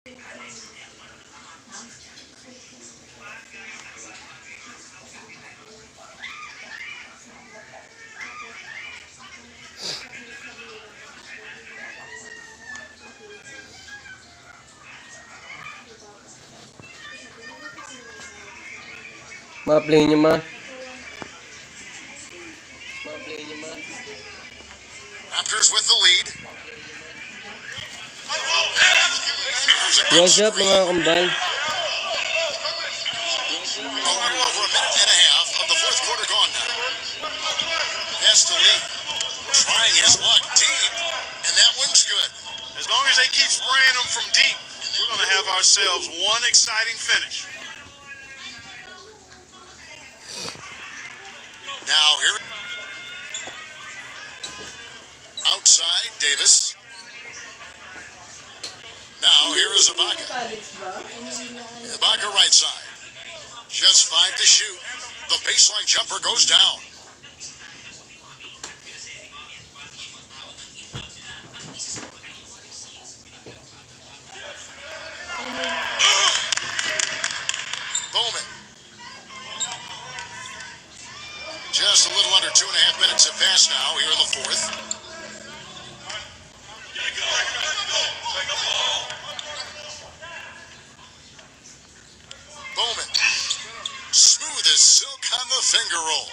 Ma-play nyo ma. Raptors with the lead. What's up mga kambal? A little over a minute and a half of the fourth quarter gone now. Nestoli trying his luck deep, and that one's good. As long as they keep spraying them from deep, we're going to have ourselves one exciting finish. Now here, outside Davis. Now here is Ibaka. Ibaka right side. Just 5 to shoot. The baseline jumper goes down. Bowman. Just a little under 2.5 minutes have passed now here in the fourth. Bowman. Smooth as silk on the finger roll.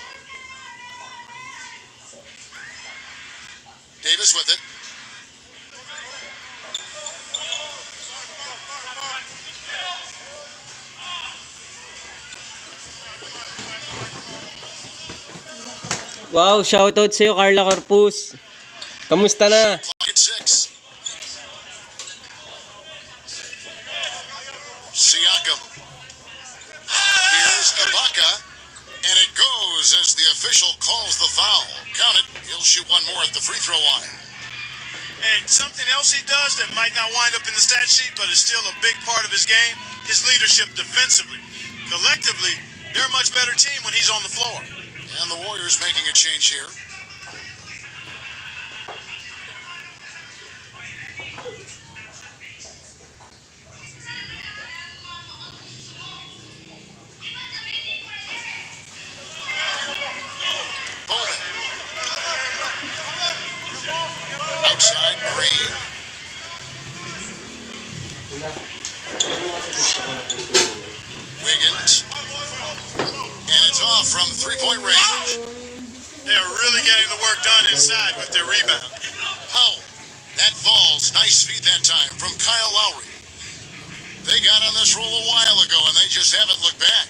Davis with it. Wow, shoutout sa'yo Carla Corpus. Kamusta na? Clock at 6. Siakam. Here's Ibaka. And it goes as the official calls the foul. Count it. He'll shoot one more at the free throw line. And something else he does that might not wind up in the stat sheet, but is still a big part of his game, his leadership defensively. Collectively, they're a much better team when he's on the floor. And the Warriors making a change here. Bowman. Outside Green. Wiggins. And it's off from three-point range. They're really getting the work done inside with their rebound. Powell. That falls. Nice feed that time from Kyle Lowry. They got on this roll a while ago, and they just haven't looked back.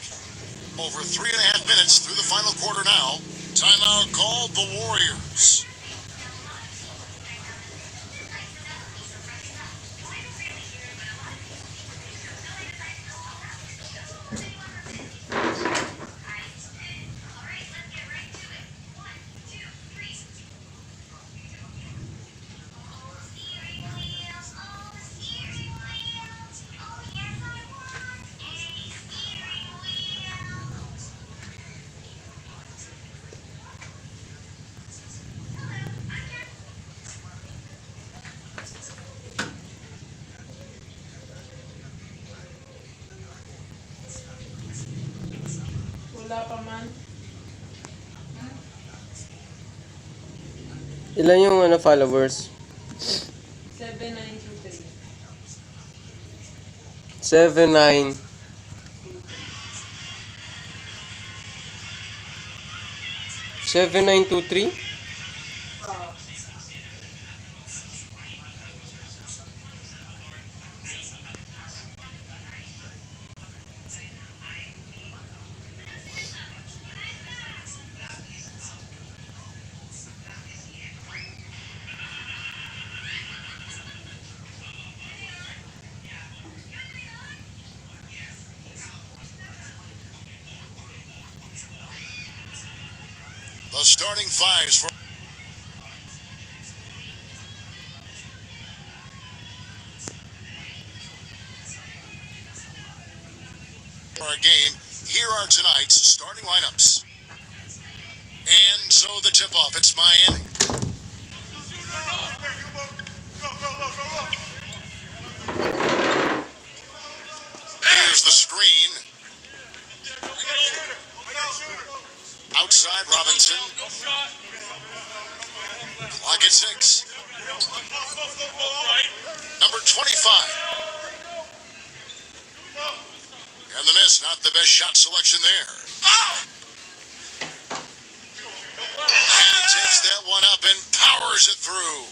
Over 3.5 minutes through the final quarter now. Timeout called the Warriors. Wala pa man. Ilan yung followers? 7923. 79. 7923? The starting fives for our game. Here are tonight's starting lineups. And so the tip-off, it's Miami. best shot selection there. And he takes that one up and powers it through.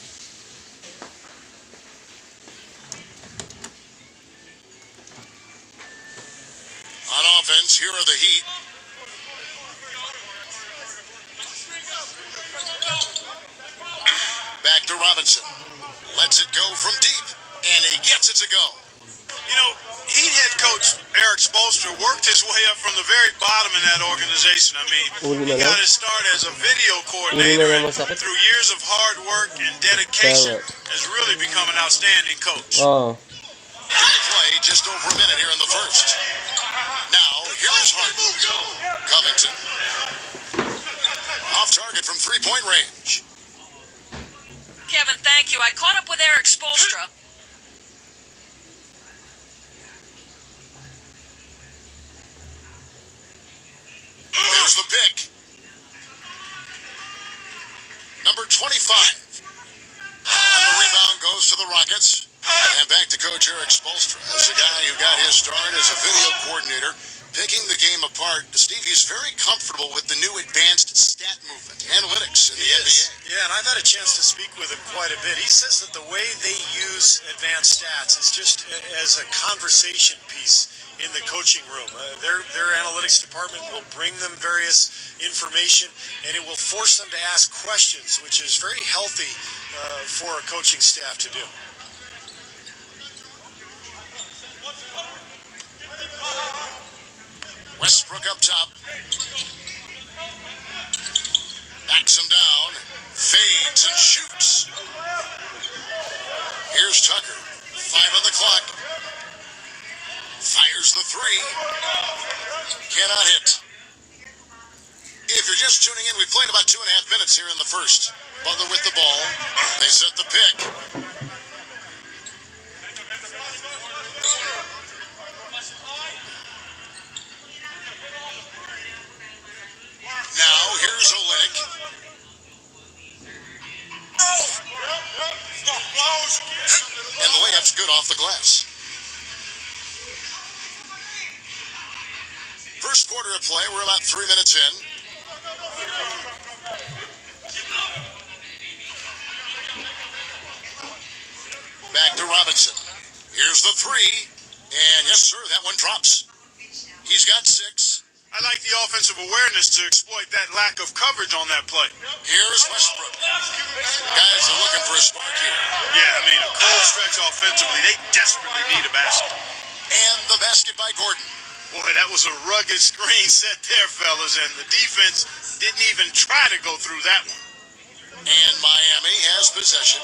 On offense, here are the Heat. Back to Robinson. Lets it go from deep, and he gets it to go. You know, Heat head coach Eric Spoelstra worked his way up from the very bottom in that organization. I mean, he got his start as a video coordinator, and through years of hard work and dedication, has really become an outstanding coach. Oh. Play just over a minute here in the first. Now, here's Harden. Covington. Off target from three-point range. Kevin, thank you. I caught up with Eric Spoelstra. Here's the pick. Number 25. And the rebound goes to the Rockets. And back to Coach Eric Spoelstra. As a guy who got his start as a video coordinator, picking the game apart, Steve, he's very comfortable with the new advanced stat movement, analytics in the NBA. Yeah, and I've had a chance to speak with him quite a bit. He says that the way they use advanced stats is just as a conversation piece in the coaching room. Their analytics department will bring them various information, and it will force them to ask questions, which is very healthy for a coaching staff to do. Westbrook up top. Backs him down. Fades and shoots. Here's Tucker. 5 on the clock. Fires the three. Cannot hit. If you're just tuning in, we played about 2.5 minutes here in the first. Butler with the ball. They set the pick. Now, here's Olynyk. And the layup's good off the glass. First quarter of play, we're about 3 minutes in. Back to Robinson. Here's the three. And yes, sir, that one drops. He's got 6. I like the offensive awareness to exploit that lack of coverage on that play. Here's Westbrook. Guys are looking for a spark here. Yeah, I mean, a cold stretch offensively. They desperately need a basket. And the basket by Gordon. Boy, that was a rugged screen set there, fellas, and the defense didn't even try to go through that one. And Miami has possession.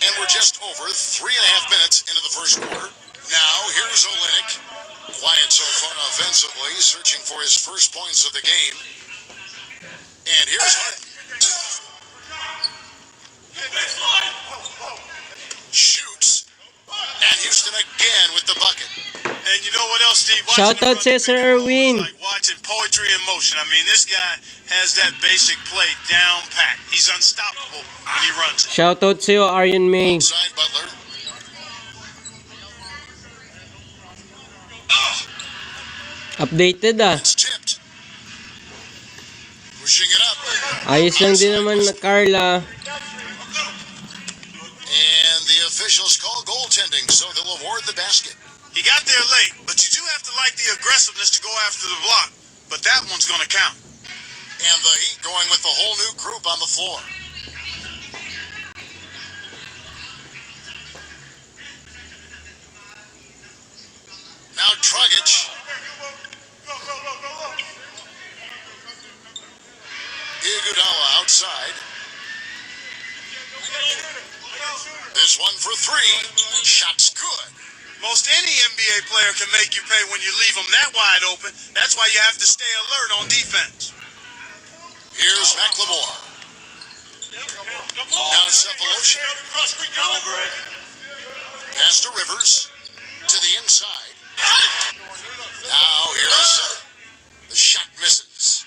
And we're just over 3.5 minutes into the first quarter. Now, here's Olynyk. Quiet so far offensively, searching for his first points of the game. And here's Harden. Shoots. And Houston again with the bucket. And you know what else, Steve? Shout out Cesar Irwin. Like watching poetry in motion. I mean, this guy has that basic play down pat. He's unstoppable when he runs it. Shout out sa'yo, Aryan May. Outside Butler. Updated ah. It's tipped. Pushing it up. Ayos lang din naman na Carla. And the officials call goaltending, so they'll award the basket. He got there late, but you do have to like the aggressiveness to go after the block. But that one's going to count. And the Heat going with the whole new group on the floor. Now Dragic. Iguodala outside. This one for 3. Shot's good. Most any NBA player can make you pay when you leave them that wide open. That's why you have to stay alert on defense. Here's McLemore. Now to Cephalosha. Pass to Rivers. To the inside. Now here's the shot misses.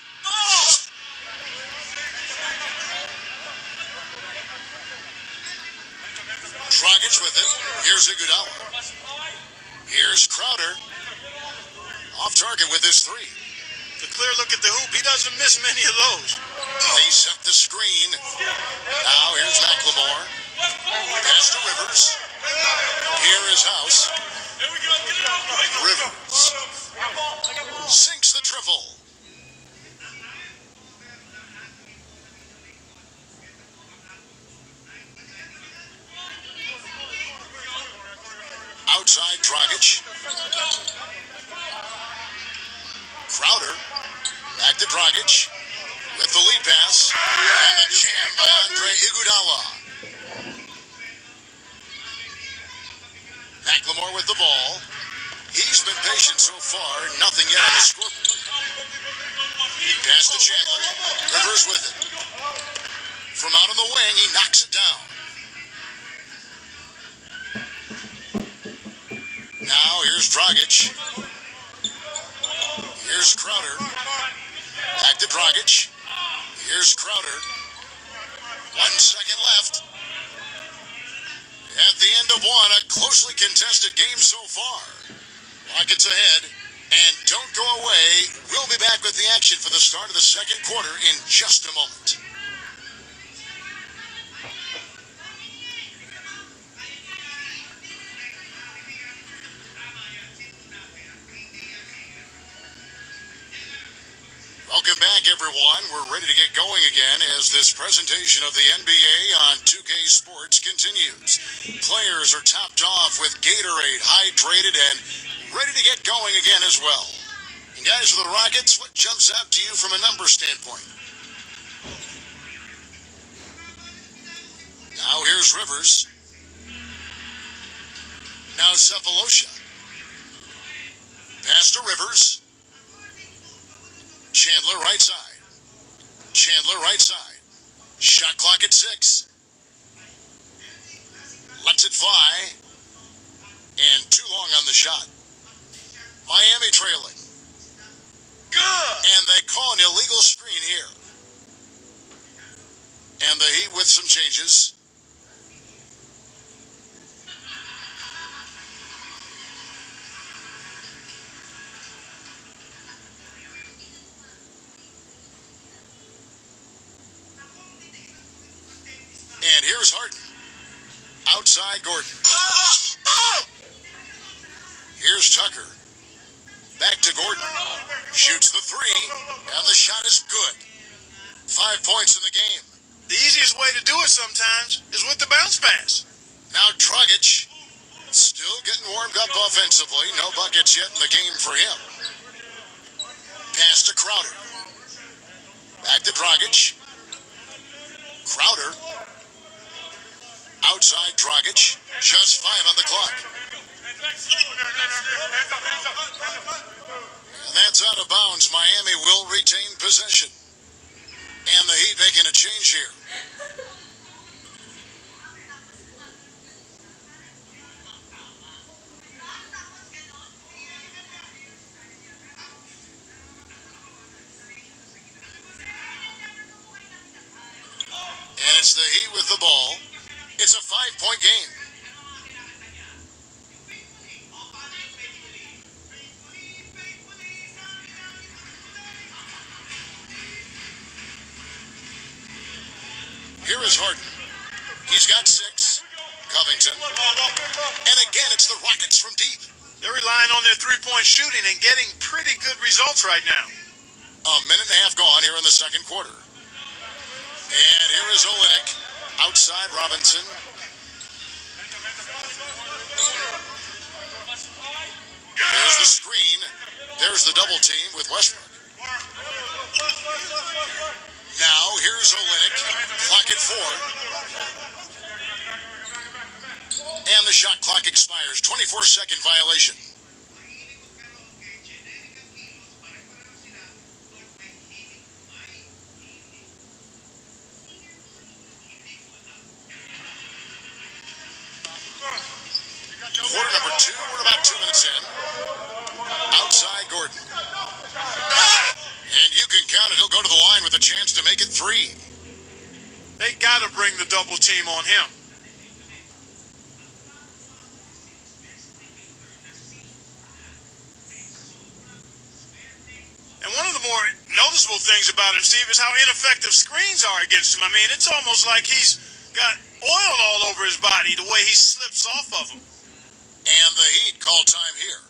Dragic with it. Here's Iguodala. Here's Crowder. Off target with his three. The clear look at the hoop. He doesn't miss many of those. They set the screen. Now here's McLemore. Pass to Rivers. Here is House. Rivers sinks the triple. Outside Dragic. Crowder. Back to Dragic. With the lead pass. And the jam by Andre Iguodala. McLemore with the ball. He's been patient so far. Nothing yet on the scoreboard. Pass to Chandler. Rivers with it. From out on the wing, he knocks it down. Now here's Dragic. Here's Crowder. Back to Dragic. Here's Crowder. 1 second left. At the end of one, a closely contested game so far. Rockets ahead. And don't go away. We'll be back with the action for the start of the second quarter in just a moment. Welcome back, everyone. We're ready to get going again as this presentation of the NBA on 2K Sports continues. Players are topped off with Gatorade, hydrated, and ready to get going again as well. And guys, for the Rockets, what jumps out to you from a number standpoint? Now here's Rivers. Now Cephalosha. Pass to Rivers. Chandler right side. Chandler right side. Shot clock at 6. Lets it fly. And too long on the shot. Miami trailing. Good. And they call an illegal screen here. And the Heat with some changes. And here's Harden. Outside Gordon. Here's Tucker. Back to Gordon. Shoots the three. And the shot is good. 5 points in the game. The easiest way to do it sometimes is with the bounce pass. Now Dragic. Still getting warmed up offensively. No buckets yet in the game for him. Pass to Crowder. Back to Dragic. Crowder. Outside Dragic. Just 5 on the clock. And that's out of bounds. Miami will retain possession. And the Heat making a change here. And it's the Heat with the ball. It's a 5-point game. Here is Harden. He's got 6. Covington. And again, it's the Rockets from deep. They're relying on their three-point shooting and getting pretty good results right now. A minute and a half gone here in the second quarter. And here is Olynyk. Outside Robinson. There's the screen. There's the double team with Westbrook. Now here's Olynyk. Clock at 4. And the shot clock expires. 24-second violation. Quarter number 2, we're about 2 minutes in. Outside Gordon. And you can count it, he'll go to the line with a chance to make it 3. They got to bring the double team on him. noticeable things about him, Steve, is how ineffective screens are against him. I mean, it's almost like he's got oil all over his body, the way he slips off of them. And the Heat call time here.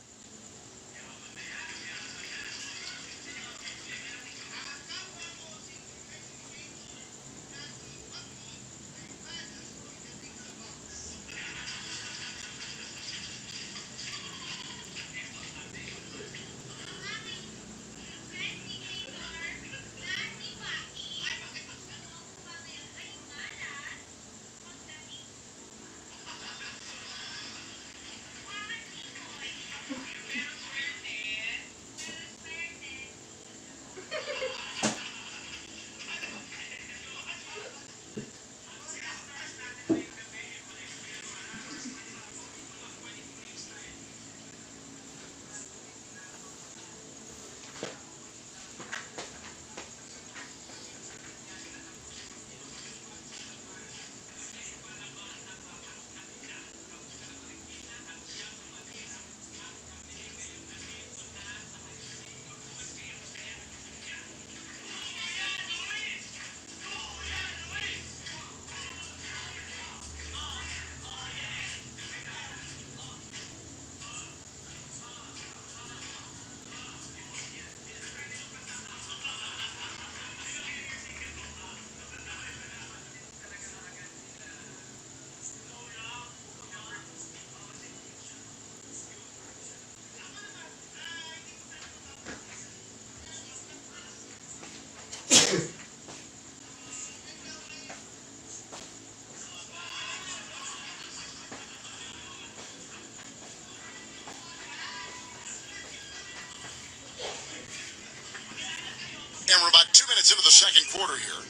And we're about 2 minutes into the second quarter here.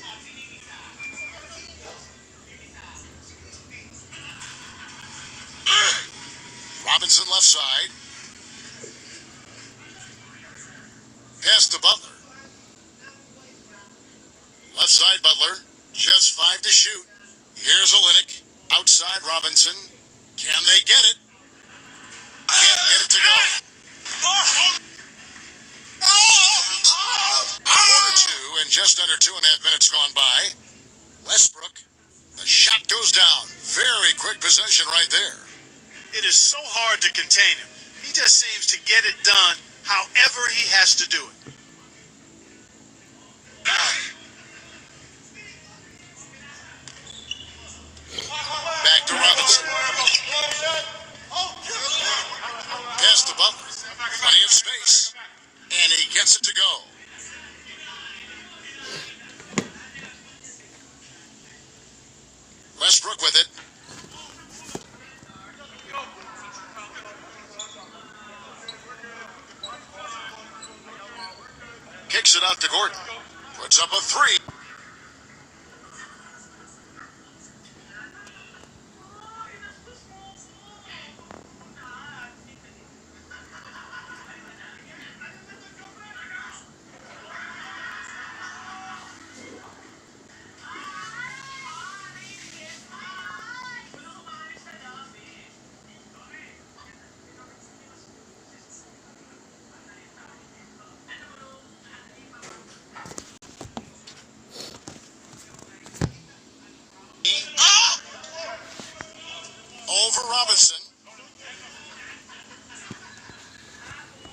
Robinson left side. Pass to Butler. Left side Butler. Just 5 to shoot. Here's Olynyk. Outside Robinson. Can they get it? Can't get it to go. Quarter two and just under 2.5 minutes gone by. Westbrook. The shot goes down. Very quick possession right there. It is so hard to contain him. He just seems to get it done however he has to do it. Back to Robinson. Pass to Butler. Plenty of space. And he gets it to go. Westbrook with it. Kicks it out to Gordon. Puts up a three. Over Robinson.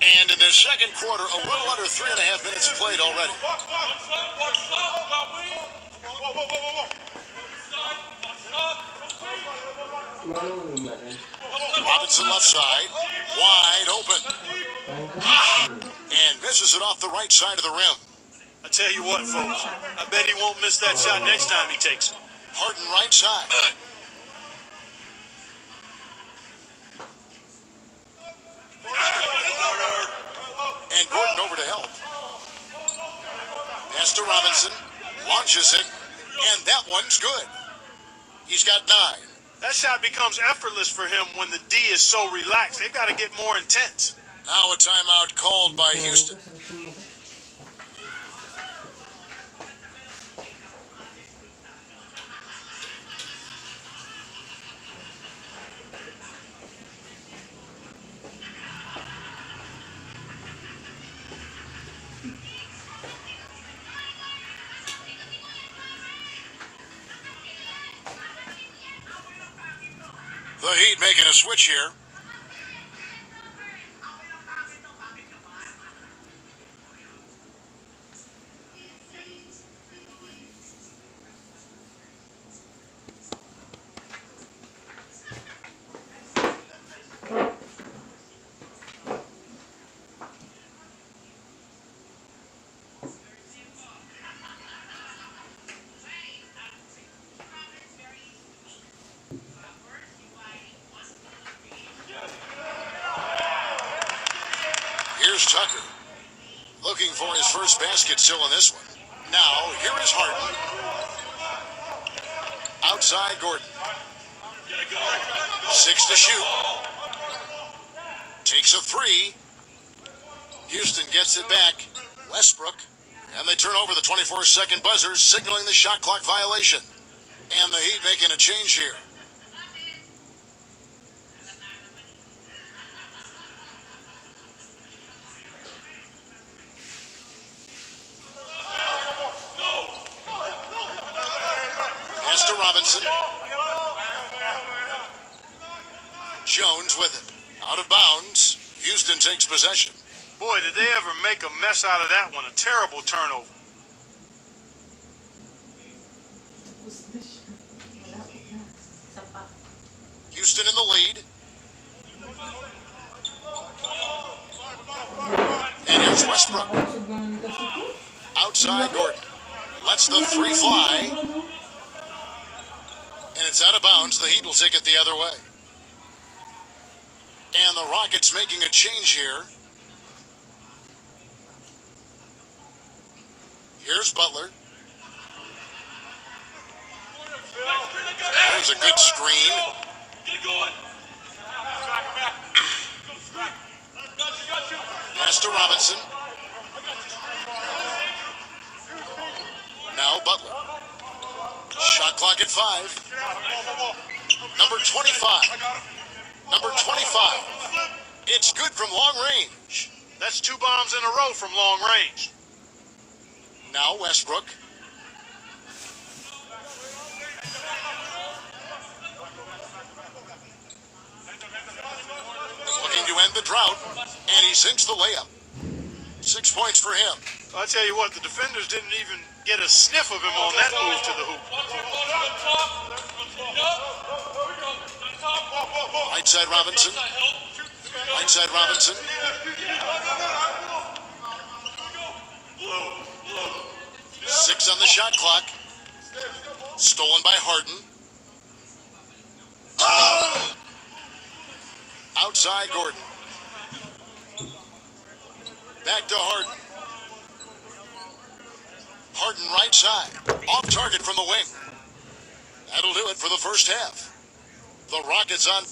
And in their second quarter, a little under 3.5 minutes played already. Robinson left side, wide open. And misses it off the right side of the rim. I tell you what, folks, I bet he won't miss that shot next time he takes it. Harden right side. And Gordon over to help. Pass to Robinson. Launches it. And that one's good. He's got 9. That shot becomes effortless for him when the D is so relaxed. They've got to get more intense. Now a timeout called by Houston. The Heat making a switch here. Here's Tucker, looking for his first basket still in this one. Now, here is Harden. Outside Gordon. 6 to shoot. Takes a 3. Houston gets it back. Westbrook. And they turn over the 24-second buzzer, signaling the shot clock violation. And the Heat making a change here. Pass to Robinson. Jones with it. Out of bounds. Houston takes possession. Boy, did they ever make a mess out of that one. A terrible turnover. Houston in the lead. And here's Westbrook. Outside Gordon. Lets the 3 fly. And it's out of bounds. The Heat will take it the other way. And the Rockets making a change here. Here's Butler. There's a good screen. Pass to Robinson. Now Butler. Shot clock at 5. Number 25. Number 25. It's good from long range. That's 2 bombs in a row from long range. Now Westbrook. Looking to end the drought. And he sinks the layup. 6 points for him. I'll tell you what, the defenders didn't even get a sniff of him on that move to the hoop. Right side Robinson. Right side Robinson. Six on the shot clock. Stolen by Harden. Outside Gordon. Back to Harden. Harden right side. Off target from the wing. That'll do it for the first half. The Rockets on.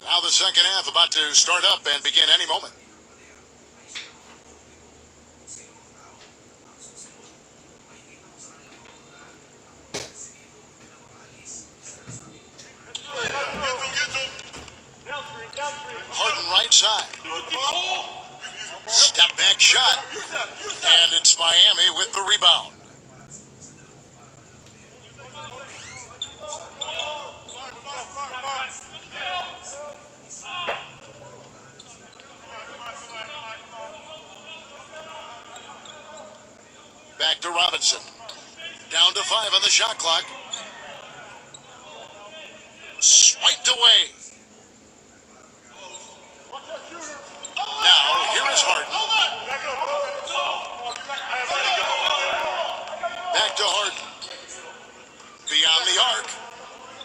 Now the second half about to start up and begin any moment. Harden right side. Step back shot. And it's Miami with the rebound. Back to Robinson. Down to 5 on the shot clock. Swiped away. Now, here is Harden. Back to Harden. Beyond the arc.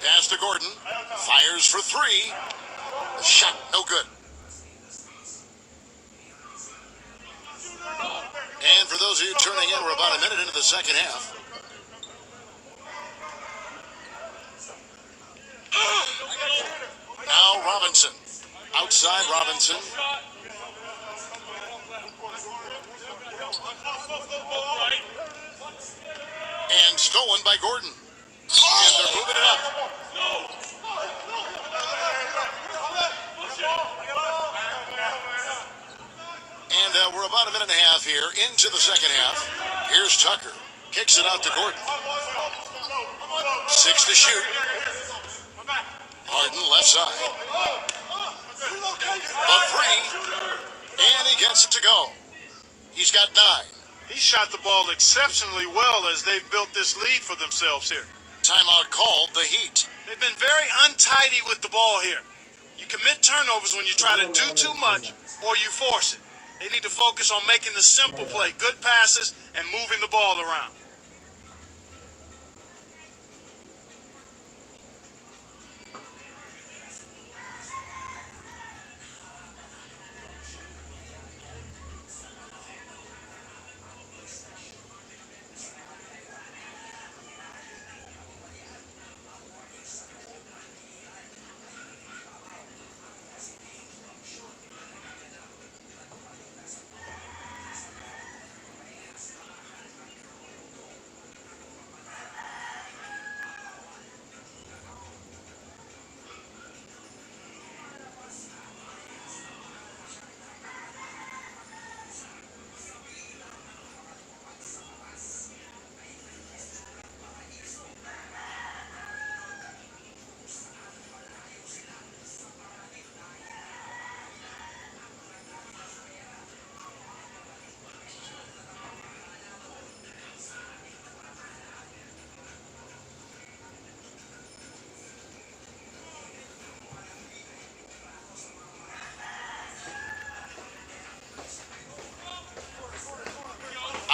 Pass to Gordon. Fires for 3. The shot, no good. And for those of you tuning in, we're about a minute into the second half. Now Robinson. Outside Robinson. Gordon. And they're moving it up. And we're about a minute and a half here into the second half. Here's Tucker. Kicks it out to Gordon. 6 to shoot. Harden left side. A three. And he gets it to go. He's got 9. He shot the ball exceptionally well as they've built this lead for themselves here. Timeout called the Heat. They've been very untidy with the ball here. You commit turnovers when you try to do too much or you force it. They need to focus on making the simple play, good passes, and moving the ball around.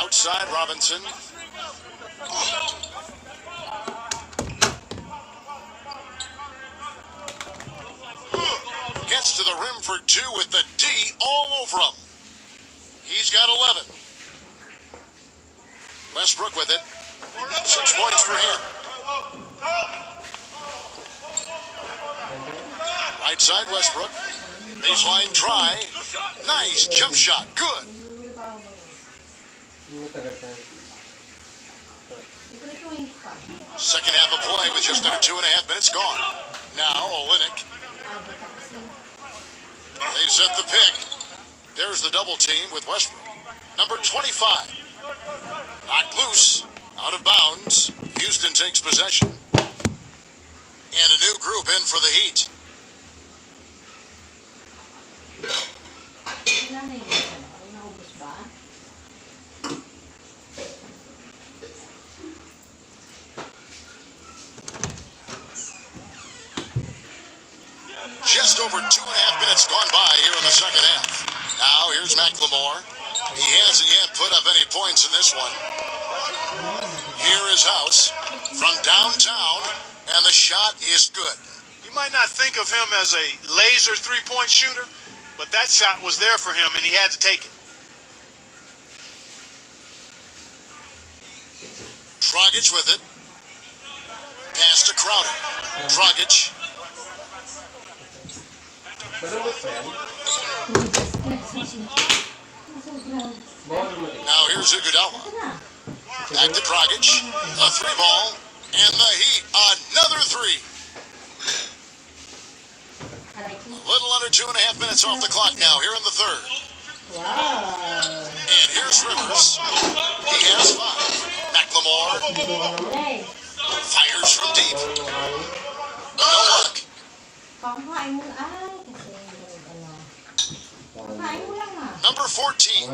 Outside Robinson. Gets to the rim for 2 with the D all over him. He's got 11. Westbrook with it. 6 points for him. Right side Westbrook. Baseline try. Nice jump shot. Good. Second half of play with just under 2.5 minutes gone. Now Olynyk. They set the pick. There's the double team with Westbrook. Number 25. Knocked loose. Out of bounds. Houston takes possession. And a new group in for the Heat. Just over 2.5 minutes gone by here in the second half. Now here's McLemore. He hasn't yet put up any points in this one. Here is House from downtown, and the shot is good. You might not think of him as a laser three-point shooter, but that shot was there for him, and he had to take it. Dragic with it. Pass to Crowder. Dragic. Now here's Iguodala. Back to Dragic. A 3-ball. And the Heat. Another 3. A little under 2.5 minutes off the clock now here in the third. And here's Rivers. He has 5. McLemore. Fires from deep. No luck. Number 14.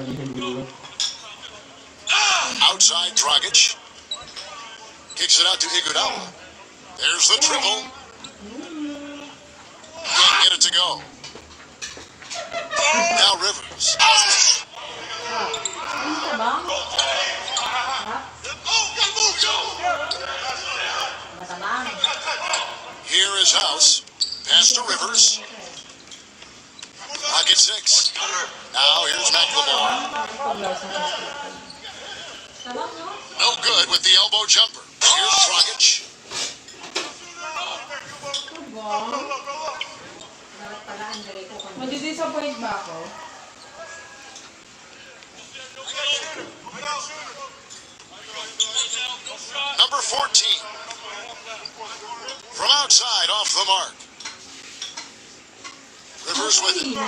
Outside Dragic. Kicks it out to Iguodala. There's the triple. Can't get it to go. Now Rivers. Here is House. Pass to Rivers. Pocket 6. Now here's McLemore. No good with the elbow jumper. Here's Dragic. Madi-disappoint ba ako? Number 14. From outside, off the mark. Rivers with it.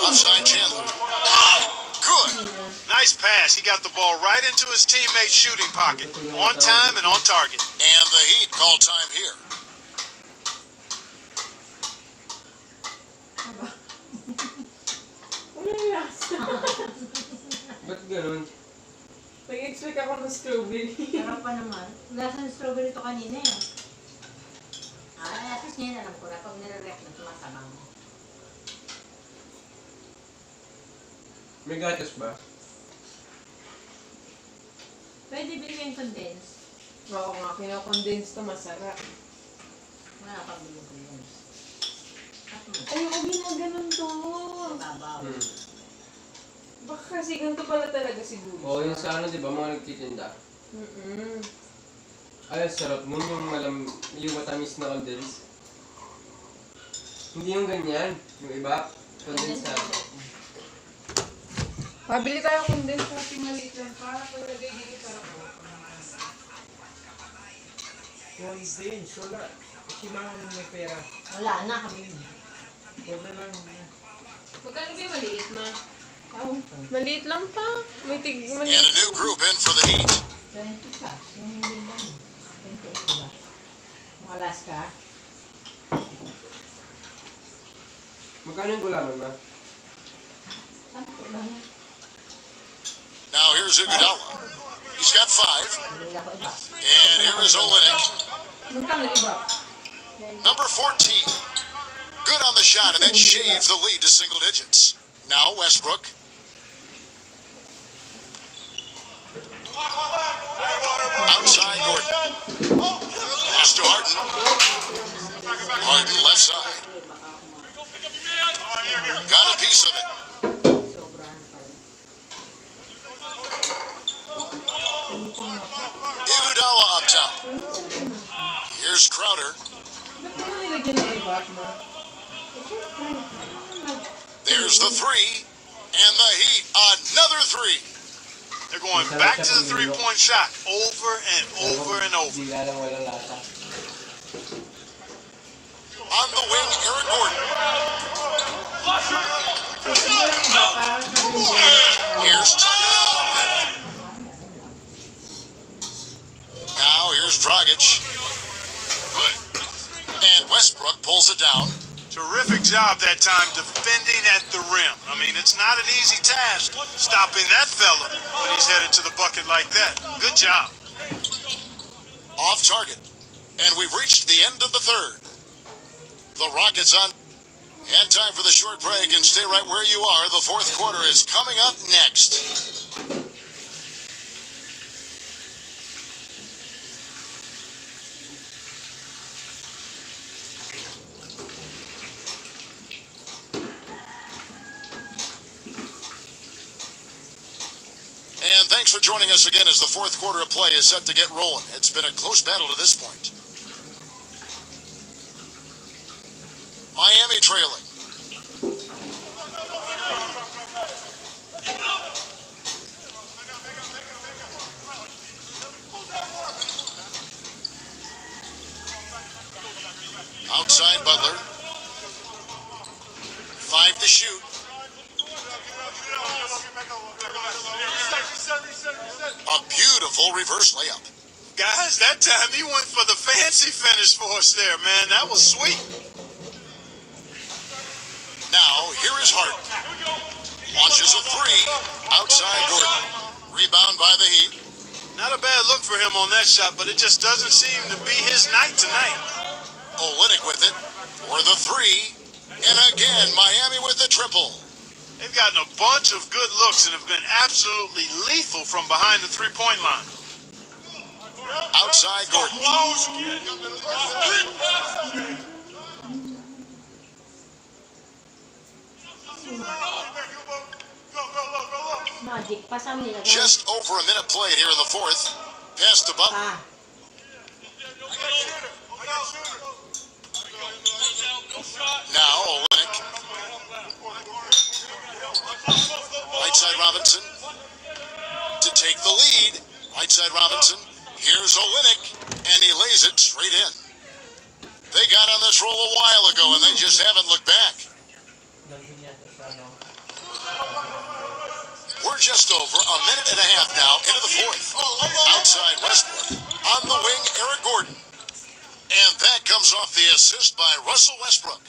Offside Chandler. Good. Nice pass. He got the ball right into his teammate's shooting pocket. On time and on target. And the Heat call time here. Ba't ganun? Nag-expect ako ng strawberry. Sarap pa naman. Lasa ng strawberry to kanina eh. At least ngayon alam ko na pag nire-ref na tumatabang. May gatas ba? Pwede bigyan yung condense. Oo nga, kinakondense to masarap. Wala pa bigyan condense. Ayoko ginaganon to. Babaw. Baka kasi ganito pala talaga siguro. Oo, yung sa ano, di ba, mga nagtitinda. Ay, sarap nun yung matamis na condense. Hindi yung ganyan, yung iba, condensado. Pabili tayo condense kasi maliit lang para palagay dito sa ako. Condense, wala. Si mama may pera. Wala na kami. Wala lang. Magkano ba yung maliit, ma? Maliit lang pa. May And a new group in for the Heat. 20 ka. Yung hindi lang. 28 ba? Mga last ka? Magkano yung gulaman ba? Sampo lang. Now here's Iguodala. He's got 5. Hindi ako iba. And here is Olenek. magkano iba? Number 14. Good on the shot, and that shaves the lead to single digits. Now Westbrook. Outside Gordon. Pass to Harden. Harden left side. Got a piece of it. Sobrahan pa rin. Iguodala up top. Here's Crowder. Ba't mo nilagyan ng iba, ma? There's the 3. And the Heat, another 3. They're going back to the three-point shot over and over and over. Hindi lang walang lasa. On the wing, Aaron Gordon. Here's Tucker. Now here's Dragic. And Westbrook pulls it down. Terrific job that time defending at the rim. I mean, it's not an easy task stopping that fella when he's headed to the bucket like that. Good job. Off target. And we've reached the end of the third. The Rockets on. And time for the short break, and stay right where you are. The fourth quarter is coming up next. And thanks for joining us again as the fourth quarter of play is set to get rolling. It's been a close battle to this point. Miami trailing. Outside Butler. 5 to shoot. A beautiful reverse layup. Guys, that time he went for the fancy finish for us there, man. That was sweet. Now, here is Harden. Launches a 3. Outside Gordon. Rebound by the Heat. Not a bad look for him on that shot, but it just doesn't seem to be his night tonight. Olenek with it. For the 3. And again, Miami with the triple. They've gotten a bunch of good looks and have been absolutely lethal from behind the three-point line. Outside Gordon. Magic pa sa nila. Just over a minute played here in the fourth. Pass to Butler. Now Olenek. Right side Robinson. take the lead. Right side Robinson. Here's Olenek, and he lays it straight in. They got on this roll a while ago, and they just haven't looked back. We're just over a minute and a half now into the fourth. Outside Westbrook. On the wing, Eric Gordon. And that comes off the assist by Russell Westbrook.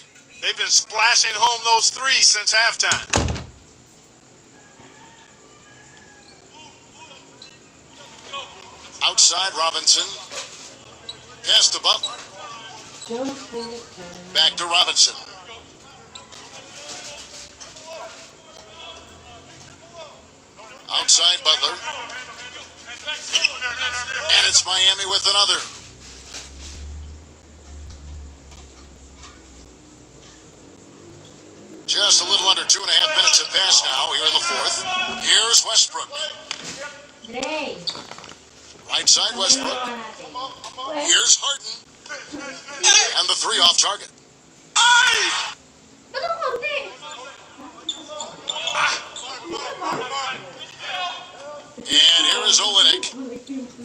They've been splashing home those threes since halftime. Outside Robinson. Pass to Butler. Back to Robinson. Outside Butler. And it's Miami with another. Just a little under 2.5 minutes have passed now here in the fourth. Here's Westbrook. Dre. Right side Westbrook. Here's Harden. And the three off target. Ba't ang konti? And here is Olenek.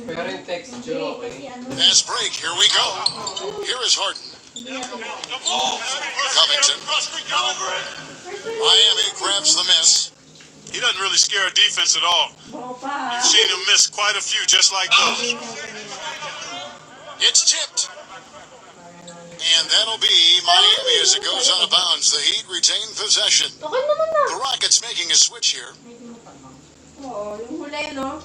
Pero yung texture, okay. Fast break. Here we go. Here is Harden. Covington. Miami grabs the miss. He doesn't really scare a defense at all. You've seen him miss quite a few just like those. It's tipped. And that'll be Miami as it goes out of bounds. The Heat retain possession. Okay naman na. The Rockets making a switch here. Oo, yung huli, no?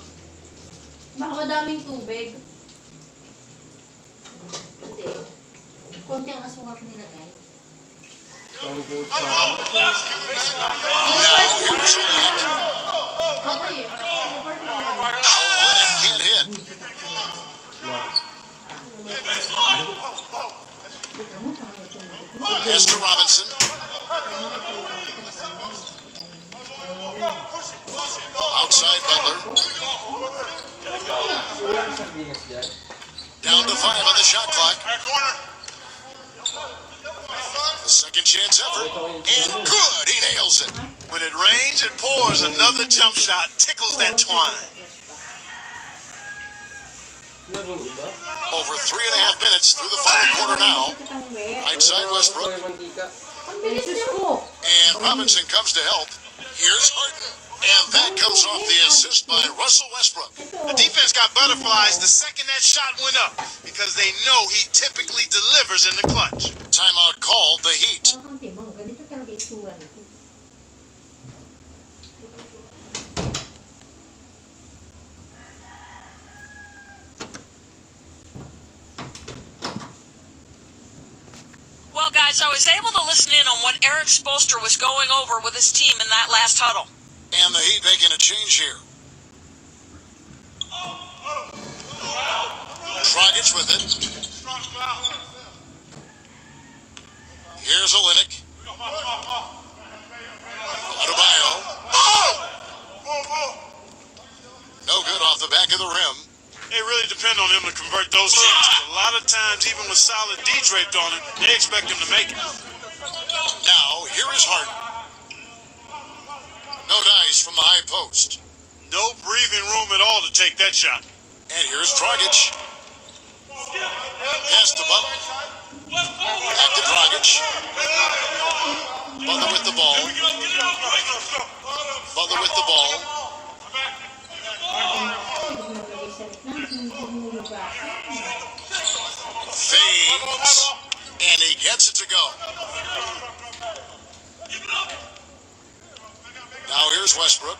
Baka madaming tubig. Hindi. Konti ang asukal nilagay. Ang good sa... Now here's Olenek. Okay. Olenek can't hit. Pass to Robinson. Outside Butler. Down to 5 on the shot clock. The second chance effort. And good. He nails it. When it rains, it pours. Another jump shot tickles that twine. Over 3.5 minutes through the final quarter now. Right side Westbrook. Ang bilis niya mo. And Robinson comes to help. Here's Harden. And that comes off the assist by Russell Westbrook. The defense got butterflies the second that shot went up because they know he typically delivers in the clutch. Timeout called the Heat. Ang timang, ganito talaga itsura nito. Well, guys, I was able to listen in on what Eric Spoelstra was going over with his team in that last huddle. And the Heat making a change here. Dragic with it. Here's Olenek. Adebayo. No good off the back of the rim. They really depend on him to convert those chances. A lot of times, even with solid D draped on him, they expect him to make it. Now, here is Harden. No dice from the high post. No breathing room at all to take that shot. And here's Dragic. Pass to Butler. Back to Dragic. Butler with the ball. Butler with the ball. Fades. And he gets it to go. Now here's Westbrook.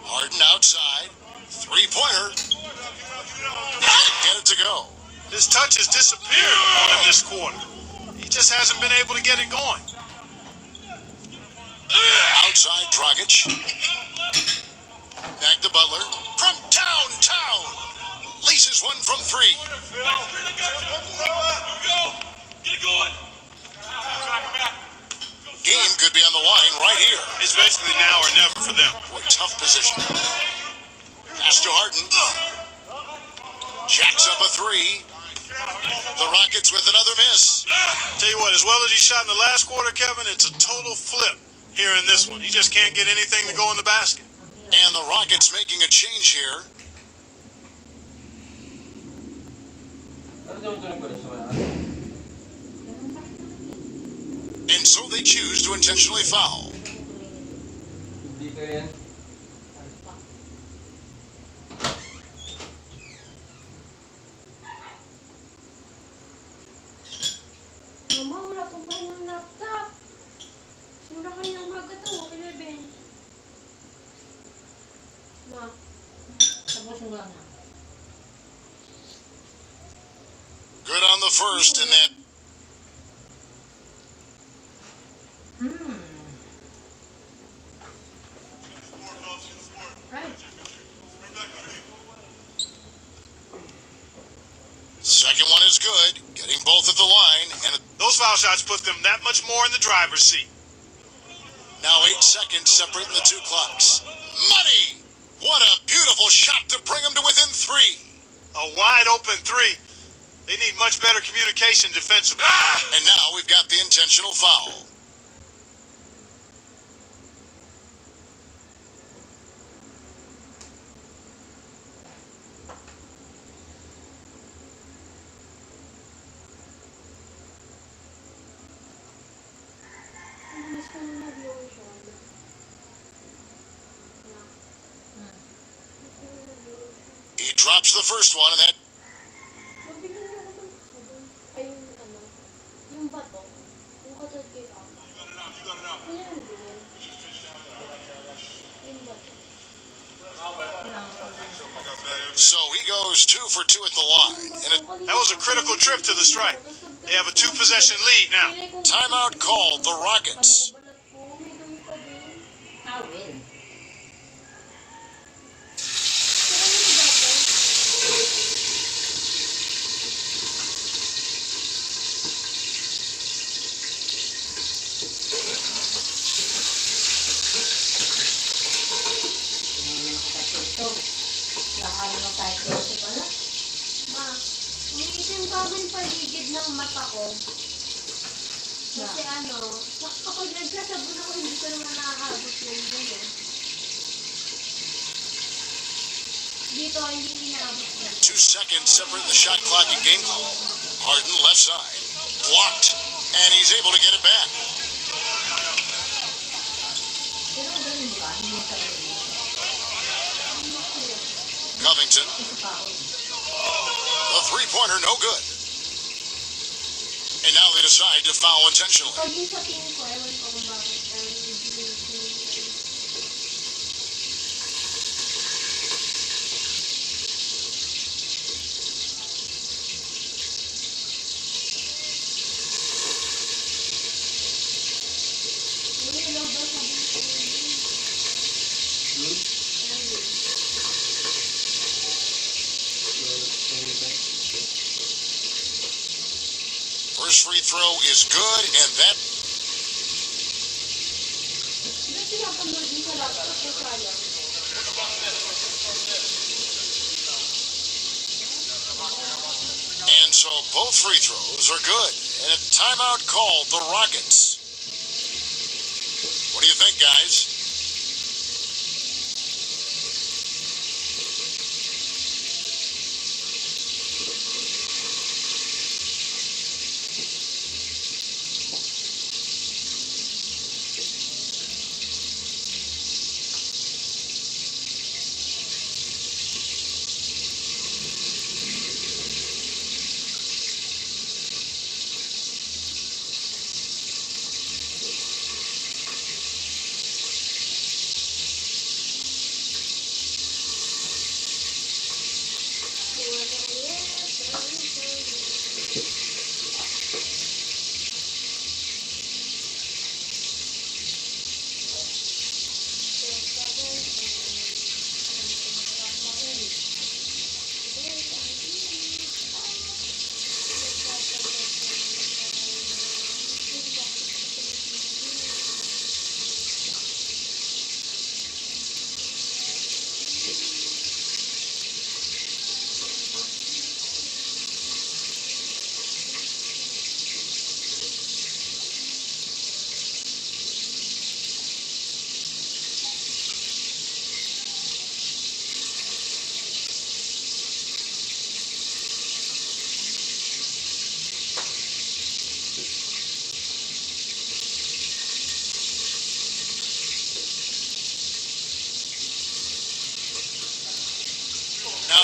Harden outside. Three-pointer. Can't get it to go. His touch has disappeared on him this quarter. He just hasn't been able to get it going. Outside Dragic. Back to Butler. From downtown. Laces one from 3. Game could be on the line right here. It's basically now or never for them. Boy, tough position. Pass to Harden. Jacks up a 3. The Rockets with another miss. Tell you what, as well as he shot in the last quarter, Kevin, it's a total flip here in this one. He just can't get anything to go in the basket. And the Rockets making a change here. Ano tumutunog ko rin sa wala? And so they choose to intentionally foul. Hindi ka yan. Mama, wala pa ba yung laptop? Wala kayong magato, 11. Ma, Tapos mo lang na. Good on the first in that. right. Second one is good. Getting both at the line. And Those foul shots put them that much more in the driver's seat. now 8 seconds separating the two clocks. Money! What a beautiful shot to bring them to within 3. A wide open three. They need much better communication defensively. And now we've got the intentional foul. Miss ko na nag-lotion. He drops the first one, and that Mabigyan niyo ako ng sabon. Ay, yung ano, yung bato. Yung katulad kay Papa. Kaya yung bilhin. Yung bato. so he goes 2 for 2 at the line. And a That was a critical trip to the stripe. They have a 2-possession lead now. timeout called the Rockets. Balat ko, may dumi pa din. Towel. Saka yung bato. Ito. Lakari mo tayo kasi pala. Ma, umiitim pa ako yung paligid ng mata ko. Kasi ano, kapag nagsasabon ako, hindi ko naman nakakabot yung dulo. Dito, hindi inaabot yan. 2 seconds separating the shot clock and game clock. Harden left side. Blocked. And he's able to get it back. Pero ganun ba? Hindi mo sabihin. Covington. Isa pa ako. The three-pointer no good. And now they decide to foul intentionally. Pag yung sa tingin ko, ewan ko kung bakit. First free throw is good, and that Ba't pinapanood yung sa laptop ko sayang? and so both free throws are good. And a timeout called the Rockets. What do you think, guys?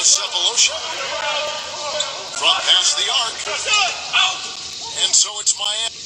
Cephalosha. From past the arc. And so it's Miami.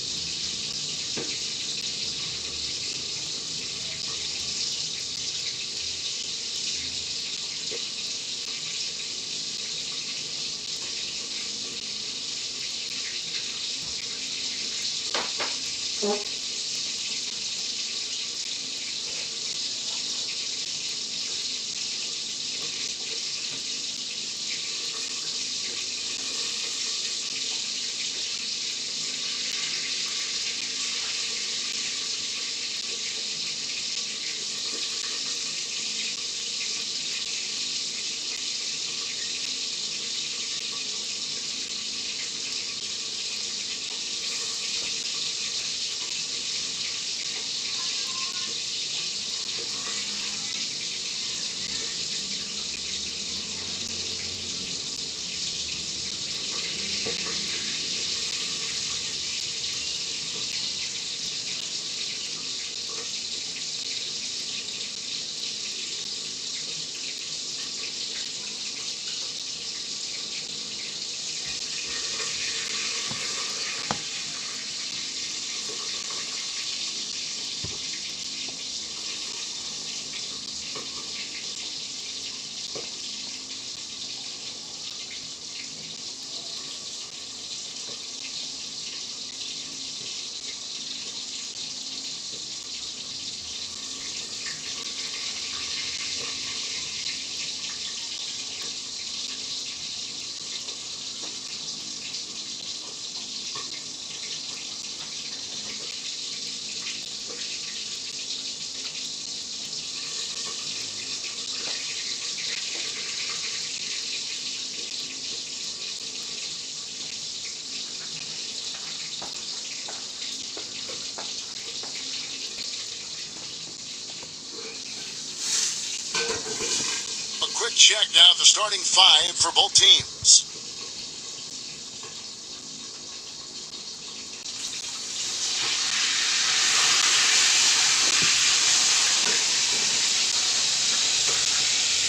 Quick check now at the starting five for both teams.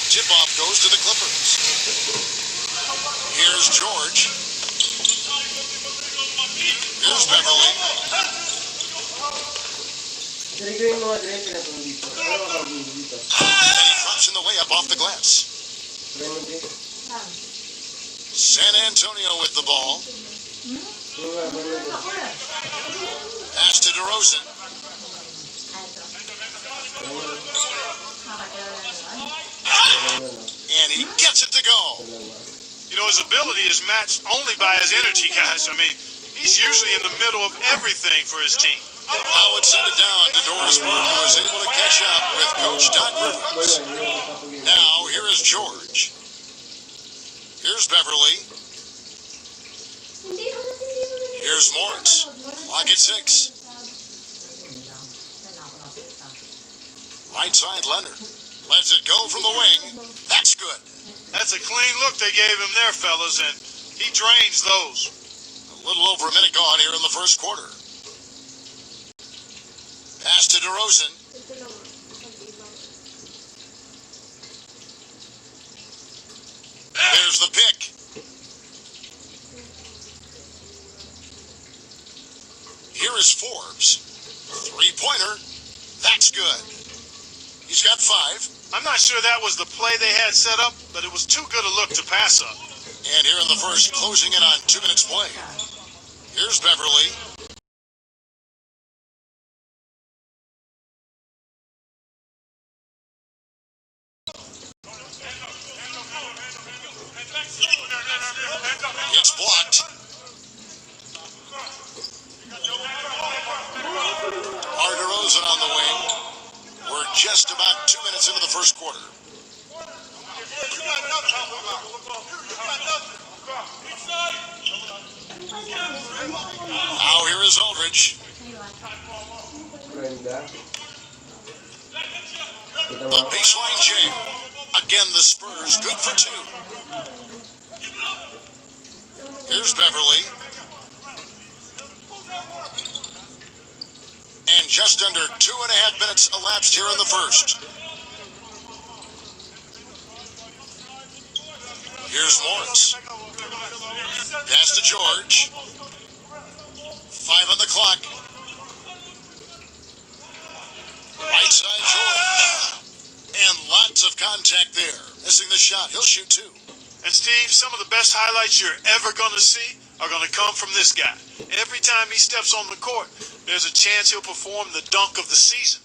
Tip-off goes to the Clippers. Here's George. Here's Beverly. Ganito yung mga drink na itong dito. Ano ang mga dito? And he drops in the layup off the glass. Raymond din. San Antonio with the ball. Yung nga, Raymond din. Pass to DeRozan. And he gets it to go. You know, his ability is matched only by his energy, guys. I mean, he's usually in the middle of everything for his team. Now would send it down to Doris Burke, who was able to catch up with Coach Doc Rivers. Now, here is George. Here's Beverly. Here's Morris. Clock at 6. Right side, Leonard. Lets it go from the wing. That's good. That's a clean look they gave him there, fellas, and he drains those. A little over a minute gone here in the first quarter. Pass to DeRozan. There's the pick. Here is Forbes. Three-pointer. That's good. He's got 5. I'm not sure that was the play they had set up, but it was too good a look to pass up. And here in the first, closing in on 2 minutes play. Here's Beverly. It's blocked. DeRozan on the wing. We're just about 2 minutes into the first quarter. Now here is Aldridge. Brenda. The baseline jam. Again, the Spurs good for 2. Here's Beverly. And just under 2.5 minutes elapsed here in the first. Here's Morris. Pass to George. 5 on the clock. Right side George. And lots of contact there. Missing the shot. He'll shoot 2. And Steve, some of the best highlights you're ever going to see are going to come from this guy. Every time he steps on the court, there's a chance he'll perform the dunk of the season.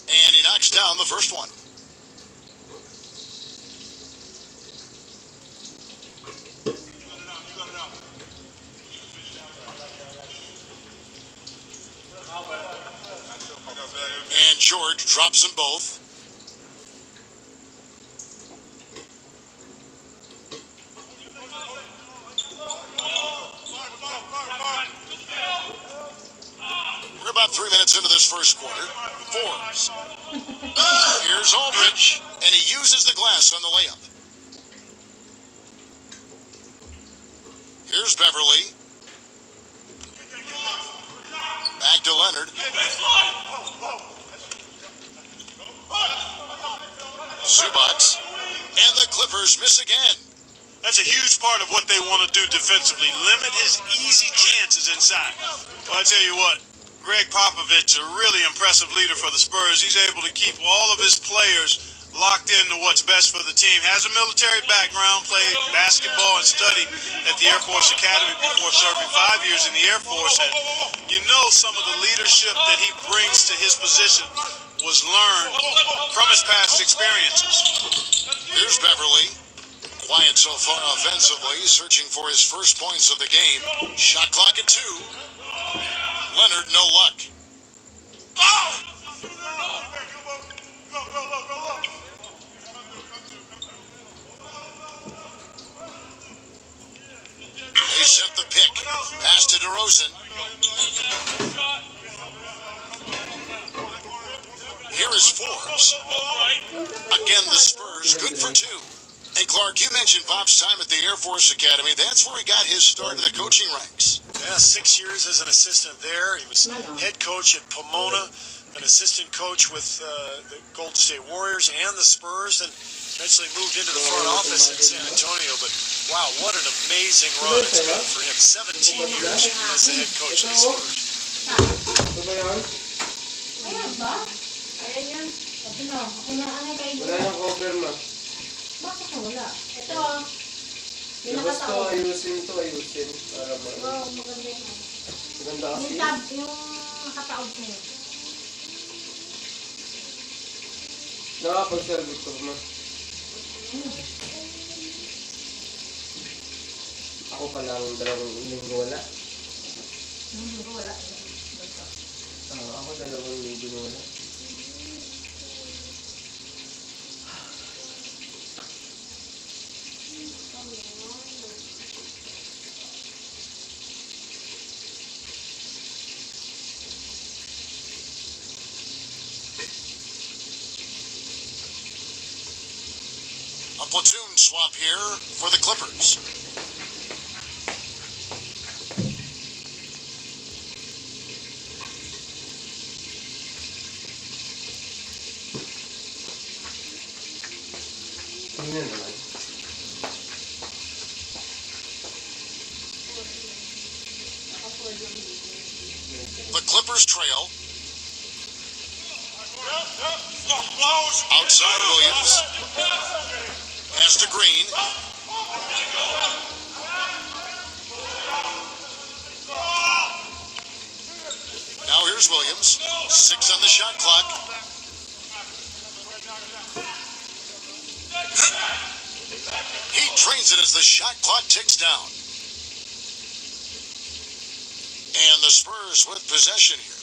And he knocks down the first one. And George drops them both. We're about 3 minutes into this first quarter. Forbes. Here's Aldridge, and he uses the glass on the layup. Here's Beverly. Back to Leonard. Zubac. And the Clippers miss again. That's a huge part of what they want to do defensively. Limit his easy chances inside. Well, I tell you what, Greg Popovich, a really impressive leader for the Spurs. He's able to keep all of his players locked into what's best for the team. Has a military background, played basketball and studied at the Air Force Academy before serving 5 years in the Air Force. And you know some of the leadership that he brings to his position was learned from his past experiences. Here's Beverly. Quiet so far offensively, searching for his first points of the game. Shot clock at 2. Leonard, no luck. They set the pick. Pass to DeRozan. Here is Forbes. Again, the Spurs good for 2. And Clark, you mentioned Bob's time at the Air Force Academy. That's where he got his start in the coaching ranks. Yeah, 6 years as an assistant there. He was head coach at Pomona, an assistant coach with the Golden State Warriors and the Spurs, and eventually moved into the front office in San Antonio. But wow, what an amazing run it's been for him. 17 years as the head coach of the Spurs. Ito ba yun? Ayan ba? Ayan yan. Ano kayo? Wala yung cover mo. Bakit wala? Ito. Yung Labas to, nakataon. ayusin. Para Wow, maganda yun. maganda kasi. Yung tab, yung nakataon niya. Nakapag-service ko mo. Ako pa lang 2 linggo wala. Wala. Ako 2 linggo wala. A platoon swap here for the Clippers. Tingnan naman. The Clippers trail. Outside Williams. Pass to Green. Now here's Williams. 6 on the shot clock. He drains it as the shot clock ticks down. And the Spurs with possession here.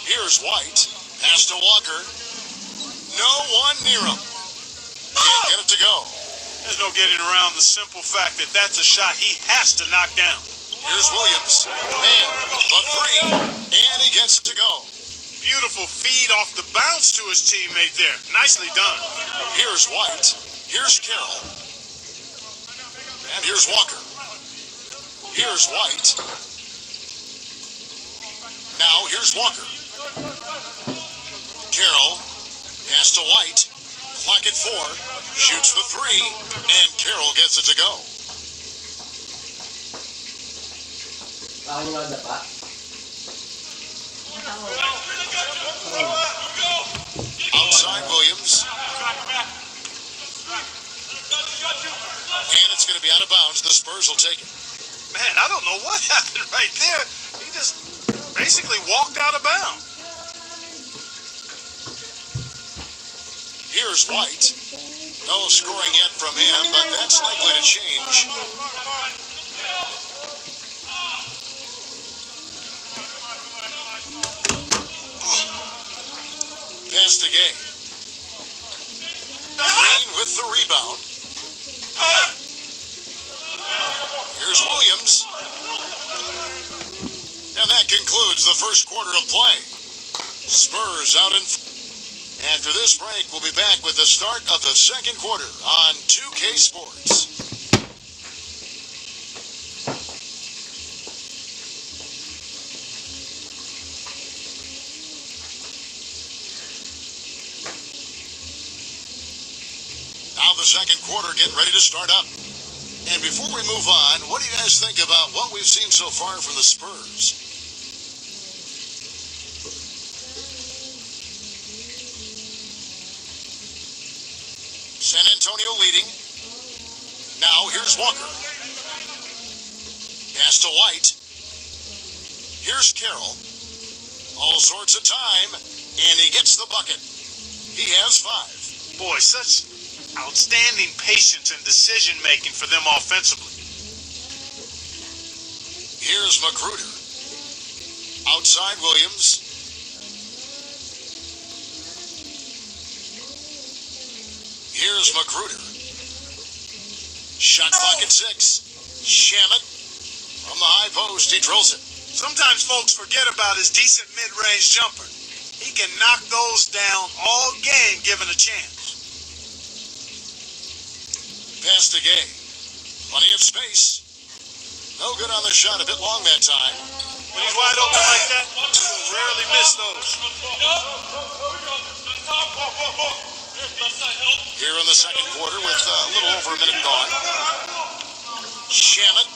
Here's White. Pass to Walker. No one near him. Can't get it to go. There's no getting around the simple fact that that's a shot he has to knock down. Here's Williams. And the 3. And he gets it to go. Beautiful feed off the bounce to his teammate there. Nicely done. Here's White. Here's Carroll. And here's Walker. Here's White. Now here's Walker. Carroll. Pass to White. Clock at 4. Shoots the 3. And Carroll gets it to go. Akin yung dapa. Outside Williams. And it's going to be out of bounds. The Spurs will take it. Man, I don't know what happened right there. He just basically walked out of bounds. Here's White. No scoring yet from him, but that's likely to change. Pass to Gay. Green with the rebound. Here's Williams. And that concludes the first quarter of play. Spurs out in front. After this break, we'll be back with the start of the second quarter on 2K Sports. Now the second quarter getting ready to start up. And before we move on, what do you guys think about what we've seen so far from the Spurs? San Antonio leading. Now here's Walker. Pass to White. Here's Carroll. All sorts of time, and he gets the bucket. He has 5. Boy, such outstanding patience and decision making for them offensively. Here's Magruder. Outside Williams. Here's Magruder. Shot clock at 6. Shamit. From the high post, he drills it. Sometimes folks forget about his decent mid-range jumper. He can knock those down all game given a chance. Pass to Gay. Plenty of space. No good on the shot. A bit long that time. When he's wide open like that, he'll rarely miss those. Here in the second quarter with a little over a minute gone. Shamit.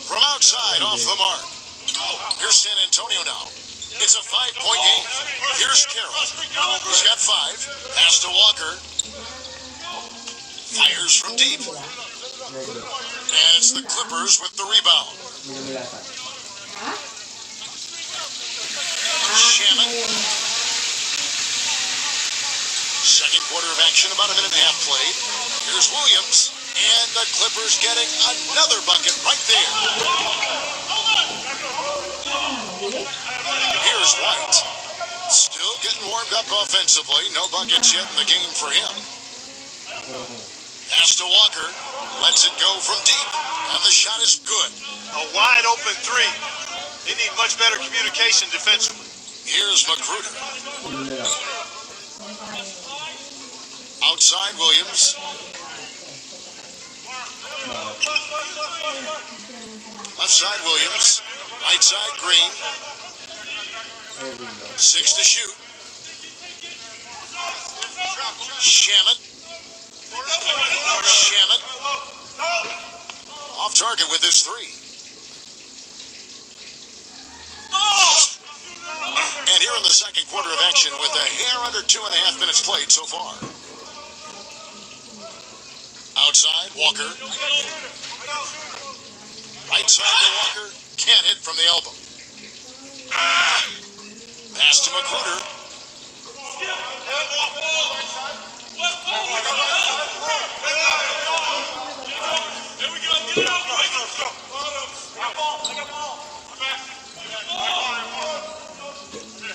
From outside, off the mark. Here's San Antonio now. It's a 5-point game. Here's Carroll. He's got 5. Pass to Walker. Fires from deep. And it's the Clippers with the rebound. Shamit. Second quarter of action, about a minute and a half played. Here's Williams. And the Clippers getting another bucket right there. Here's White. Still getting warmed up offensively. No buckets yet in the game for him. Pass to Walker. Lets it go from deep. And the shot is good. A wide open 3. They need much better communication defensively. Here's Magruder. Outside Williams. Left side Williams. Right side Green. 6 to shoot. Shamit. Shamit. Off target with his 3. And here in the second quarter of action with a hair under 2.5 minutes played so far. Outside, Walker. Right side to Walker. Can't hit from the elbow. Pass to Magruder.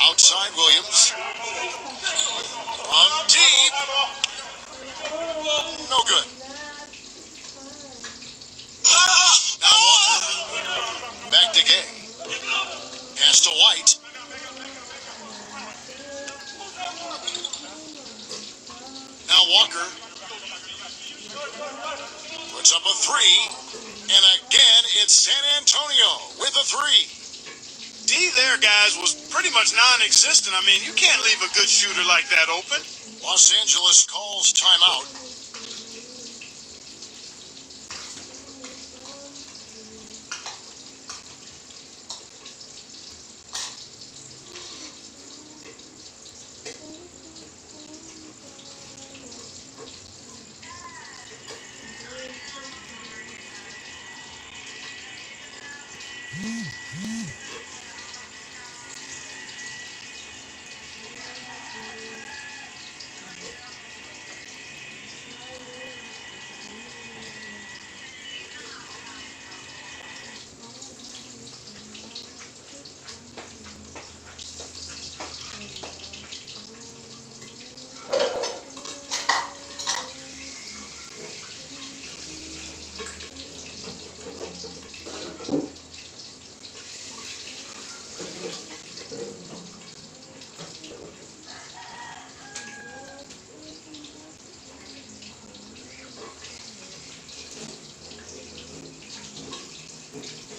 Outside Williams. On deep. No good. Now Walker. Back to Gay. Pass to White. Now Walker. Puts up a 3. And again, it's San Antonio with a 3. D there, guys, was pretty much non-existent. I mean, you can't leave a good shooter like that open. Los Angeles calls timeout.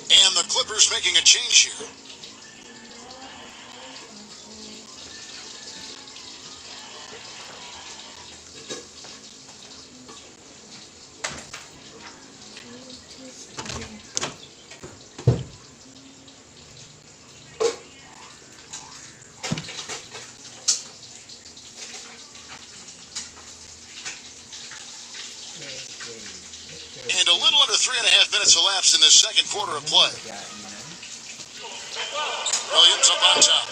And the Clippers making a change here. And a little under 3.5 minutes elapsed in the second quarter of play. Williams up on top.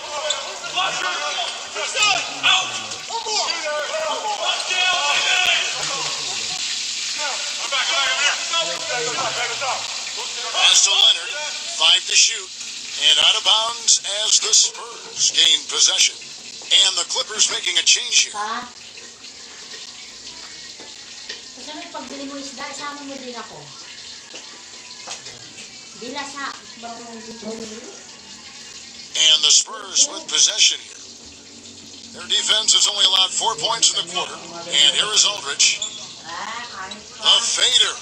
Pass to Leonard. 5 to shoot. And out of bounds as the Spurs gain possession. And the Clippers making a change here. Ha? Kasi pagbili mo isda, isama mo din ako. Dilasa. And the Spurs with possession here. Their defense has only allowed 4 points in the quarter. And here is Aldridge. A fader.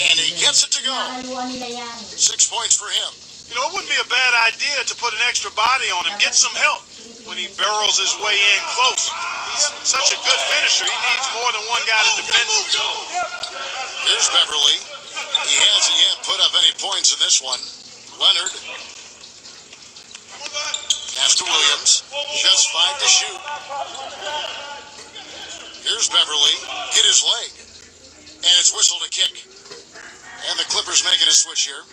And he gets it to go. 6 points for him. You know, it wouldn't be a bad idea to put an extra body on him, get some help when he barrels his way in close. He's such a good finisher. He needs more than one guy to defend him. Here's Beverly. He hasn't yet put up any points in this one. Leonard. Pass to Williams. Just 5 to shoot. Here's Beverly. Hit his leg. And it's whistled a kick. And the Clippers making a switch here.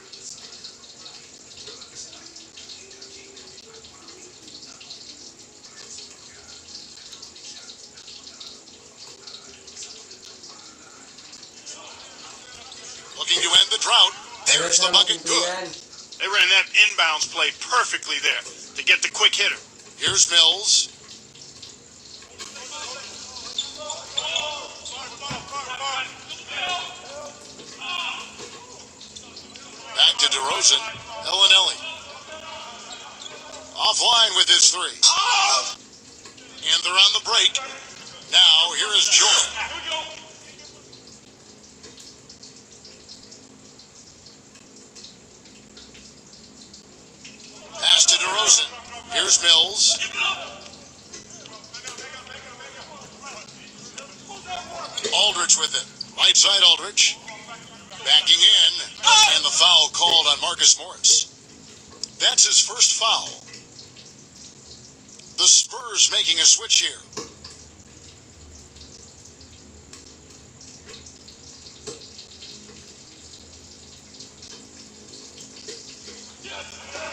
Looking to end the drought. There's the bucket. Good. They ran that inbounds play perfectly there to get the quick hitter. Here's Mills. Back to DeRozan. Ellinelli. Offline with his 3. And they're on the break. Now, here is Jordan. Pass to DeRozan. Here's Mills. Aldridge with it. Right side Aldridge. Backing in. And the foul called on Marcus Morris. That's his first foul. The Spurs making a switch here.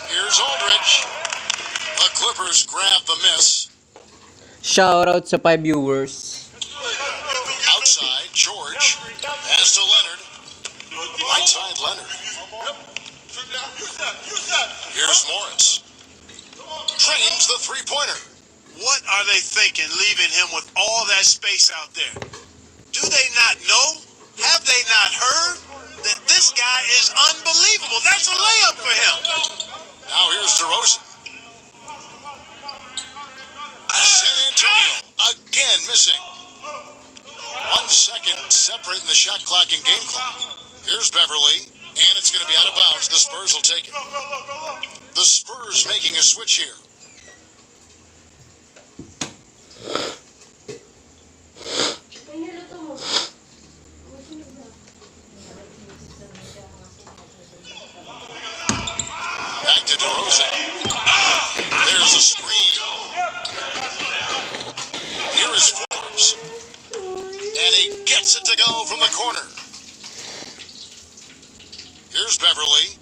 Here's Aldridge. The Clippers grab the miss. Shout out sa 5 viewers. Outside, George. Pass to Leonard. Right side, Leonard. Here's Morris. Trains the three-pointer. What are they thinking, leaving him with all that space out there? Do they not know? Have they not heard that this guy is unbelievable? That's a layup for him. Now here's DeRozan. San Antonio again missing. 1 second separating the shot clock and game clock. Here's Beverly. And it's going to be out of bounds. The Spurs will take it. The Spurs making a switch here. Ay, niluto mo. Masunod na. Back to DeRozan. There's a screen. Here is Forbes. And he gets it to go from the corner. Here's Beverly.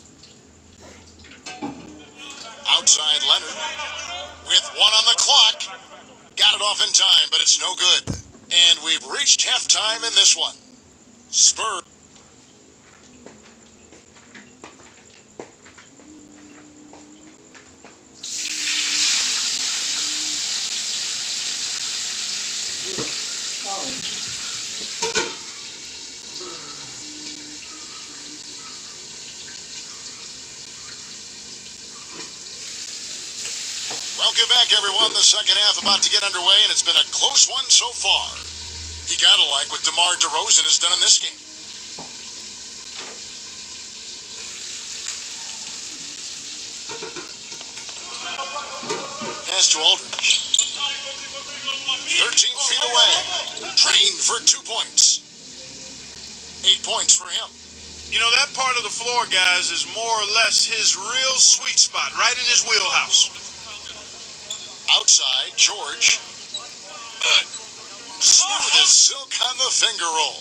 Outside Leonard. With one on the clock. Got it off in time, but it's no good. And we've reached halftime in this one. Spurs. Welcome back, everyone. The second half about to get underway, and it's been a close one so far. You gotta like what DeMar DeRozan has done in this game. Pass to Aldridge. 13 feet away. Drained for 2 points. 8 points for him. You know, that part of the floor, guys, is more or less his real sweet spot, right in his wheelhouse. Outside, George. Smooth as silk on the finger roll.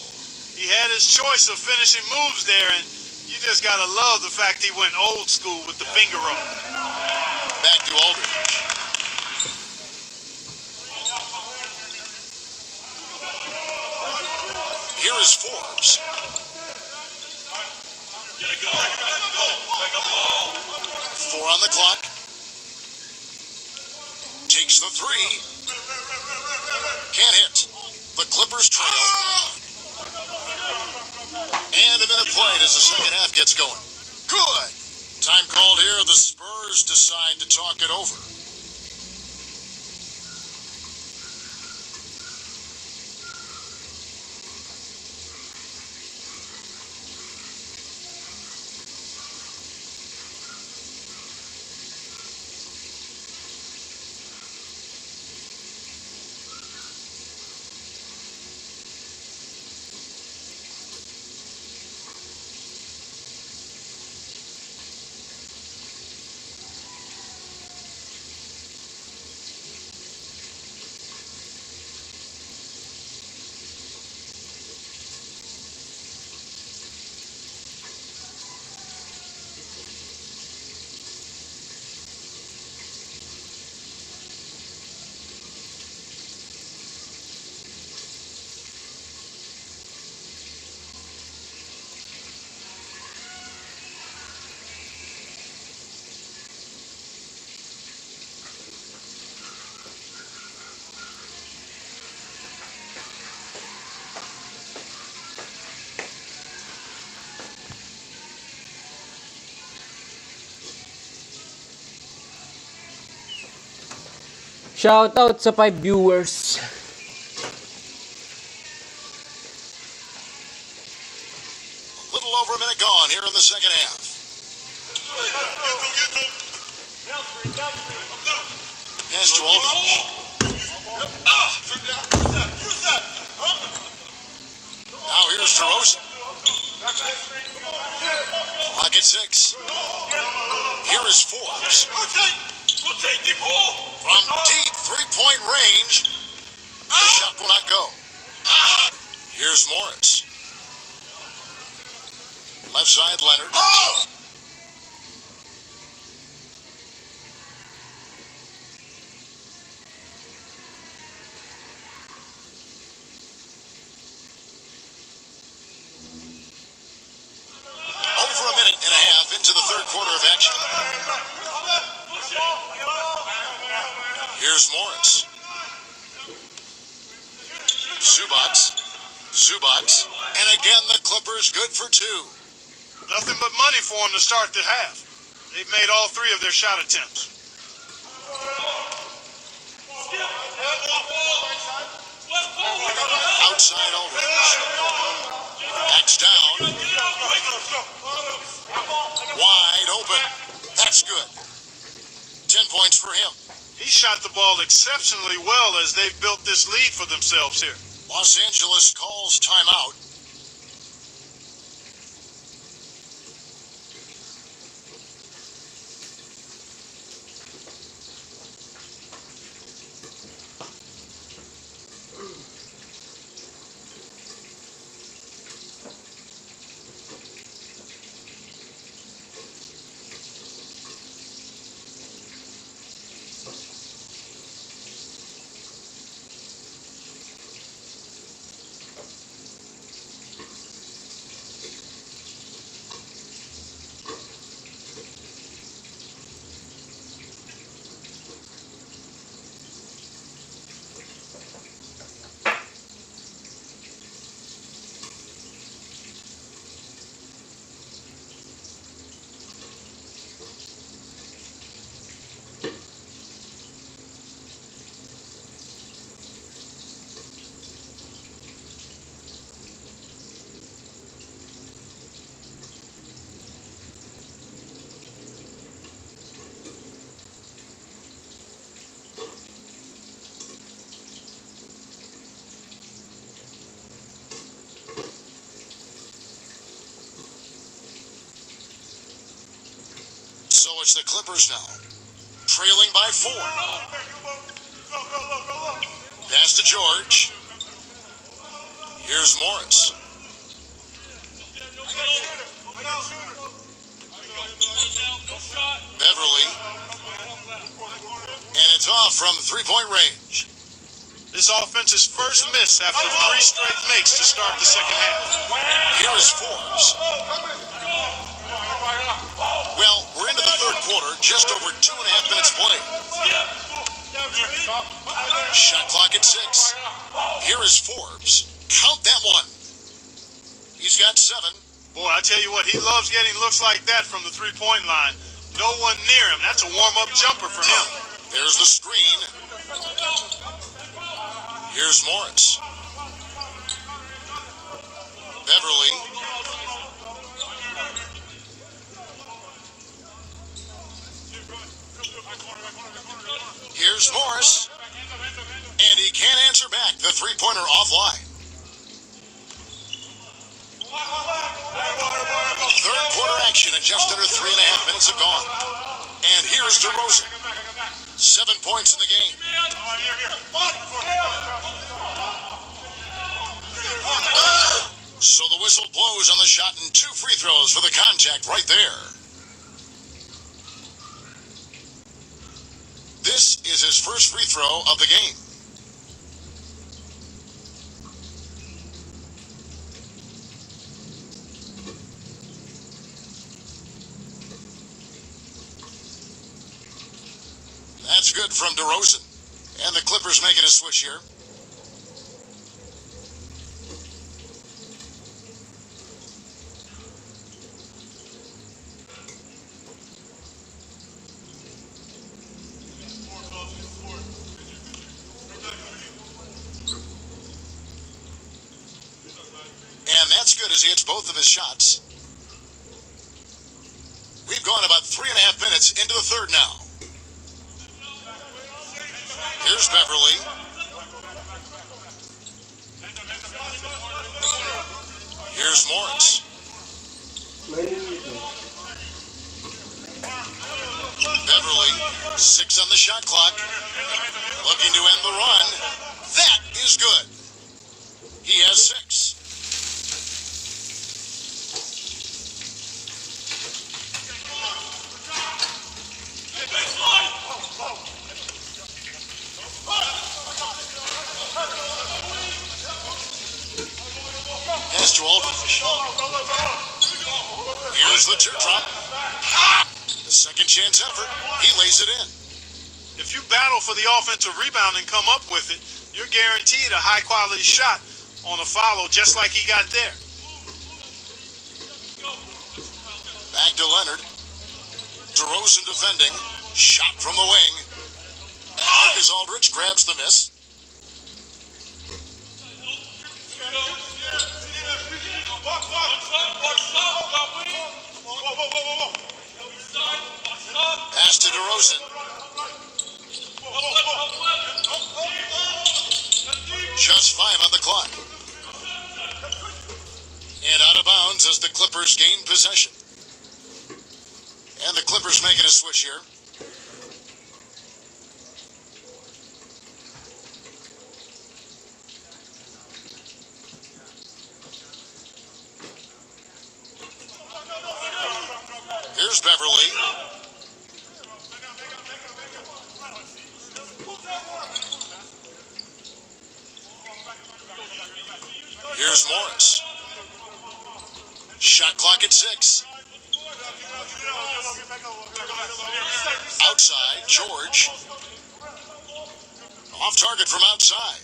He had his choice of finishing moves there, and you just gotta love the fact he went old school with the finger roll. Back to Aldridge. Here is Forbes. Four on the clock. Takes the three. Can't hit. The Clippers trail. And a minute played as the second half gets going. Good. Time called here. The Spurs decide to talk it over. Shout out sa 5 viewers. A little over a minute gone here in the second half. Pass to Aldridge. Now here's DeRozan. Clock at 6. Here is Forbes. From deep three-point range, the shot will not go. Here's Morris. Left side, Leonard. Over a minute and a half into the third quarter of action. Here's Morris. Zubats. And again, the Clippers good for 2. Nothing but money for him to start the half. They've made all 3 of their shot attempts. Outside Aldridge. Backs down. shot the ball exceptionally well as they've built this lead for themselves here. Los Angeles calls timeout. So it's the Clippers now, trailing by 4. Pass to George. Here's Morris. Beverly. And it's off from three-point range. This offense's first miss after 3 straight makes to start the second half. Here is Forbes. Well, we're into the third quarter, just over 2.5 minutes played. Shot clock at 6. Here is Forbes. Count that one. He's got 7. Boy, I tell you what, he loves getting looks like that from the three-point line. No one near him. That's a warm-up jumper for him. There's the screen. Here's Morris. Beverly. Here's Morris. And he can't answer back. The three-pointer offline. Third quarter action and just under 3.5 minutes have gone. And here's DeRozan. 7 points in the game. So the whistle blows on the shot and 2 free throws for the contact right there. This is his first free throw of the game. That's good from DeRozan. And the Clippers making a switch here. And that's good as he hits both of his shots. We've gone about 3.5 minutes into the third now. Here's Beverly. Here's Morris. Beverly, 6 on the shot clock. Looking to end the run. That is good. He has 6. Pass to Aldridge. Here's the teardrop. The second chance effort. He lays it in. If you battle for the offensive rebound and come up with it, you're guaranteed a high-quality shot on a follow just like he got there. Back to Leonard. DeRozan defending. Shot from the wing. Marcus Aldridge grabs the miss. Pass to DeRozan. Just 5 on the clock. And out of bounds as the Clippers gain possession. And the Clippers making a switch here. Here's Beverly. Here's Morris. Shot clock at 6. Outside, George. Off target from outside.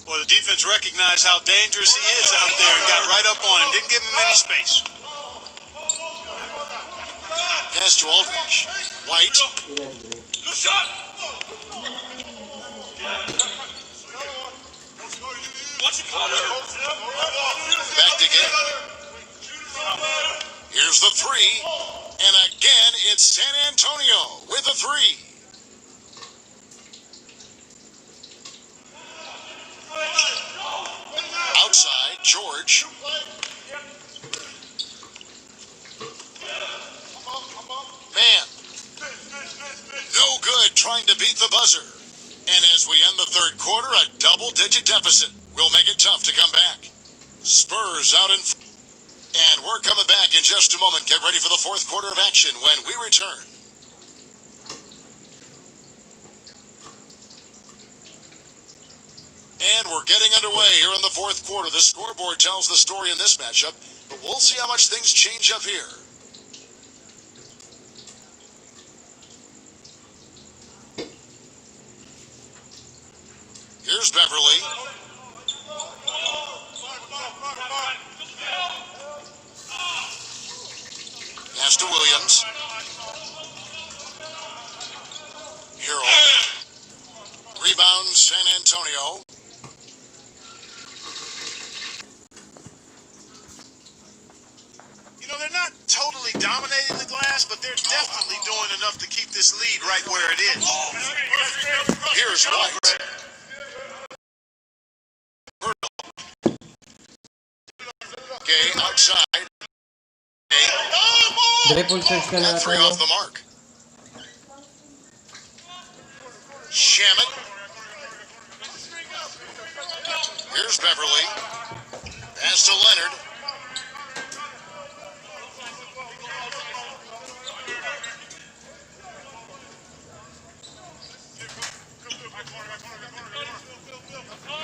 Well, the defense recognized how dangerous he is out there and got right up on him. Didn't give him any space. Pass to Aldridge. White. Back to Gay. Here's the 3. And again, it's San Antonio with the 3. Outside, George. Man. No good trying to beat the buzzer. And as we end the third quarter, a double-digit deficit will make it tough to come back. Spurs out in front. And we're coming back in just a moment. Get ready for the fourth quarter of action when we return. And we're getting underway here in the fourth quarter. The scoreboard tells the story in this matchup, but we'll see how much things change up here. Here's Beverly. Pass to Williams. Hero. Rebound, San Antonio. You know, they're not totally dominating the glass, but they're definitely doing enough to keep this lead right where it is. Here's White. Gay outside. Triple search ka na Got 3 natin. off the mark. Shaman. Here's Beverly. Pass to Leonard.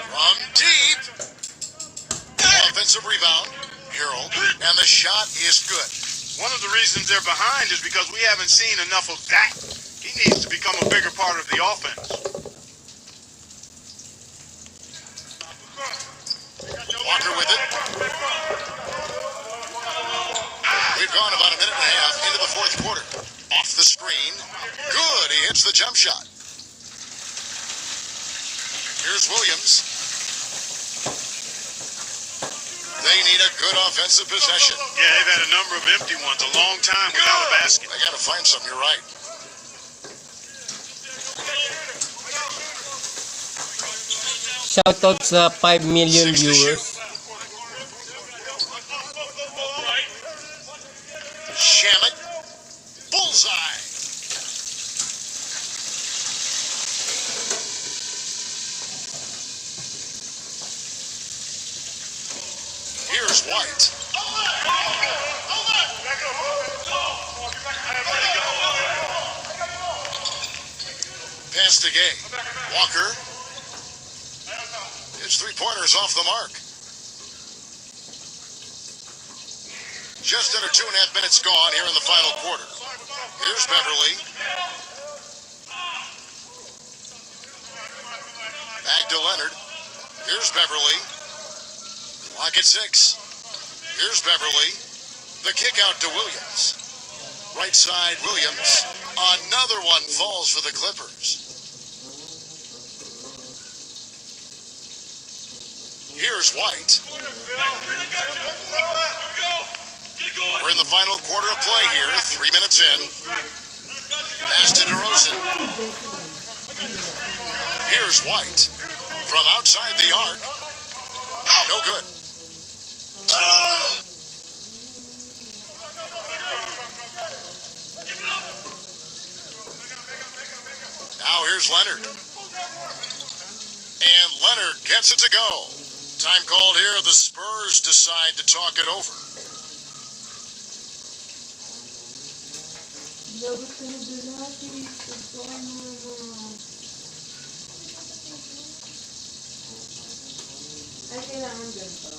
From deep. Offensive rebound. Hero. And the shot is good. One of the reasons they're behind is because we haven't seen enough of that. He needs to become a bigger part of the offense. Walker with it. We've gone about a minute and a half into the fourth quarter. Off the screen. Good. He hits the jump shot. Here's Williams. They need a good offensive possession. Yeah, they've had a number of empty ones, a long time without a basket. They got to find something. You're right. Shoutout sa 5 million 6 to shoot. viewers. Shaman. Bullseye. Here's White. Pass to Gay. Walker. His 3-pointers off the mark. Just under 2.5 minutes gone here in the final quarter. Here's Beverly. Back to Leonard. Here's Beverly. Clock at 6. Here's Beverly. The kick out to Williams. Right side, Williams. Another one falls for the Clippers. Here's White. We're in the final quarter of play here. 3 minutes in. Pass to DeRozan. Here's White. From outside the the arc. No good. Now here's Leonard. And Leonard gets it to go. Time called here. The Spurs decide to talk it over. Ay, kailangan ganito.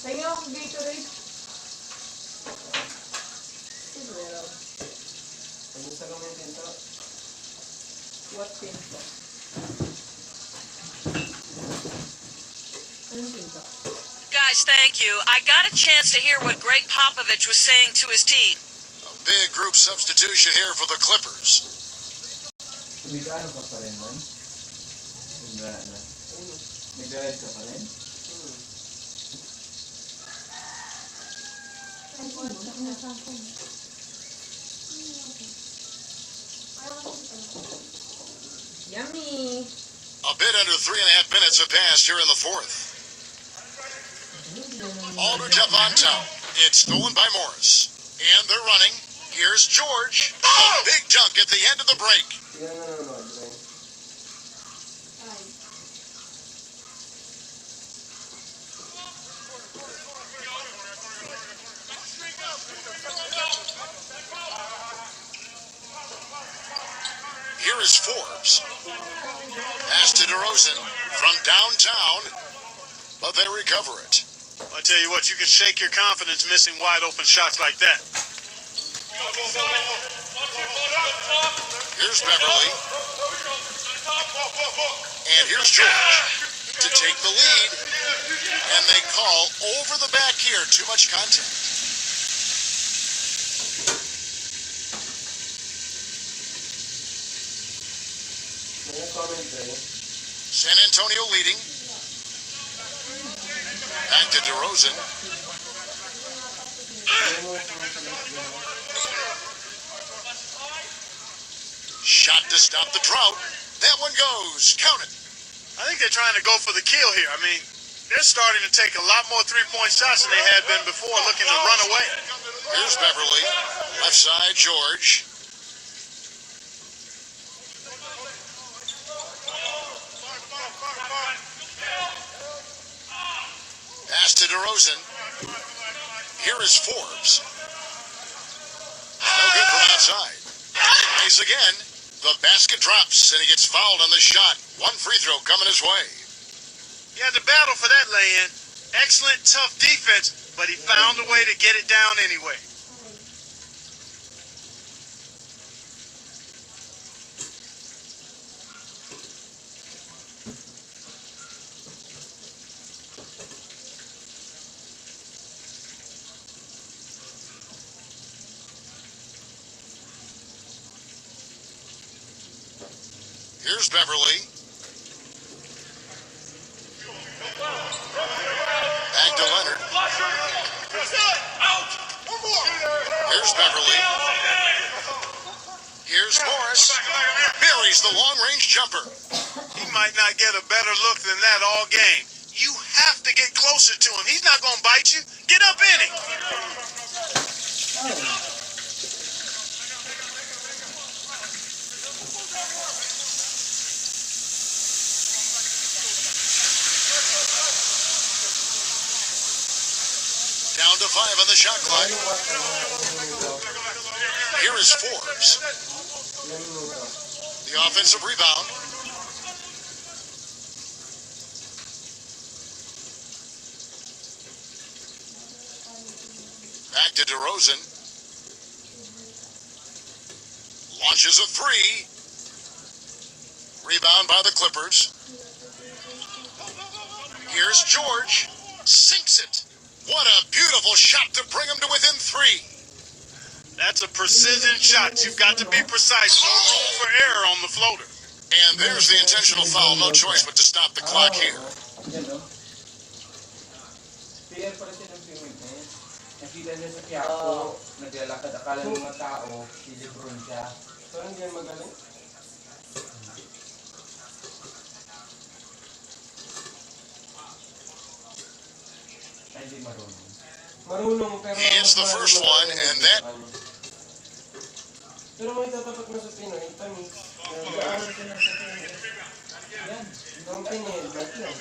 Tingnan ako sa Gatorade. Siguro. Kamusta lang yung tinta? What pinto? Anong pinto? Guys, thank you. I got a chance to hear what Greg Popovich was saying to his team. A big group substitution here for the Clippers. Kumikano ka pa rin, man? Wala na. Nag-ride ka pa rin? Yummy! A bit under 3.5 minutes have passed here in the fourth. Aldridge up on top. It's stolen by Morris. And they're running. Here's George. A big dunk at the end of the break. Tingnan na nanonood, Glenn. Here is Forbes. Pass to DeRozan from downtown, but they recover it. I tell you what, you can shake your confidence missing wide open shots like that. Here's Beverly. And here's George to take the lead. And they call over the back here. Too much contact. May comment rin. San Antonio leading. Back to DeRozan. Shot to stop the drought. That one goes. Count it. I think they're trying to go for the kill here. I mean, they're starting to take a lot more three-point shots than they had been before, looking to run away. Here's Beverly. Left side, George. Pass to DeRozan. Here is Forbes. No good from outside. Nice again. The basket drops, and he gets fouled on the shot. One free throw coming his way. He had to battle for that lay-in. Excellent, tough defense, but he found a way to get it down anyway. Here's Beverly. Back to Leonard. Here's Beverly. Here's Morris. Buries the long-range jumper. He might not get a better look than that all game. You have to get closer to him. He's not going to bite you. Get up in him. Down to 5 on the shot clock. Here is Forbes. Ilang minuto? The offensive rebound. Back to DeRozan. Launches a three. Rebound by the Clippers. Here's George. Sinks it. What a beautiful shot to bring him to within three. That's a precision shot. You've got to be precise. No room for error on the floater. And there's the intentional foul. No choice but to stop the clock here. Yan, no? Player pala siya ng Pingwin eh. Nakita niya sa Quiapo, naglalakad, akala ng mga tao, si Lebron siya. So, hindi yan magaling. Ay, hindi marunong. Marunong, pero... He hits the first one, and that... Pero may tatapat na sa Pinoy, tamis. Nag-aaral siya ng sa Pingwin. Yan. Ang pinil, ba't yun?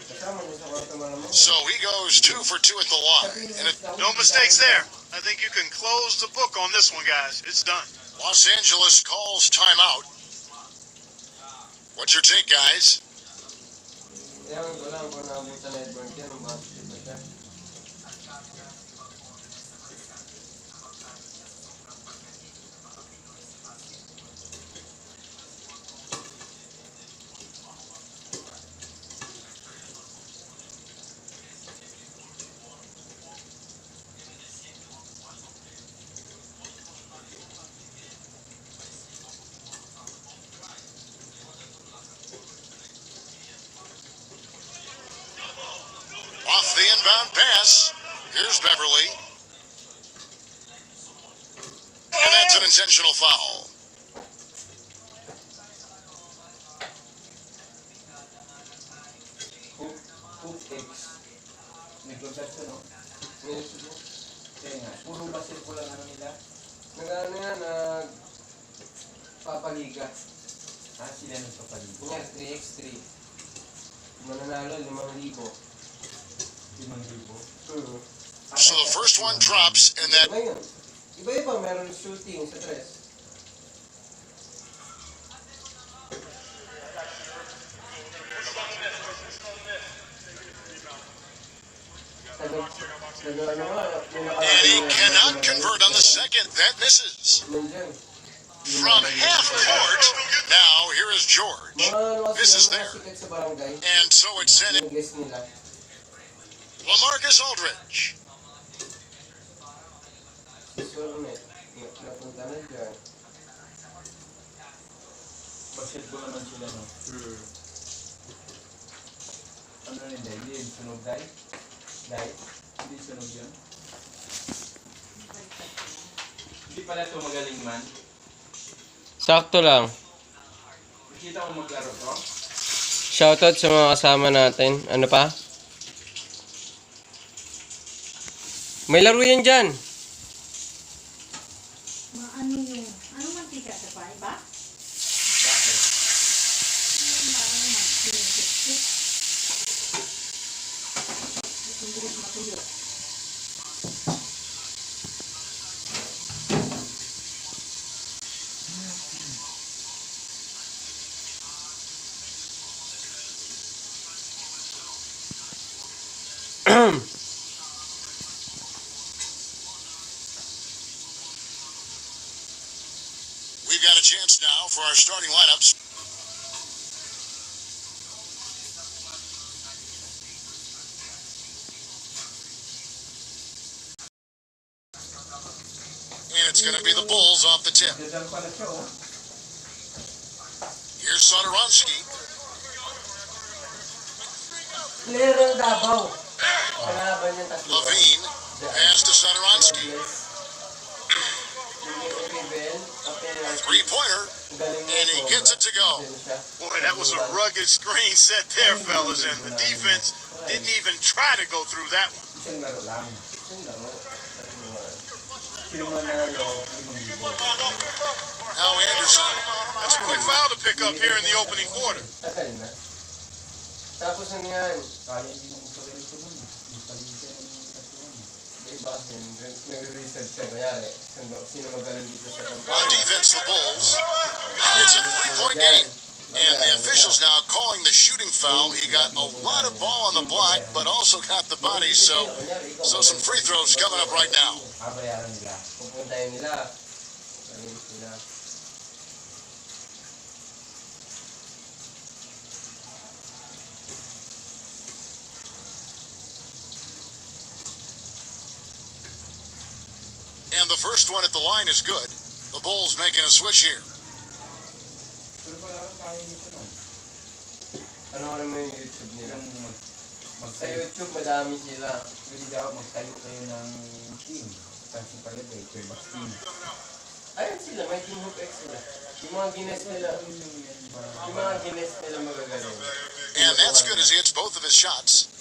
Kasama niya sa kwarto mga mo. So he goes 2 for 2 at the line. And it, No mistakes there. I think you can close the book on this one, guys. It's done. Los Angeles calls timeout. What's your take, guys? Ewan ko lang kung nakabuta na Edward yan, ang basket ba siya? Off the inbound pass. Here's Beverly. And that's an intentional foul. Hoop X. Nag-contact siya, no? Yes, yes. Kaya nga, puro basketball ang ano nila. Nag-ano yan, papaliga. Ah, sila nang papaligo. Yan, 3x3. Mananalo, 5,000. 5,000. So the first one drops, and that... Iba yun. Iba-iba, meron shooting sa tres. And he cannot convert on the second. That misses. From half court, now here is George. This is there. And so it's sent in. LaMarcus Aldridge. Basketball naman sila, no? Ano rin, dahil? Hindi yung sunog, dahil? Dahil? Hindi sunog yun? Hindi pala ito magaling man. Sakto lang. Nakita ko maglaro to? Shoutout sa mga kasama natin. Ano pa? May laro yan dyan. Ano yung, ano mantika sa pa, iba? Bakit? Yung parang mantika. Matulog, matulog. We've got a chance now for our starting lineups. And it's going to be the Bulls off the tip. Dadal pala siya, oh. Here's Sotoronsky. Player ng Davao. Kalaban niya tatlo. Levine. Pass to Sotoronsky. Three-pointer. And he gets it to go. Boy, that was a rugged screen set there, fellas, and the defense didn't even try to go through that one. Isang laro lang. Sino man nanalo, 5,000. Now Anderson. That's a quick foul to pick up here in the opening quarter. Tagal na. Tapos ano yan? Kaya hindi mo magpagalit mo. Magpagalit ng kasuhan. Diba? Nag-research siya. Kayari, sino magaling dito sa On kampanya. defense, the Bulls. It's a three-point game. And the officials now calling the shooting foul. He got a lot of ball on the block, but also got the body. So some free throws coming up right now. Bayaran nila. Pupuntahin nila. Malinis nila. And the first one at the line is good. The Bulls making a switch here. Pero wala kang kaya nito nun. Ano ka naman yung YouTube nila? Yung Sa magtayo. YouTube, madami sila. Pwede daw magtayo kayo ng team. Kasi palagay, Cuevas team. Ayun sila, may Team Hoop X sila. Yung mga gines nila, magagaling. And that's good as he hits both of his shots.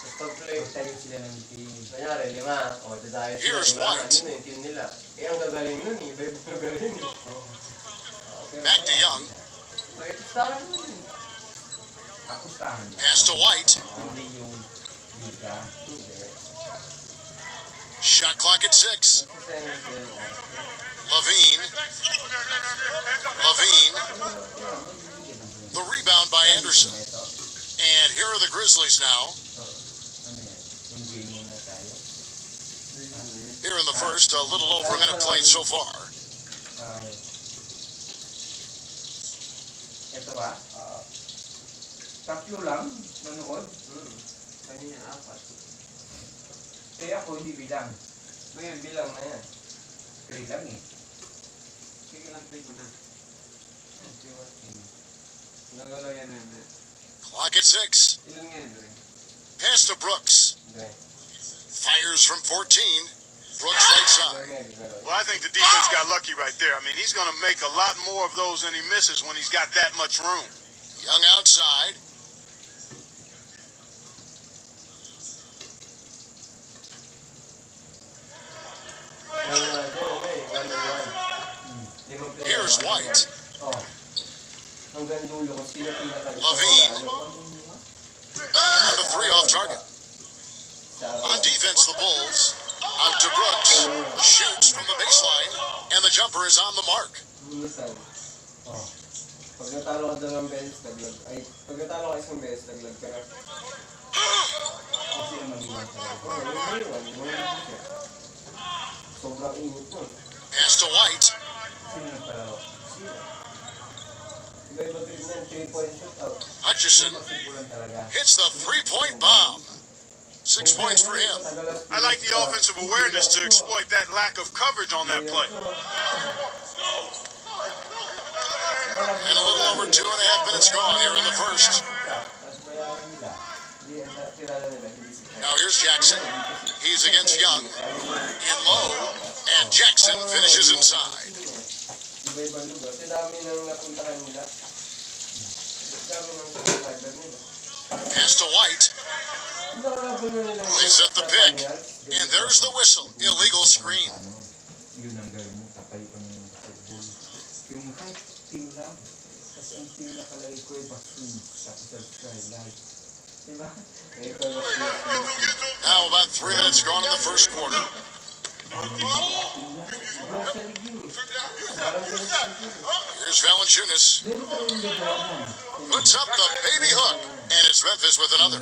Sa top play, Magtayo sila ng team. kanyari, 5. O, dadayo sila. Here's Diba? White. Ano yung team nila? Eh, ang gagaling nun eh. Iba yung gagaling eh. Back to Young. Bakit saan nun eh? Akustahan. Pass to White. Hindi yung liga. Shot clock at 6. Kasi ano sila? Levine. The rebound by Anderson. And here are the Grizzlies now. Ano yan? Yung game muna tayo. Here in the first, a little over a minute played so far. Ito ba? Tatlo lang nanood. Kanina 4. Eh ako hindi bilang. Ngayon, bilang na yan. 3 lang eh. Sige lang, play ko na. Nagalaw yan na. Clock at 6. Ilan yan, Dre? Pass to Brooks. Dre. Fires from 14. Brooks right side. Well, I think the defense got lucky right there. I mean, he's going to make a lot more of those than he misses when he's got that much room. Young outside. Here's White. Oh. Hanggang dulo kung sino pinaka- Levine. And the three off target. On defense, the Bulls. Out to Brooks. Shoots from the baseline. And the jumper is on the mark. Minsan. Oh. Pag natalo ka doon ng beses, naglag. Ay, pag natalo ka isang beses, naglag ka na. Kasi ang mag-iwan talaga. Oh, yung iwan siya. Sobrang init nun. Pass to White. Sino nagpalaro? Iba-iba trip niyan, 3-point shot out. Hutchison Siguran talaga. hits the three-point bomb. 6 points for him. I like the offensive awareness to exploit that lack of coverage on that play. And a little over 2.5 minutes gone here in the first. Now here's Jackson. He's against Young. In low. And Jackson finishes inside. Iba-ibang lugar. Kasi dami nang napuntahan nila. Dami nang subscriber nila. Pass to White. They set the pick. And there's the whistle. Illegal screen. Yun ang gawin mo. Tapayo ka ng basketball. Yung kahit team lang. Kasi ang team nakalagay ko ay vaccine. Tapos subscribe like. Diba? Now about 3 minutes gone in the first quarter. Here's Valanciunas. Puts up the baby hook. And it's Memphis with another.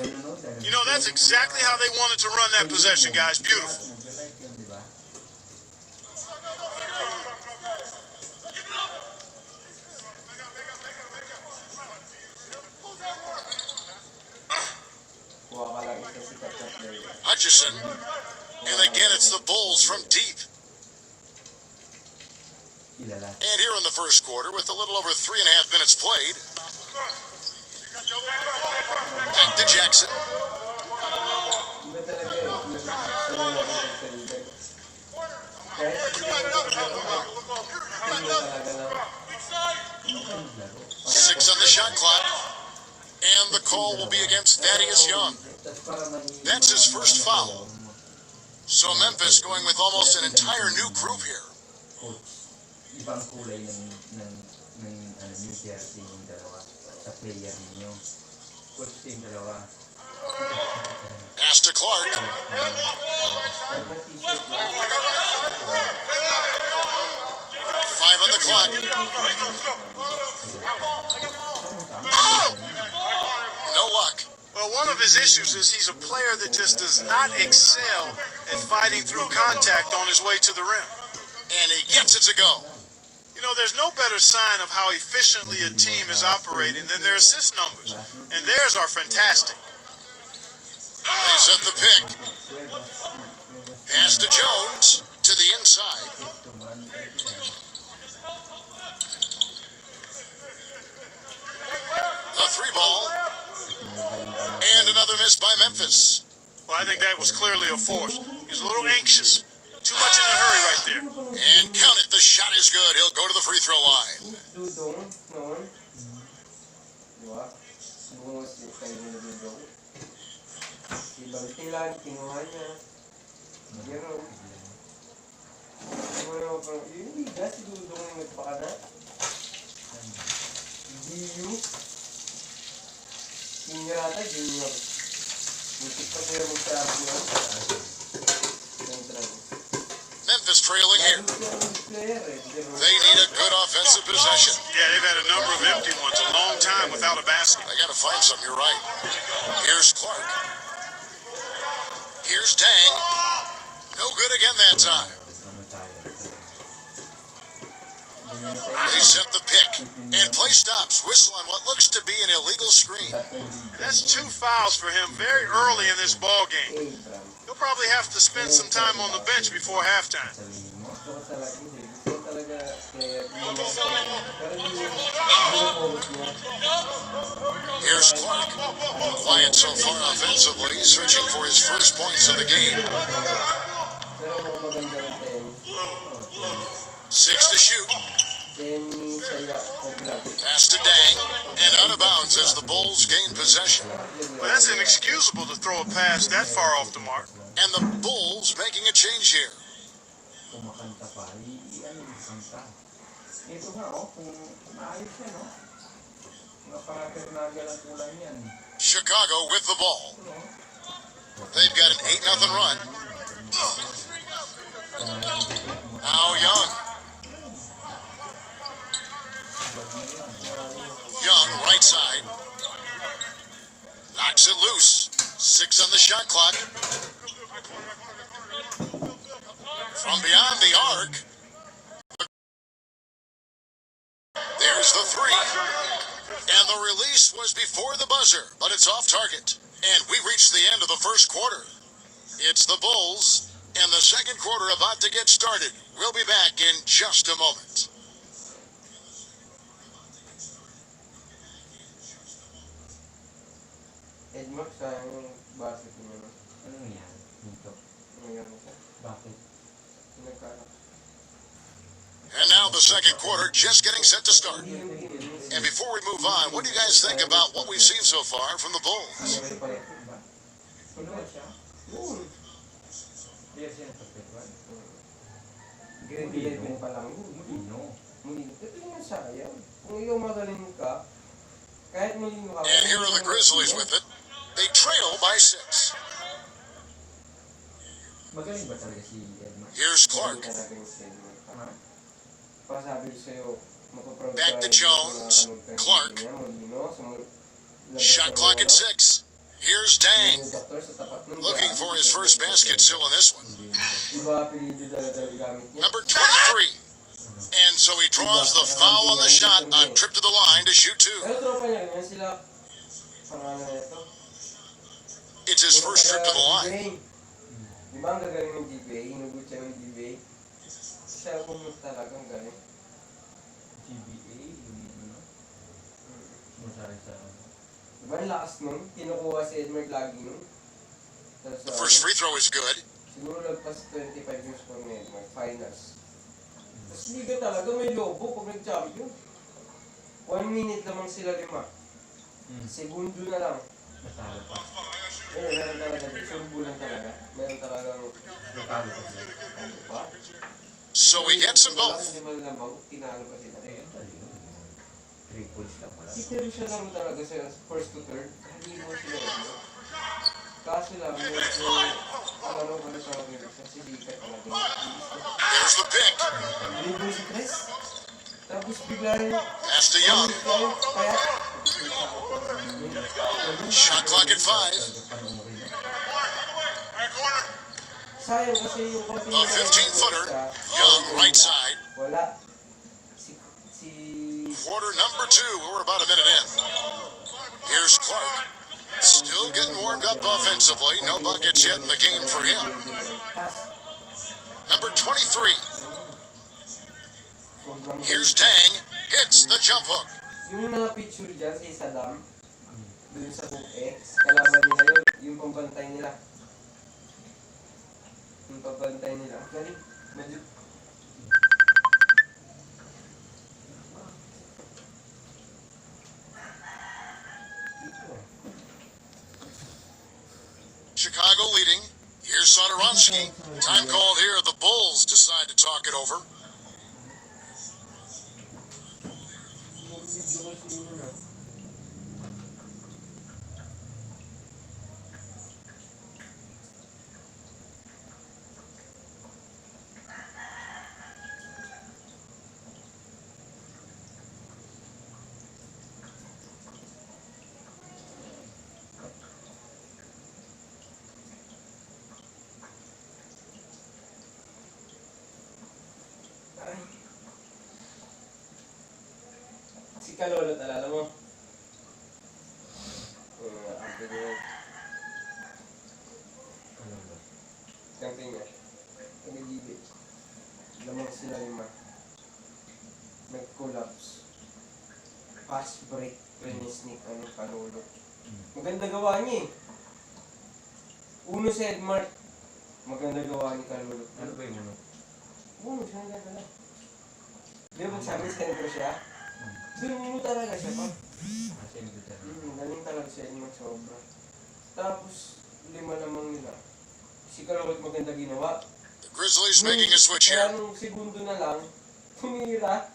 You know, that's exactly how they wanted to run that possession, guys. Beautiful. Hutchison. And again, it's the Bulls from deep. And here in the first quarter, with a little over 3.5 minutes played. Back to Jackson. Six on the shot clock. And the call will be against Thaddeus Young. That's his first foul. So Memphis going with almost an entire new group here. Ibang kulay ng new jersey yung dalawa sa player ninyo. Coach team dalawa. Pass to Clark. 5 on the clock. Well, one of his issues is he's a player that just does not excel at fighting through contact on his way to the rim. And he gets it to go. You know, there's no better sign of how efficiently a team is operating than their assist numbers. And theirs are fantastic. They set the pick. Pass to Jones to the inside. A three ball. And another miss by Memphis. Well, I think that was clearly a force. He was a little anxious. Too much in a hurry right there. And count it, the shot is good. He'll go to the free throw line. Dudong, noon. Diba? Bungos yung kayo na Dudong. Ibang tilan, kinuha niya. Pero, wala ko parang, yung bigas, si Dudong yung nagpakada. Giyu. Senior ata, junior. Muntik pa sila magsabi yun. Memphis trailing here. They need a good offensive possession. Yeah, they've had a number of empty ones, a long time without a basket. I gotta find some, you're right. Here's Clark. Here's Dang. No good again that time. They set the pick. And play stops. Whistle on what looks to be an illegal screen. That's 2 fouls for him very early in this ball game. He'll probably have to spend some time on the bench before halftime. Here's Clark. Quiet so far offensively, searching for his first points of the game. 6 to shoot. Pass to Dang, and out of bounds as the Bulls gain possession. Well, that's inexcusable to throw a pass that far off the mark. And the Bulls making a change here. Kumakanta pa, iyan yung kanta. Ito nga, kung maayos yan, mga parapernaga lang kulang yan. Chicago with the ball. They've got an 8-0 run. Now Young. Young, right side. Knocks it loose. 6 on the shot clock. From beyond the arc. There's the 3. And the release was before the buzzer, but it's off target. And we reached the end of the first quarter. It's the Bulls, and the second quarter about to get started. We'll be back in just a moment. Edmark, sayang yung basket niya. Ano yan? Dito. Nangyari siya. Bakit? Nagkala. And now the second quarter just getting set to start. And before we move on, what do you guys think about what we've seen so far from the Bulls? Sino ba siya? Yun. Yes, yan sa Cuevas. Grade 11 pa lang yun. Mulino. Mulino. Ito yung sayang. Kung ikaw magaling ka, kahit mulino ka. And here are the Grizzlies with it. They trail by 6. Magaling ba talaga si Edmar? Here's Clark. Pasabi ko sa'yo, mapaproud Back to Jones. Clark. Shot clock at 6. Here's Dang. Looking for his first basket still in this one. Number 23. And so he draws the foul on the shot on trip to the line to shoot 2. It's his first trip to the line. Di ba ang gagaling ng GBA? Hinugot siya ng GBA. Siya pumunta talagang galing. GBA, yung ano? Masari sa ano? Di ba ang lakas nun? Kinukuha si Edmar lagi nun. The first free throw is good. Siguro lagpas 25 years pa ni Edmar. Finals. Tapos liga talaga may lobo pag nag-champion. 1 minute lamang sila 5. Segundo na lang. Natalo pa. Meron talaga. Surbo lang talaga. Meron talagang Natalo pa sila. ano pa. So he gets them both. Hindi man lamang, tinalo pa sila. Eh, ang dali yun. 3 points lang pala. Pero siya lang talaga sa first to third. Hindi mo sila ito. Kaso lang, medyo ano ko na sa akin. Kasi di ka talaga. There's the pick. Dribble si Chris. Tapos bigla rin. Pass to Young. Kaya. Shot clock at 5. Panoorin na. Sayang kasi yung The 15-footer, Young, right side. Wala. Si Quarter number 2, we're about a minute in. Here's Clark. Still getting warmed up offensively. No buckets yet in the game for him. Number 23. Here's Tang. Hits the jump hook. yung mga picture dyan sa Saddam, dun sa Book X, kalaban nila yun, yung pambantay nila. Yung pambantay nila. Galing, medyo... Chicago leading. Here's Sotoronsky. Time called here. The Bulls decide to talk it over. Si Kalolot, alala mo? After the kampi niya. Nag-ibig. Lamang sila lima. Nag-collapse. Pass break. Sneak ang Kalolot. Maganda gawa niya eh. Uno si Edmart. Maganda gawa ni Kalolot. Ano ba yung ano? Uno siya nagkakala. Di ba magsabi sentro siya? Doon mo talaga siya pa. Galing talaga siya yung sobra. Tapos, lima namang nila. Si Kalawat maganda ginawa. The Grizzlies making a switch Kaya here. nung segundo na lang, tumira,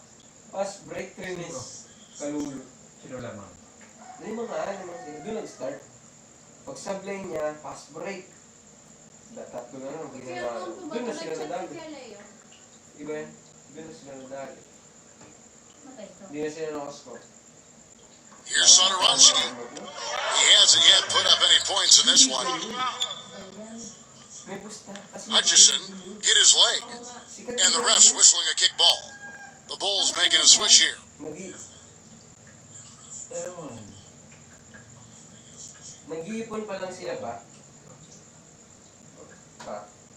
pass break, trinis, Kalulot. Sino lamang? Lima nga, doon nag-start. Pag sablay niya, pass break. Tatlo na lang, ginawa. Doon na sila nadali. Iba yan? Doon na sila nadali. Hindi na sila nakascore. Here's Sotoronsky. He hasn't yet put up any points in this one. May busta. Hutchison hit his leg, and the ref's whistling a kick ball. The Bulls making a switch here. Nag-iipon pa lang sila ba?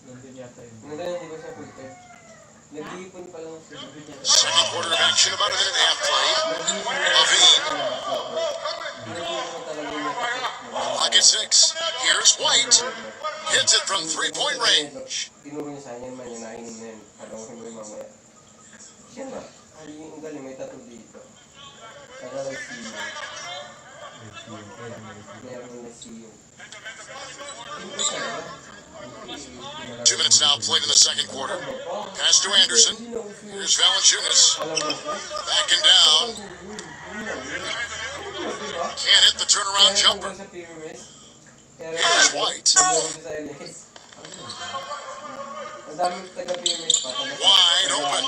Nandun yata yung... Nandun, di ba siya filter? Nag-iipon pa lang sila. Second quarter of action, about a minute and a half played. Levine, pocket 6. Here's White. Hits it from three-point range. Tinuro niya sa kanya, man yun, nainom na yun. Kalawin mo yung mamaya. Siya ba? Ang galing, may tattoo dito. Kagalang siyo. Meron na siyo. 2 minutes now played in the second quarter. Pass to Anderson. Here's Valanciunas. Backing down. Can't hit the turnaround jumper. Here's White. Wide open.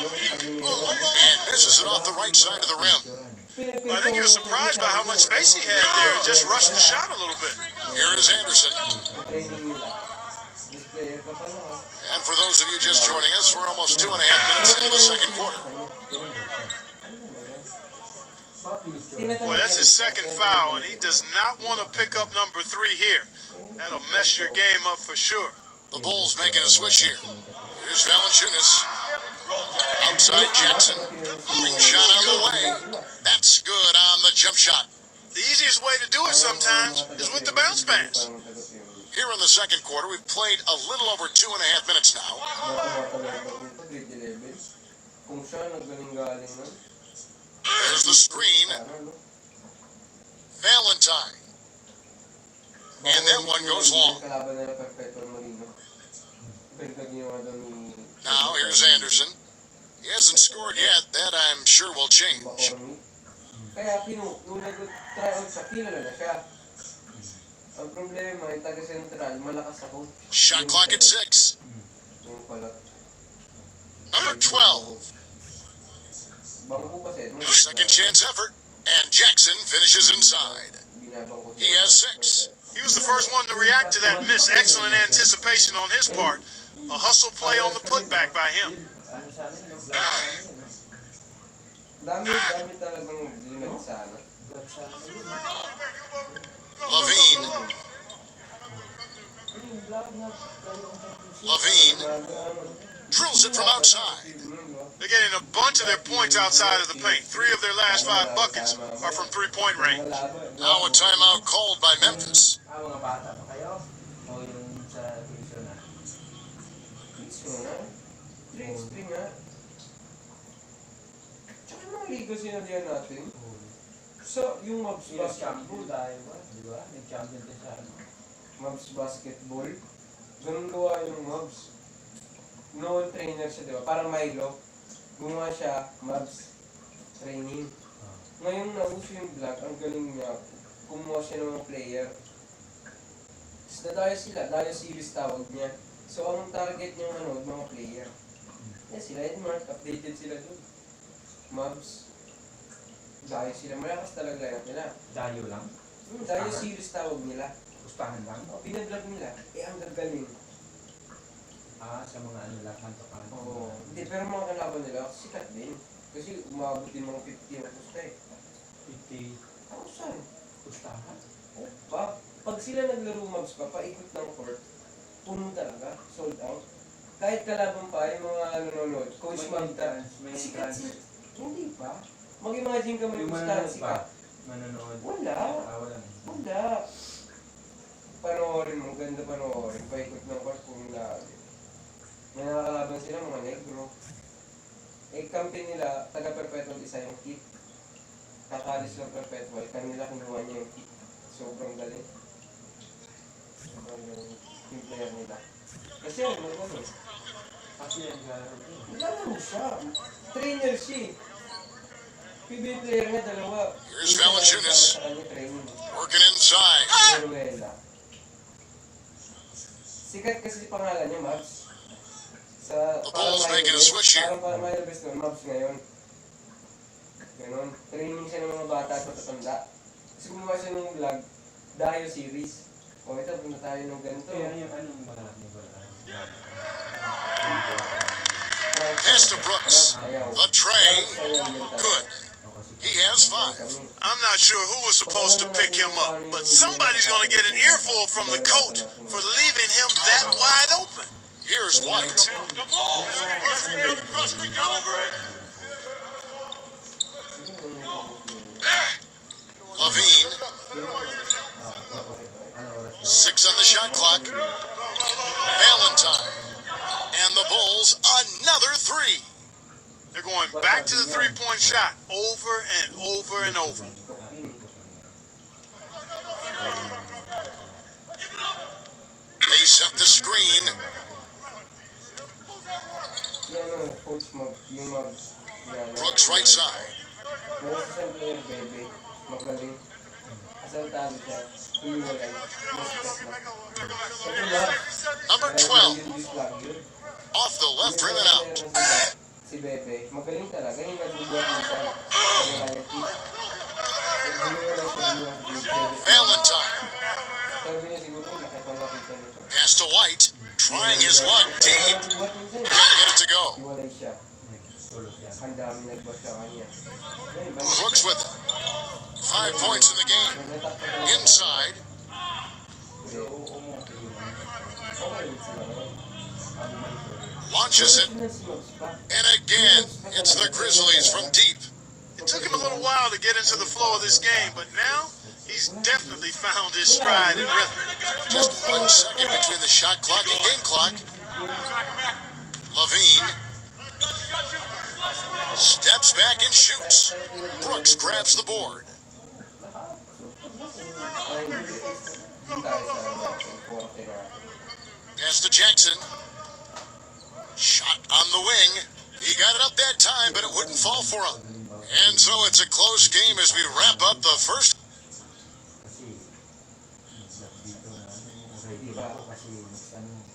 And misses it off the right side of the rim. Well, I think he was surprised by how much space he had there and just rushed the shot a little bit. Here is Anderson. And for those of you just joining us, we're almost 2.5 minutes into the second quarter. Well, that's his second foul, and he does not want to pick up number 3 here. That'll mess your game up for sure. The Bulls making a switch here. Here's Valanciunas. Outside Jackson. Ring shot on the way. That's good on the jump shot. The easiest way to do it sometimes is with the bounce pass. Here in the second quarter, we've played a little over 2.5 minutes now. There's the screen. Valentine. And then one goes long. Now here's Anderson. He hasn't scored yet. That I'm sure will change. Kaya nung nag-try out siya, kilala na siya. Ang problema, yung taga-central, malakas ako. Shot clock at 6. Yung pala. Number 12. Bangko kasi. Second chance effort. And Jackson finishes inside. yabang ko. He has 6. He was the first one to react to that miss. Excellent anticipation on his part. A hustle play on the putback by him. Ano sa amin, no? Black sa amin, no? Dami talagang limit sa ano. Black sa amin, yun. Levine. Levine drills it from outside. They're getting a bunch of their points outside of the paint. 3 of their last 5 buckets are from three-point range. Now a timeout called by Memphis. Mga bata pa kayo? O yung sa tuition na? Kids mo na. String nga. Tsaka yung mga liga sinalihan natin. So, yung Mavs Yes, champion basketball. tayo ba? Di ba? Nag-champion tayo sa ano? Mavs basketball. Ganun gawa yung Mavs. Noon trainer siya, di ba? Parang Milo. Gumawa siya, Mavs training. Ngayon nauso yung Black, ang galing niya. Kumuha siya ng mga player. Tapos nadayo sila, dayo series tawag niya. So ang target niya mga player. Yan sila, Edmark, updated sila doon. Mavs. Dayo sila, malakas talaga lineup nila. Dayo lang? Dayo series tawag nila. Pustahan lang? Pinablog nila, ang gagaling. Sa mga ano lang, kanto-kanto. Oo. Hindi, pero mga kalaban nila, sikat din. Kasi umabot din mga 50 na pusta eh. 50 Ako saan? pustahan? Oh, pag sila naglaro Mavs pa, paikot ng court, puno talaga, sold out. Kahit kalaban pa, yung mga nanonood, Coach Magda, sikat sila. Hindi pa. Mag-imagine ka may pustahan sikat. Manonood? Wala. Wala. Wala. Panoorin mo, ganda panoorin. Paikot ng court kung lagi. May nakakalaban sila, mga negro. Kampi nila, taga-perpetual isa yung kit. Kakalis lang perpetual, kanila kinuha niya yung kit. Sobrang galing. Sobrang yung player nila. Kasi ano, Kasi yung galaro ko. naglalaro siya. Trainer siya. PBA player niya, dalawa. Here's Isa na Valanciunas. sa kanya training. Working inside. Venezuela. Sikat kasi pangalan niya, Mavs. The Bulls making a switch here. Parang may best ng Mavs ngayon. Ganon. Training siya ng mga bata at matatanda. Kasi gumawa siya ng vlog, Dayo series. O ito, punta tayo ng ganito. Kaya yung anong malaki ba? Pass to Brooks. The tray. Good. He has 5. I'm not sure who was supposed to pick him up, but somebody's going to get an earful from the coach for leaving him that wide open. Here's White. Levine. 6 on the shot clock. Valentine. And the Bulls, another 3. They're going back to the three-point shot over and over and over. They set the screen. Coach Mavs, yung Mavs. Brooks right side. Meron sa isang player, Bebe. Magaling. Asaltado siya. Humiwalay. Masikat na. Ito ba? Number 12. Off the left rim and out. Si Bebe, magaling talaga. Yung nagbubuhat minsan. Valentine. Sabi niya siguro, nakipalakita niya. Pass to White. Trying his luck deep. Can't get it to go. Iwalay siya. Ang dami nagbuhat sa kanya. Brooks with it. 5 points in the game. Inside. Launches it. And again, it's the Grizzlies from deep. It took him a little while to get into the flow of this game, but now he's definitely found his stride and rhythm. Just 1 second between the shot clock and game clock. Levine steps back and shoots. Brooks grabs the board. Pass to Jackson. Shot on the wing. He got it up that time, but it wouldn't fall for him. And so it's a close game as we wrap up the first.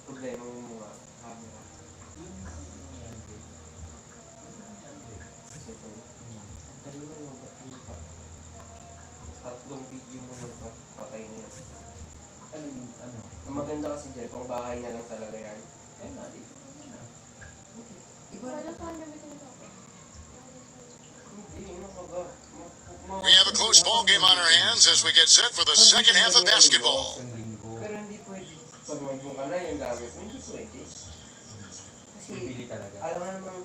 Problema yung mga camera. tatlong video mo patay niya. Ano? Ang maganda kasi dyan, pang bahay na lang talaga yan. Dito. Iba Wala pa namin ito. Hindi, ano ka ba? We have a close ball game on our hands as we get set for the second half of basketball. Isang linggo. Pero hindi pwede. Pag mag-boom ka na yung gamit mo, hindi pwede. Kasi, Bibili talaga. alam nga naman,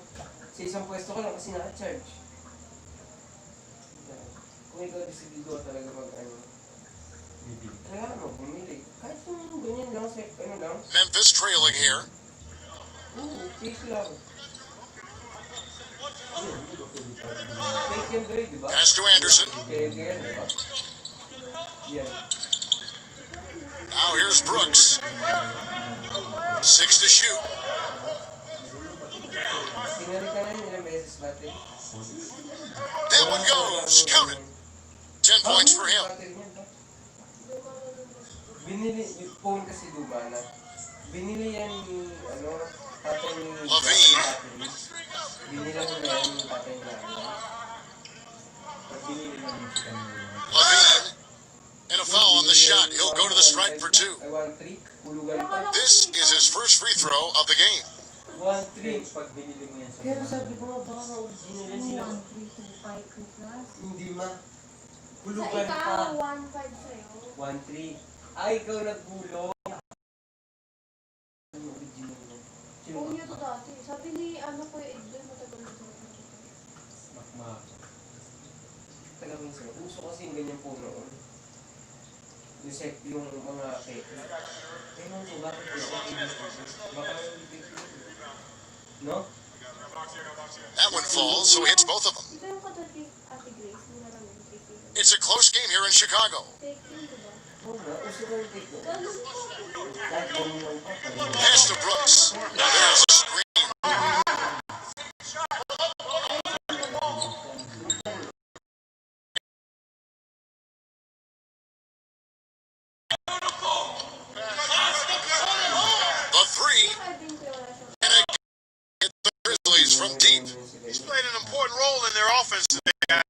sa isang pwesto ka lang kasi naka-charge. Kung ikaw decidido ka talaga mag-ano, Bibili. kailangan mo bumili. Kahit yung ganyan lang, ano lang, Memphis trailing here. case lang. Hindi ba pwede tayo bumili? Fake yung grade, di ba? Pass to Anderson. Kaya yan, di ba? Yan. Now here's Brooks. 6 to shoot. Tinari ka na yun ilang beses battery. That one goes. Count it. 10 points for him. Binili, yung phone kasi luma na. Binili yan ni, tatay ni Levine. battery. Binili mo na yan yung tatay ni Pag binili namin si kanila. Levine. And a foul on the shot. He'll go to the stripe for 2. Ay, 1-3. Hulugan pa. This is his first free throw of the game. 1-3. Pag binili mo yan sa Pero sabi ko nga, baka original yan sila. 1, 3, 2, 5, 2 plus. Hindi ma. Sa Hulugan pa. ikaw, 1, 5 sa'yo. 1-3. Ay, ikaw nagbulo. Ano original mo? Kung nyo to dati. Sabi ni, Kuya Edgar, matagal na ito. makmak. Taga minsan, uso kasi yung ganyan po noon. Yung set, yung mga cake. Ewan ko, bakit po? Baka hindi ko. No? That one falls, so he hits both of them. Ito yung katulad kay Ate Grace, muna lang yung cake. It's a close game here in Chicago. Cake yun, diba? Oo nga, uso na yung cake. Lalo po. Kahit ganyan lang pa. Pass to Brooks. There's a screen. The three. And again, hit the Grizzlies from deep. He's played an important role in their offense today.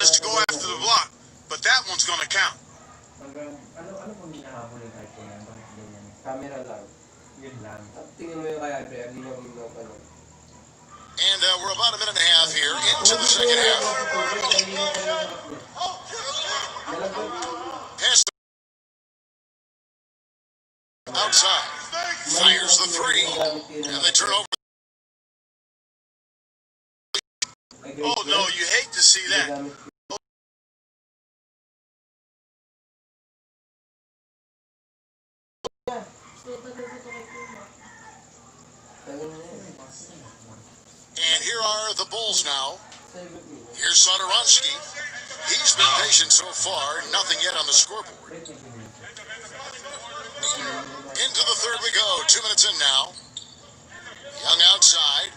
Is to go after the block, but that one's going to count. Hanggang, ano pong hinahabol yung iPhone yan? Bakit ganyan? Camera lang. Yun lang. At tingnan mo yung kaya, Bre, linaw pa lang. And we're about a minute and a half here into the second half. Pass outside. Fires the three. And they turn over. Oh, no, you hate to see that. And here are the Bulls now. Here's Sotoronsky. He's been patient so far. Nothing yet on the scoreboard. Into the third we go. 2 minutes in now. Young outside.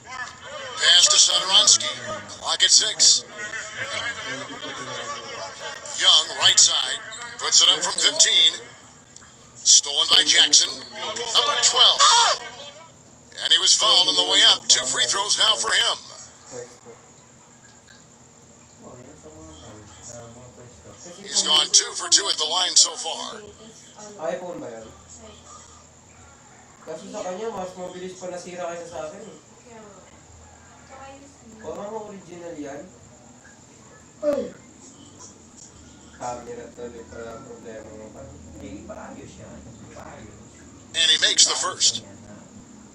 Pass to Sotoronsky. Clock at 6. Young, right side. Puts it up from 15. Stolen by Jackson. Number 12. And he was fouled on the way up. 2 free throws now for him. He's gone 2 for 2 at the line so far. iPhone ba yan? Kasi sa kanya, mas mabilis pa nasira kaysa sa akin. Parang original yan. Camera tuloy pala ang problema mo pa. Hindi, paayos yan. Paayos. And he makes the first.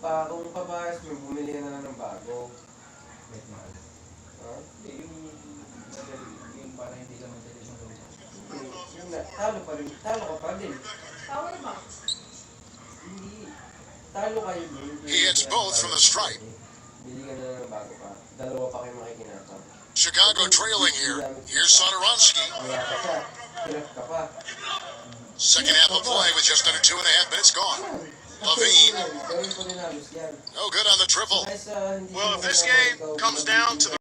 Kung kabayas mo, bumili ka na lang ng bago. Wait, mahal. Ha? Yung madali, yung parang hindi ka madali sa loob. Yung talo pa rin. Talo ka pa din. Power ba? Hindi. Talo kayo din. He hits both from the stripe. Bili ka na lang ng bago pa. Dalawa pa kayo makikinata. Chicago trailing here. Here's Sotoronsky. Kaya ka siya. Hirap ka pa. Second half of play with just under 2.5 minutes gone. Levine. Gawin ko rin halos yan. No good on the triple. Kaysa hindi Well, mo if this kailangan game ikaw comes down to the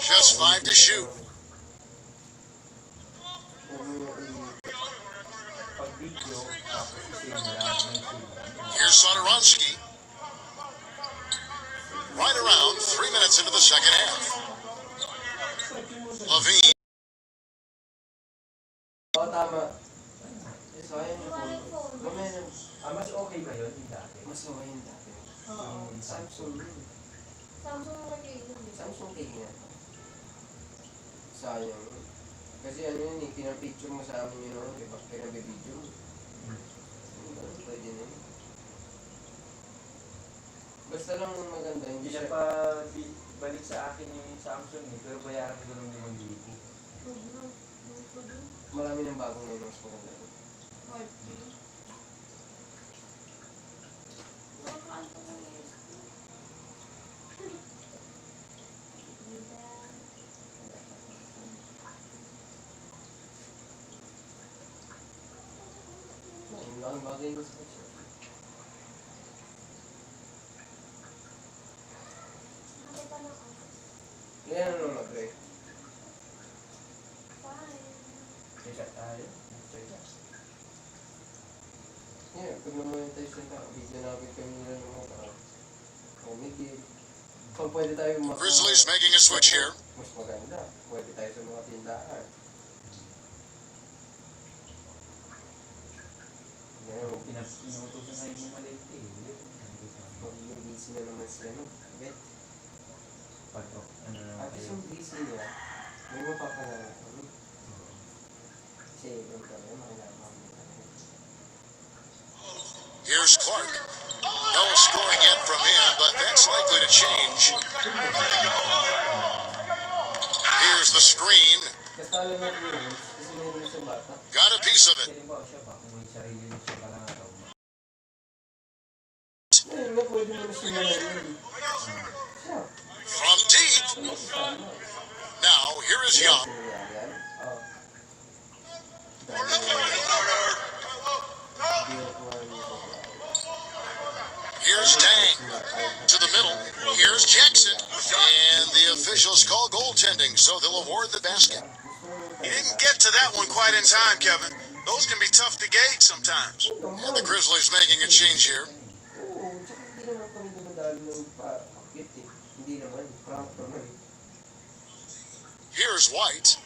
Just 5 to shoot. Pag video, tapos isave mo lang, may save. Here's Sonoronsky. Right around 3 minutes into the second half. Levine. Oo, tama. Sayang yung phone. Mamaya na. Mas okay ba yun yung dati? Mas okay yung dati. Oo. Samsung yun. Samsung na kayo yun. Samsung K nga. Sayang. Kasi ano yun eh, pinapicture mo sa amin yun, di ba? Pinabibideo mo. Pwede na yun. Basta lang maganda, hindi Hindi siya... na pa balik sa akin yung Samsung eh, pero bayaran ko ng 5,000. Marami ng bagong ngayon mas maganda. Ang bagay mo sa picture. Kaya ano mag-break? Kaya tayo. Yeah, pag na-monetize na video namin kami nila ng mga comedy. Kung pwede tayo Grizzlies making a switch here. mas maganda. Pwede tayo sa mga tindahan. Ngayon, Pinutusan na yung maliit eh. mag-busy na naman sila, no? Bet. Pag ano na At least yung busy niya, may mapapalala kami. Kasi ibang kami, makilama kami. Here's Clark. No scoring yet from him, but that's likely to change. Here's the screen. Kasala na yun, kasi meron sa bata. Got a piece of it. Kasi ba siya ba, kung may sarili na siya parang ataw mo. Ngayon na pwede mo na simulan yun. Siya. From deep. Now, here is Young. Here's Tang. To the middle. Here's Jackson. And the officials call goaltending, so they'll award the basket. You didn't get to that one quite in time, Kevin. Those can be tough to gauge sometimes. And the Grizzlies making a change here. Oo, tsaka hindi naman kami dumadalo ng pa-akit eh. Hindi naman, proud naman. Here's White.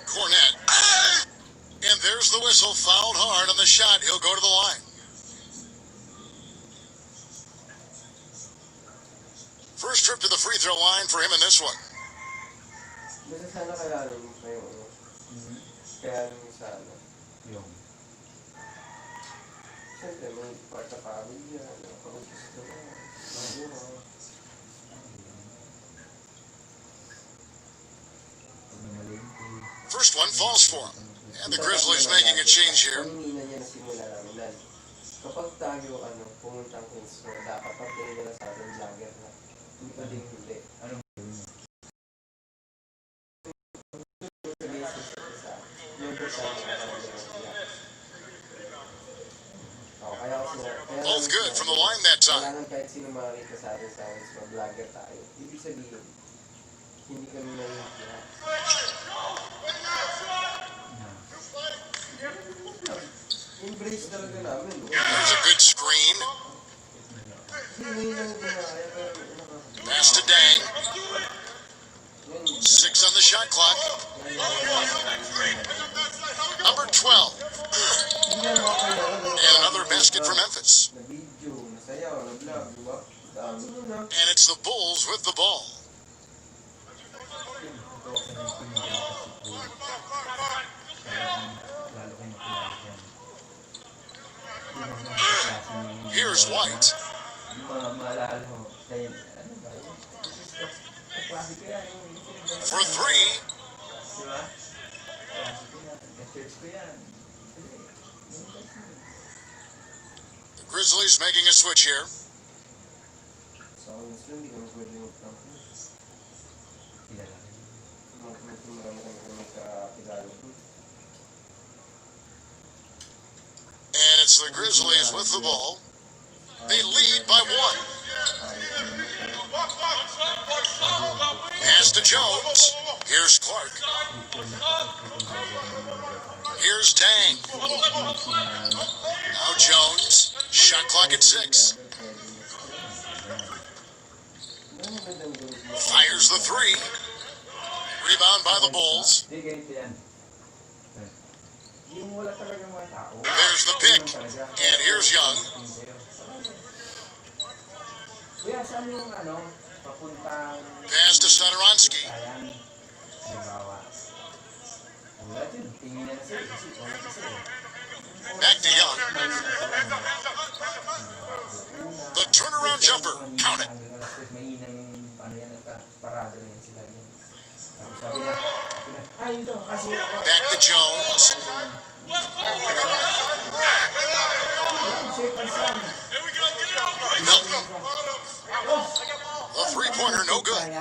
Cornette. And there's the whistle, fouled hard on the shot. He'll go to the line. First trip to the free throw line for him in this one. Basta sana kaya rin kayo, ano? Kaya rin sana. Yung. Siyempre, may part na pagod yan. Nakapag-gusto na. Mabuha. Pag namaliit eh. First one falls for him. And the Grizzlies making a change here. Kanina niya nasimula namin na. Kapag tayo, pumunta ang Queens, dapat pagtingin nila sa atin vlogger na. Hindi pa din hindi. Anong gawin mo? Both good from the line that time. Kailangan kahit sino makakita sa atin sa akin, so vlogger tayo. Ibig sabihin, hindi kami nahihiya. Embrace talaga namin. There's a good screen. Hindi lang kumaya, pero Pass to Dang. 6 on the shot clock. Number 12. And another basket for Memphis. na-video, nasayaw, na-vlog, di ba? Dami nun na. And it's the Bulls with the ball. Ito kasi ng team na basketball. Lalo kayo makilala yan. Here's White. Maalala mo, tayo, ano ba yun? Kaklase ko yan. For 3. Di ba? Kaklase ko yan. Ka-church ko yan. The Grizzlies making a switch here. So, honestly, hindi kami pwede mag-campus. Kilala ko. Marami kami magkakilala ko. It's the Grizzlies with the ball. They lead by 1. Pass to Jones. Here's Clark. Here's Tang. Now Jones. Shot clock at 6. Fires the 3. Rebound by the Bulls. Hindi, ganito yan. Yung wala talagang mga tao. There's the pick. And here's Young. Kuya, saan yung papuntang Pass to Sadaransky. Ayan. Halimbawa. Wala yun. Tingin na siya. Kasi wala kasi. Back to Young. The turnaround jumper. Count it. Mahinang yan at parada na yan sila yan. Sabi niya, ay ito kasi Back to Jones. Milton. A three-pointer, no good.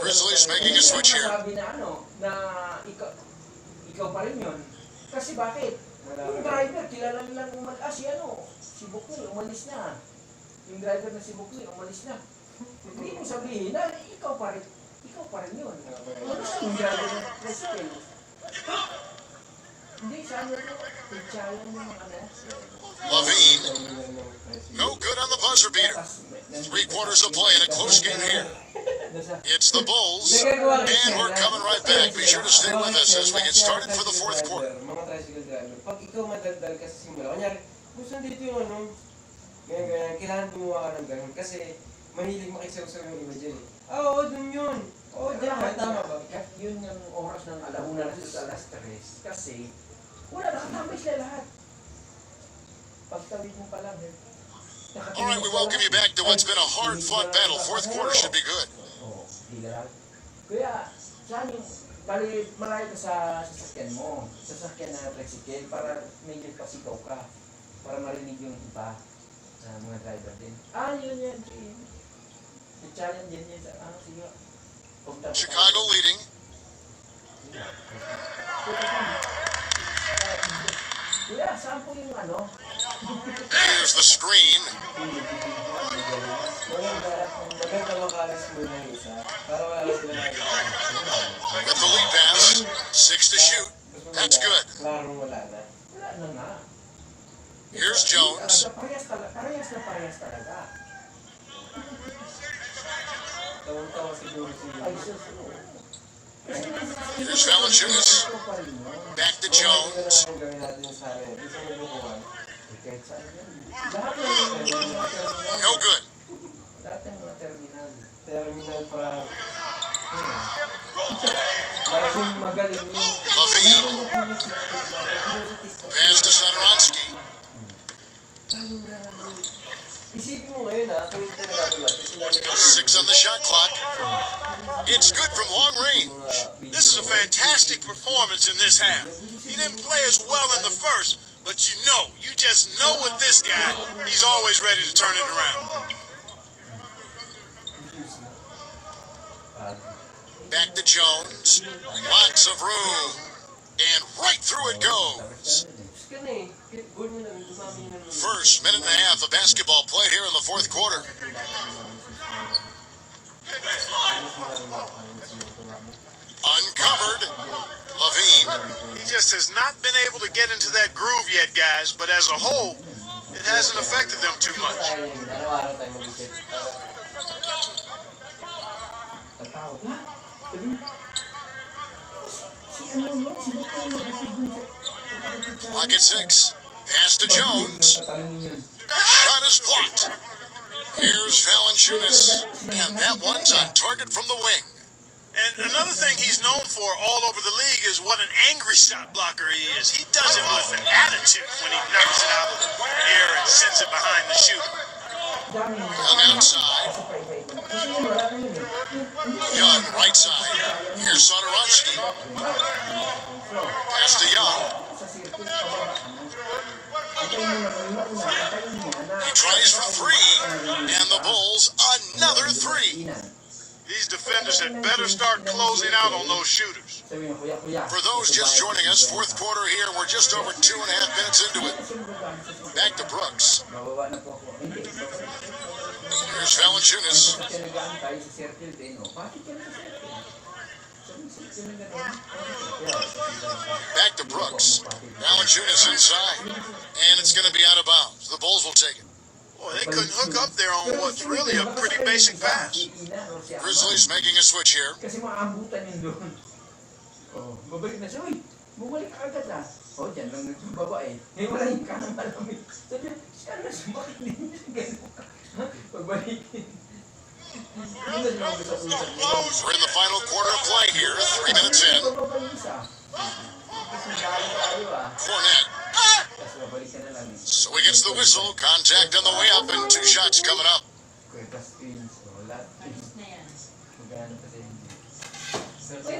Grizzlies making a switch here. Sabi na na ikaw pa rin yun. Kasi bakit? Yung driver, kilala nilang si Bukli, umalis na. Yung driver na si Bukli, umalis na. Hindi mo sabihin na ikaw pa rin yun. Ano sa yung driver na tricycle? Hindi, saan yun? Pitchayan yung Levine. No good on the buzzer beater. 3 quarters of play in a close game here. It's the Bulls, and we're coming right back. Be sure to stay with us as we get started for the 4th quarter. Mga tricycle driver, pag ikaw madaldal ka sa simula, kunyari, gusto dito yung ganyan, kailangan gumawa ka ng ganun kasi mahilig makisawsaw yung iba dyan eh. Oo, dun yun. Oo, dyan ka, tama ba? Yun yung oras ng alauna na sa alas 3. Kasi, wala nakatambay sila lahat. Pagtawid mo pa lang eh. All right, we welcome you back to what's been a hard-fought battle. 4th quarter should be good. Oo, di lang. Kuya, saan yung malayo ka sa sasakyan mo, sasakyan na tricycle para medyo pasigaw ka, para marinig yung iba na mga driver din. Yun yan. The challenge yan sige. Chicago leading. Kuya, saan po yung Here's the screen. Maganda makalis mo na isa. Para wala sila na With the lead pass, 6 to shoot. That's good. Klarong wala na. Wala na nga. Here's Jones. Parehas talaga. Tawang-tawa siguro Ay, siya. Here's Valanciunas. Back to Jones. Gawin natin sa akin. Gusto mo bukuhan. No good. Lahat ng mga terminal. Terminal para... Maraming magaling yung... Levine. Pass to Sadaransky. Isipin mo ngayon kung yung tinagatulat. 6 on the shot clock. It's good from long range. This is a fantastic performance in this half. He didn't play as well in the first, but you just know with this guy, he's always ready to turn it around. Back to Jones. Lots of room. And right through it goes. First minute and a half of basketball played here in the 4th quarter. Uncovered. Levine. He just has not been able to get into that groove yet, guys, but as a whole, it hasn't affected them too much. Clock at 6. Pass to Jones. Shot is blocked. Here's Valanciunas. And that one's on target from the wing. And another thing he's known for all over the league is what an angry shot blocker he is. He does it with an attitude when he knocks it out of the air and sends it behind the shooter. Young outside. Young right side. Here's Sadaransky. Pass to Young. He tries for 3, and the Bulls another 3. These defenders had better start closing out on those shooters. Sabi mo, kuya. For those just joining us, fourth quarter here, we're just over 2.5 minutes into it. Back to Brooks. Bababa na po ako. Hindi. Here's Valanciunas. Kasi nag-aantay sa circle din, no? Bakit ka na sa circle? Sabi sa circle na gano'n. Back to Brooks. Valanciunas inside. And it's going to be out of bounds. The Bulls will take it. Boy, they couldn't hook up there on what's really a pretty basic pass. Grizzlies making a switch here. Kasi maambutan yun doon. Oh, babalik na siya. Uy, bumalik ka agad na. Oh, dyan lang nagbaba eh. Ngayon wala yung kanang malamig. Sabi niya, siya na siya, bakit hindi niya gano'n ka? Ha? Pagbalikin. We're in the final quarter of play here. 3 minutes in. Cornet. So he gets the whistle. Contact on the way up and 2 shots coming up. Uy,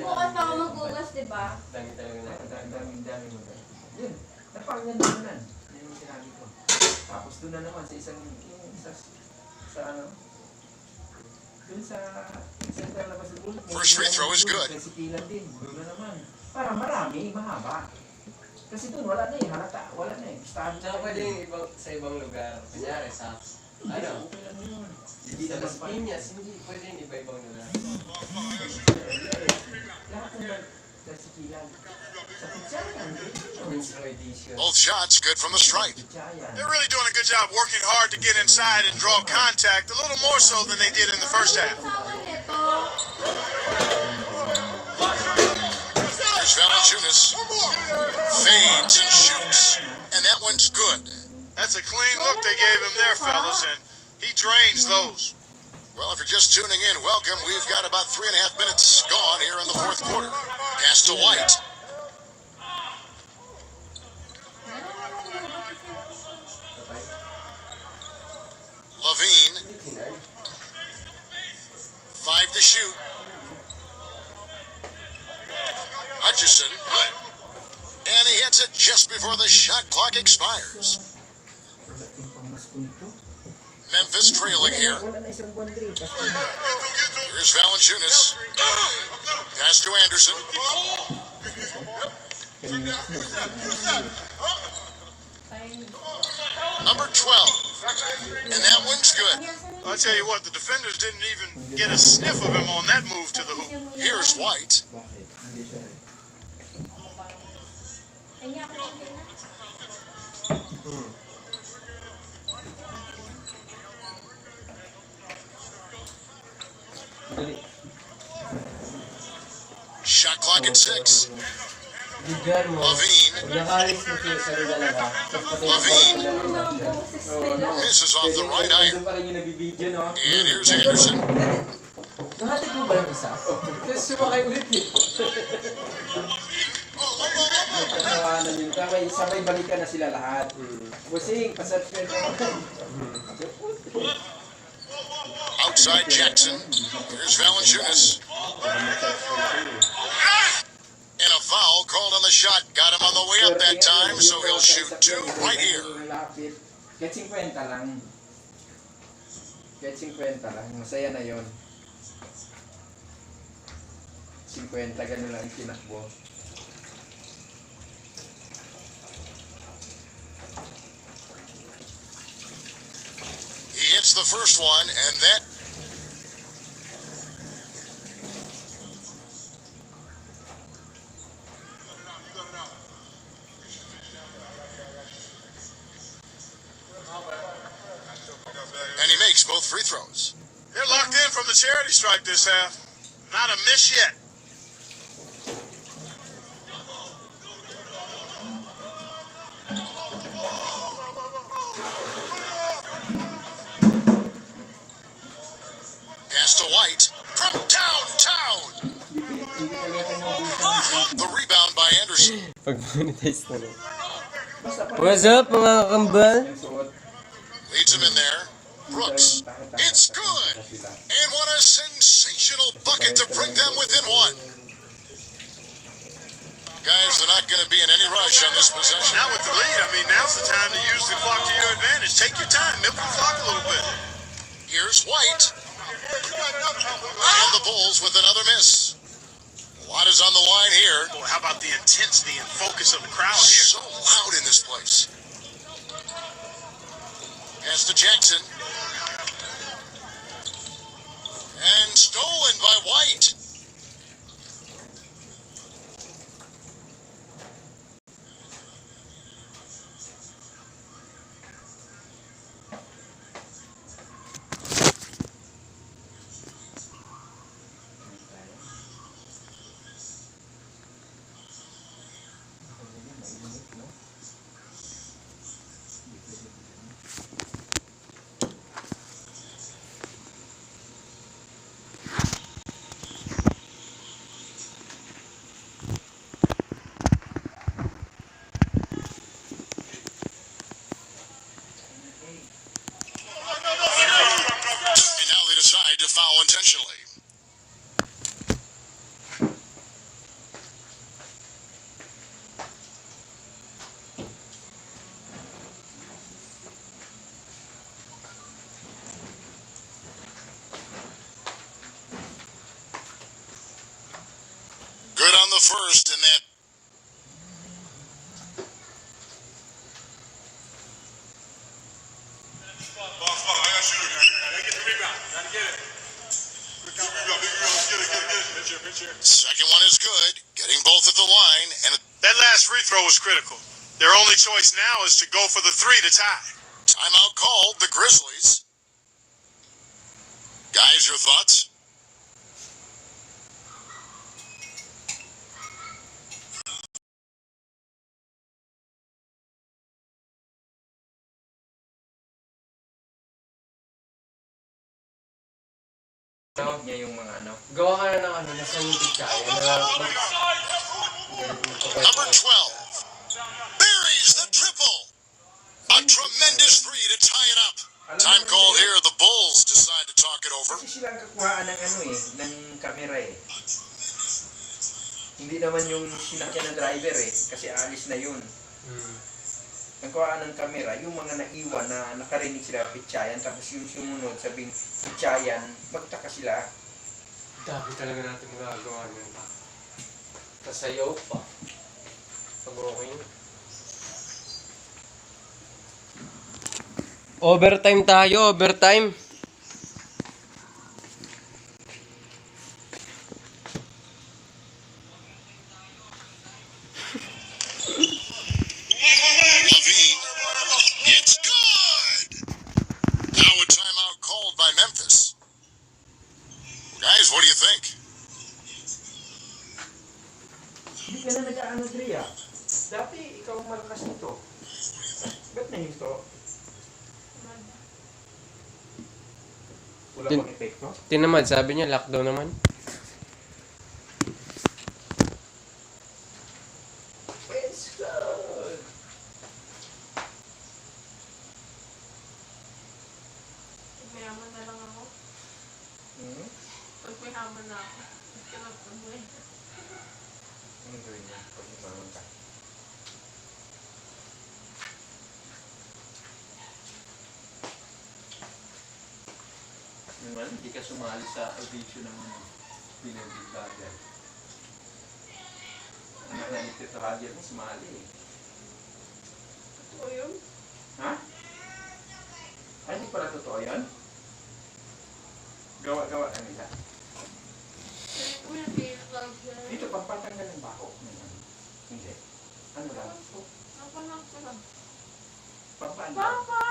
bukas pa ako magbugas, di ba? Dami talaga na. Dami mo. Yun, napakaganda mo nan. Yan yung sinabi ko. Tapos doon na naman sa isang, sa ano, doon sa center labas ng ulit. First free throw is good. Sikilan din, doon na naman. Para marami, mahaba. Kasi doon wala na eh, halata, wala na eh. Tsaka pwede yung sa ibang lugar. Kunyari sa, ano, Okay lang yun. hindi sa Las Piñas, hindi pwede yung iba-ibang lugar. Lahat na sa sikilan. Sa pitsayan, Edition. Both shots good from the stripe. pitsayan. They're really doing a good job working hard to get inside and draw contact, a little more so than they did in the first half. Asawa nito. Here's Valanciunas. Fades and shoots. And that one's good. That's a clean look they gave him there, fellas, and he drains those. Well, if you're just tuning in, welcome. We've got about 3.5 minutes gone here in the fourth quarter. Pass to White. Levine. 5 to shoot. Hutchison. And he hits it just before the shot clock expires. Memphis trailing here. Wala na isang buwan rin. Here's Valanciunas. Pass to Anderson. Number 12. And that one's good. I'll tell you what, the defenders didn't even get a sniff of him on that move to the hoop. Here's White. Bakit? Hindi siya. Kanya ko lang din na. Shot clock at 6. Bigyan mo. Levine. Huwag nakalis na siya sa dalaga. Levine. Yung mga boses nila. Misses off the right Doon iron. pa rin yung nabibidyo, no? And here's Anderson. Nahatid mo ba yung isa? Kasi sumakay ulit eh. Nagkakawanan yun. Sabay balikan na sila lahat. Busing, pasubscribe ako. Outside Jackson. Here's Valanciunas. And a foul called on the shot. Got him on the way up that time, so he'll shoot 2 right here. Get 50 lang. Get 50 lang. Masaya na yun. 50, ganun lang tinakbo. He hits the first one, and that and he makes both free throws. They're locked in from the charity stripe this half. Not a miss yet. Pass to White from downtown. The rebound by Anderson. Pag-monetize na lang. What's up, mga kakambal? Leads him in there. Brooks. It's good. And what a sensational bucket to bring them within one. Guys, they're not going to be in any rush on this possession. Now with the lead, I mean, now's the time to use the clock to your advantage. Take your time, milk the clock a little bit. Here's White. And the Bulls with another miss. A lot is on the line here. Boy, how about the intensity and focus of the crowd here? So loud in this place. Pass to Jackson. And stolen by White. And now they decide to foul intentionally. Good on the first, and that. Second one is good, getting both at the line, and That last free throw was critical. Their only choice now is to go for the three to tie. timeout called, the Grizzlies. Guys, your thoughts? Tawag niya yung mga ano. Gawa ka na ng ano, na scientific kaya na Number 12 buries the triple. A tremendous three to tie it up. Time called here. The Bulls decide to talk it over. Kasi silang kakuhaan ng ano eh, ng kamera eh. Hindi naman yung sinakyan ng driver eh, kasi alis na yun. Nagkuhaan ng kamera, yung mga naiwan na nakarinig sila pitsayan, tapos yung sumunod sabing pitsayan, magtaka sila. Dami talaga natin magagawa nun. Kasayaw pa. Pag okay yun. Overtime tayo, overtime. Levine, it's good. Now a timeout called by Memphis. Guys, what do you think? Hindi ka na nag-ano, Drea. Dati ikaw ang malakas nito. Ba't na yun to? Wala pang epekto? Tinamad, sabi niya lockdown naman. It's good. Mayaman na lang ako. Hmm? Pag mayaman na ako. Kailangan ko mo eh. Anong gawin niya pag umaman ka? Naman, hindi ka sumali sa audition ng Binendit Vlogger. Anak na ni Tito Javier mo sumali eh. Totoo yun? Ha? Ay, hindi pala totoo yun? Gawa-gawa na nila. Kaya ko yung pinag Dito, pampatanggal ng bako. Hindi. Ano lang? Napanak ko lang. Pampatanggal. Papa!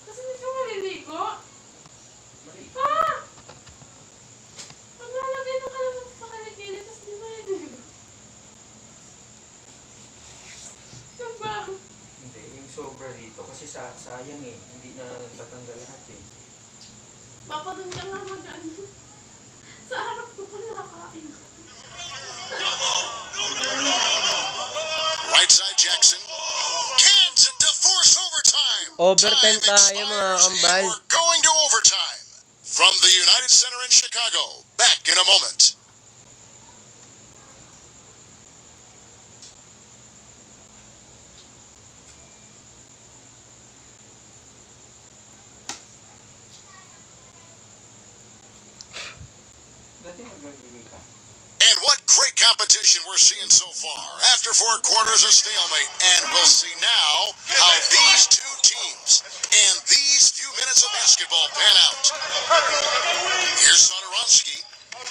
Kasi hindi ko maliligo. Mali. Pa! Maglalagay na ka naman sa kilikili, tapos di maliligo. Diba? Hindi, yung sobra dito. Kasi sayang eh. Hindi na tatanggal lahat eh. Papa, dun ka nga mag-ano. Sa harap ko pa nakakain. Right side Jackson. Cans it to force overtime. Overtime Time tayo mga expires, kambal. and we're going to overtime. From the United Center in Chicago. Back in a moment. And what great competition we're seeing so far. After 4 quarters of stalemate, and we'll see now how these two teams and these few minutes of basketball pan out. Here's Sotoronsky. 6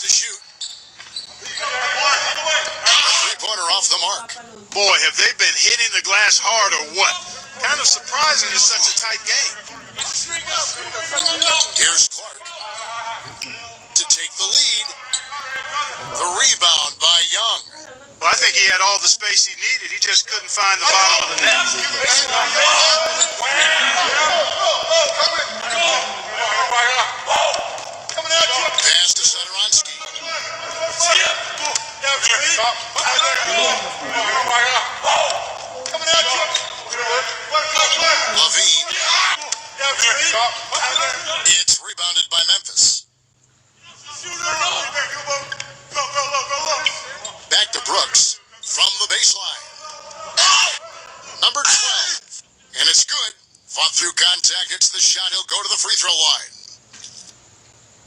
to shoot. A three-pointer off the mark. Boy, have they been hitting the glass hard or what? Kind of surprising in such a tight game. Here's Clark to take the lead. The rebound by Young. Well, I think he had all the space he needed. He just couldn't find the bottom of the net. Pass to Sotoronsky. Levine. It's rebounded by Memphis. Back to Brooks from the baseline. Number 12. And it's good. Fought through contact, hits the shot. He'll go to the free throw line.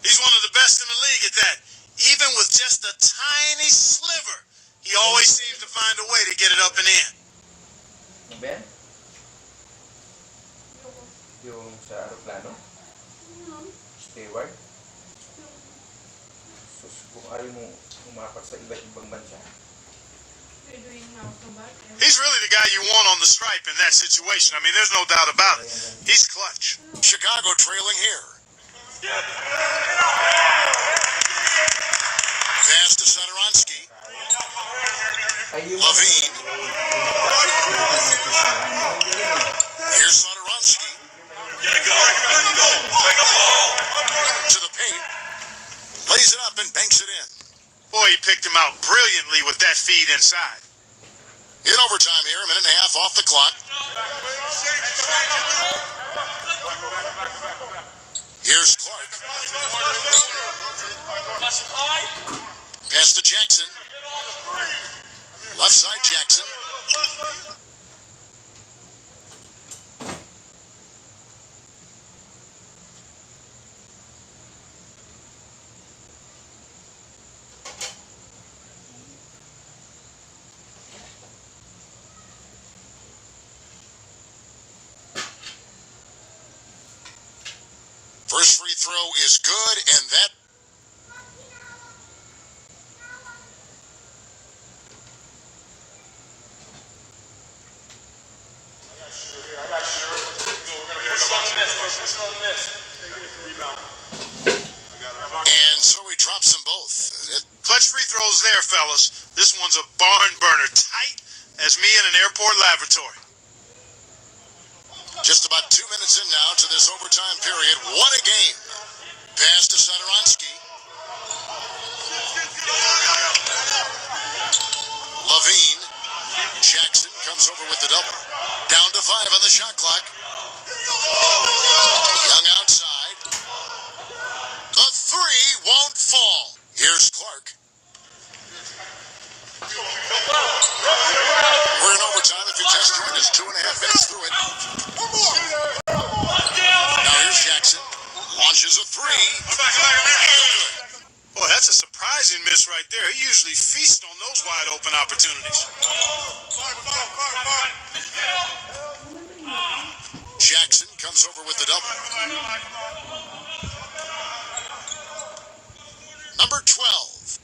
He's one of the best in the league at that. Even with just a tiny sliver, he always seems to find a way to get it up and in. Ben? Yung sa aeroplano? Steward? Sus, kung ayaw mo umapak sa iba't ibang bansa. He's really the guy you want on the stripe in that situation. I mean, there's no doubt about it. He's clutch. Chicago trailing here. Pass to Sotoronsky. Levine. Here's Sotoronsky. To the paint. Lays it up and banks it in. Boy, he picked him out brilliantly with that feed inside. In overtime here, a minute and a half off the clock. Here's Clark. Pass to Jackson. Left side Jackson. First free throw is good, and that and so he drops them both. Clutch free throws there, fellas. This one's a barn burner, tight as me in an airport lavatory. Just about 2 minutes in now to this overtime period. What a game. Pass to Sotoronsky. Levine. Jackson comes over with the double. Down to 5 on the shot clock. Young outside. The three won't fall. Here's Clark. We're in overtime. If you just joined us, 2.5 minutes through it. Now here's Jackson. Launches a three. Boy, that's a surprising miss right there. He usually feasts on those wide open opportunities. Jackson comes over with the double. Number 12.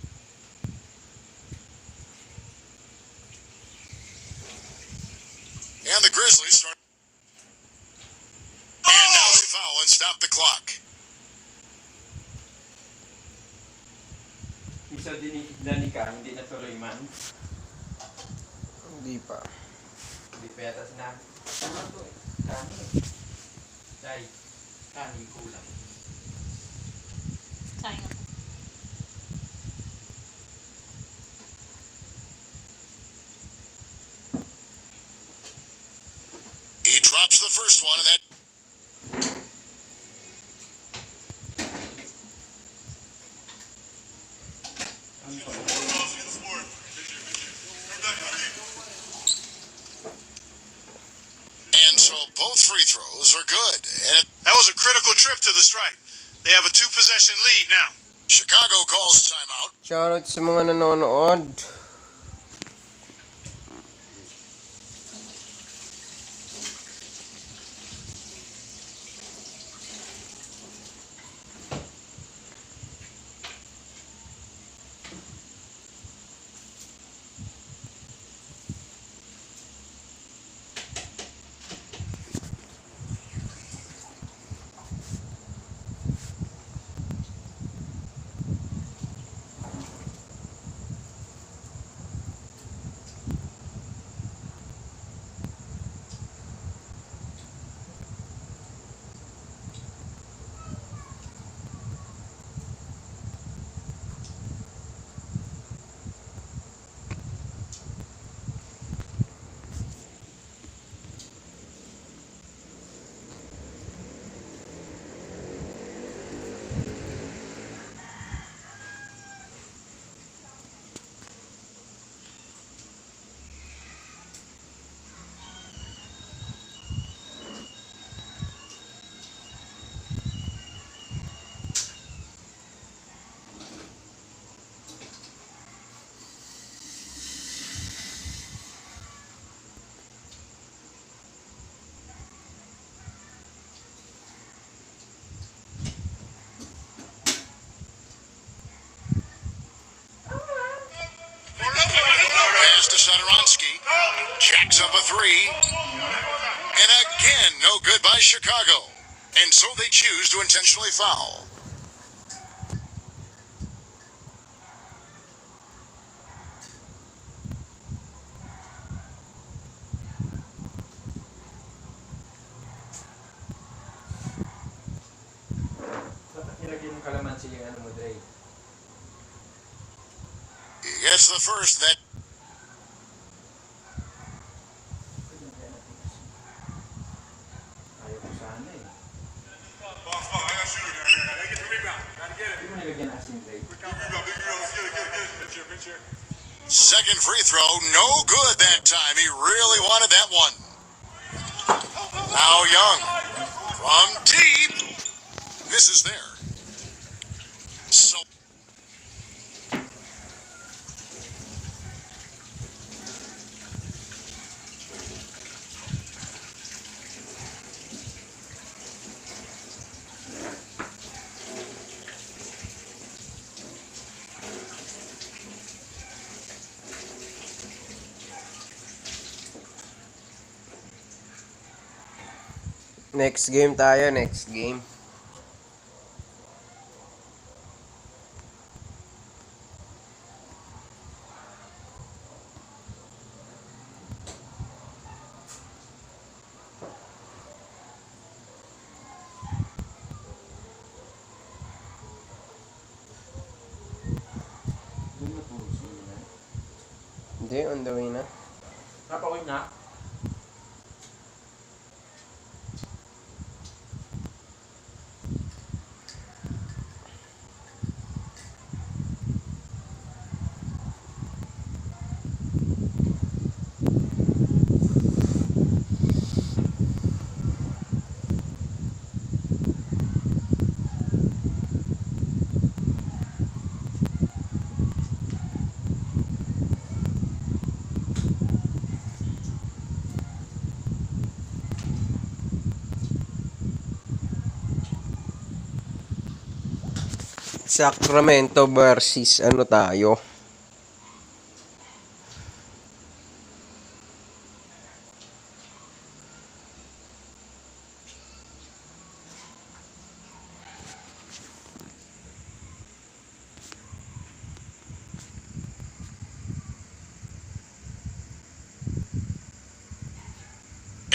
And the Grizzlies start. And now they foul and stop the clock. Isa din ni Kang, hindi na tuloy man. Hindi pa. Hindi pa yata sinabi. Ano to eh? Kani. Dahil, kani kulang. Sayang. He drops the first one, and that. And so both free throws are good. And They have a 2-possession lead now. Chicago calls timeout. Shoutout sa mga nanonood. Pass to Satoransky. Jacks up a 3. And again, no good by Chicago. And so they choose to intentionally foul. Dapat nilagyan ng kalamansi yung ano mo, Dre. He gets the first that Ayaw ko sana eh. Hindi mo nilagyan ng asin, Dre. second free throw, no good that time. He really wanted that one. Now Young from deep. Misses there. So Next game tayo, next game. Doon na po sila na. Hindi, on the way na. Napawin na. Sacramento versus ano tayo?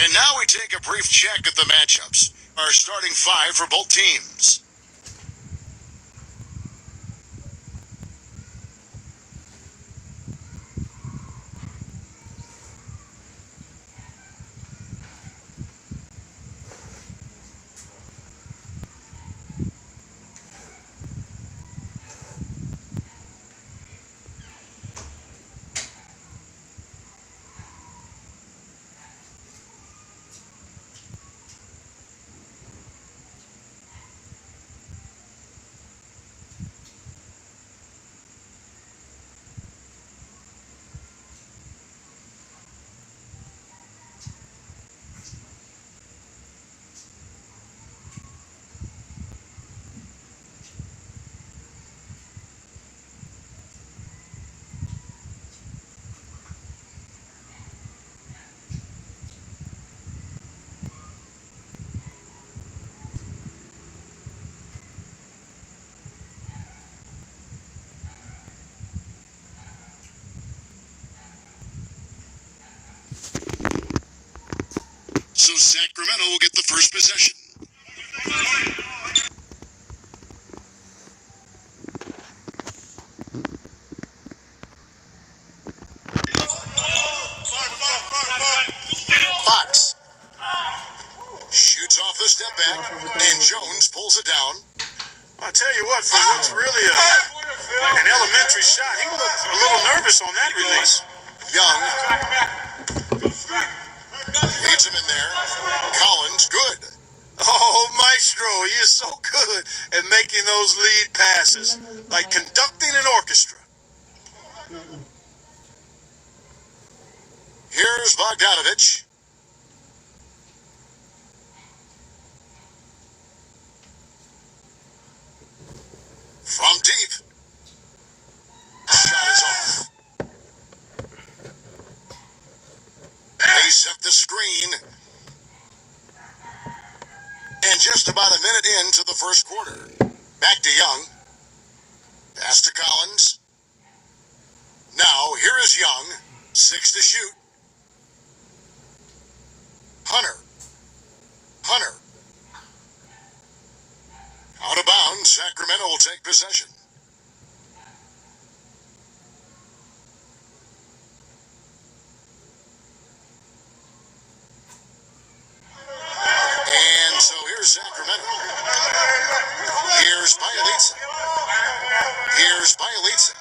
And now we take a brief check at the matchups. Our starting 5 for both teams. Sacramento will get the first possession. Fox shoots off the step back, and Jones pulls it down. I'll tell you what, for what's really an elementary shot, he looked a little nervous on that release. Young leads him in there. Collins, good. Oh, Maestro, he is so good at making those lead passes, like conducting an orchestra. Here's Bogdanovich. From deep. Shot is off. They set the screen. And just about a minute into the first quarter. Back to Young. Pass to Collins. Now, here is Young. 6 to shoot. Hunter. Out of bounds, Sacramento will take possession. And so here's Sacramento. Here's Bielitsa.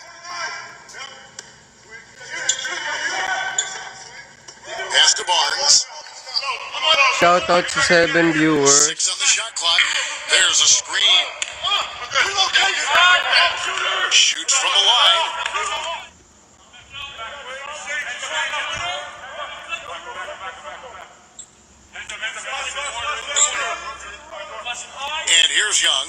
Pass to Barnes. Shout out to 7 viewers. 6 on the shot clock. There's a screen. Shoots from the line. And here's Young.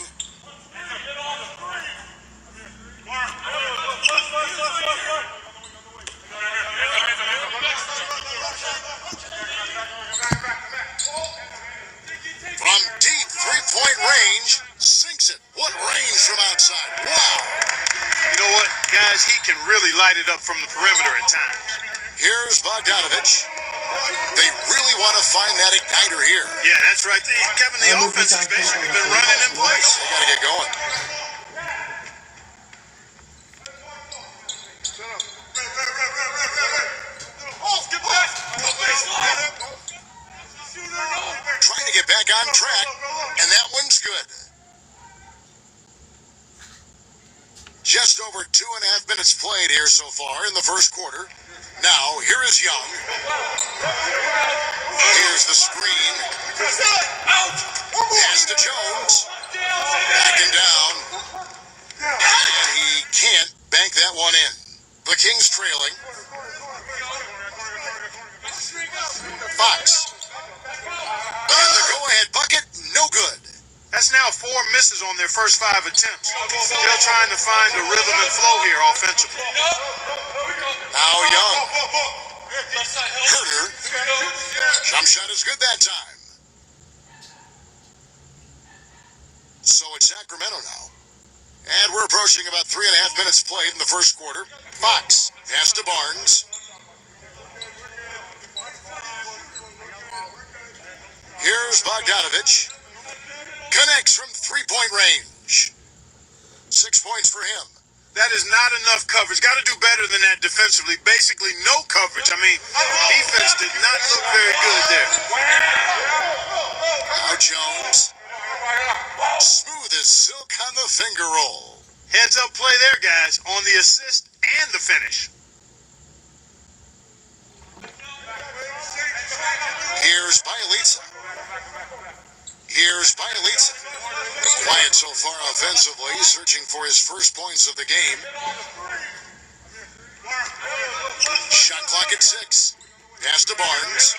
From deep three-point range, sinks it. What range from outside. Wow. You know what, guys? He can really light it up from the perimeter at times. Here's Bogdanovich. They really want to find that igniter here. Yeah, that's right. Kevin, the offense has basically been running in place. They got to get going. Trying to get back on track, and that one's good. Just over 2.5 minutes played here so far in the first quarter. Now, here is Young. Here's the screen. Pass to Jones. Backing down. And he can't bank that one in. The Kings trailing. Fox. And the go-ahead bucket, no good. That's now 4 misses on their first 5 attempts. They're trying to find the rhythm and flow here offensively. Now Young. Herter. Jump shot is good that time. So it's Sacramento now. And we're approaching about 3.5 minutes played in the first quarter. Fox. Pass to Barnes. Here's Bogdanovich. Connects from three-point range. 6 points for him. That is not enough coverage. Got to do better than that defensively. Basically, no coverage. I mean, defense did not look very good there. Now Jones. Smooth as silk on the finger roll. Heads up play there, guys, on the assist and the finish. Here's Bielitsa. Quiet so far offensively, searching for his first points of the game. Shot clock at 6. Pass to Barnes.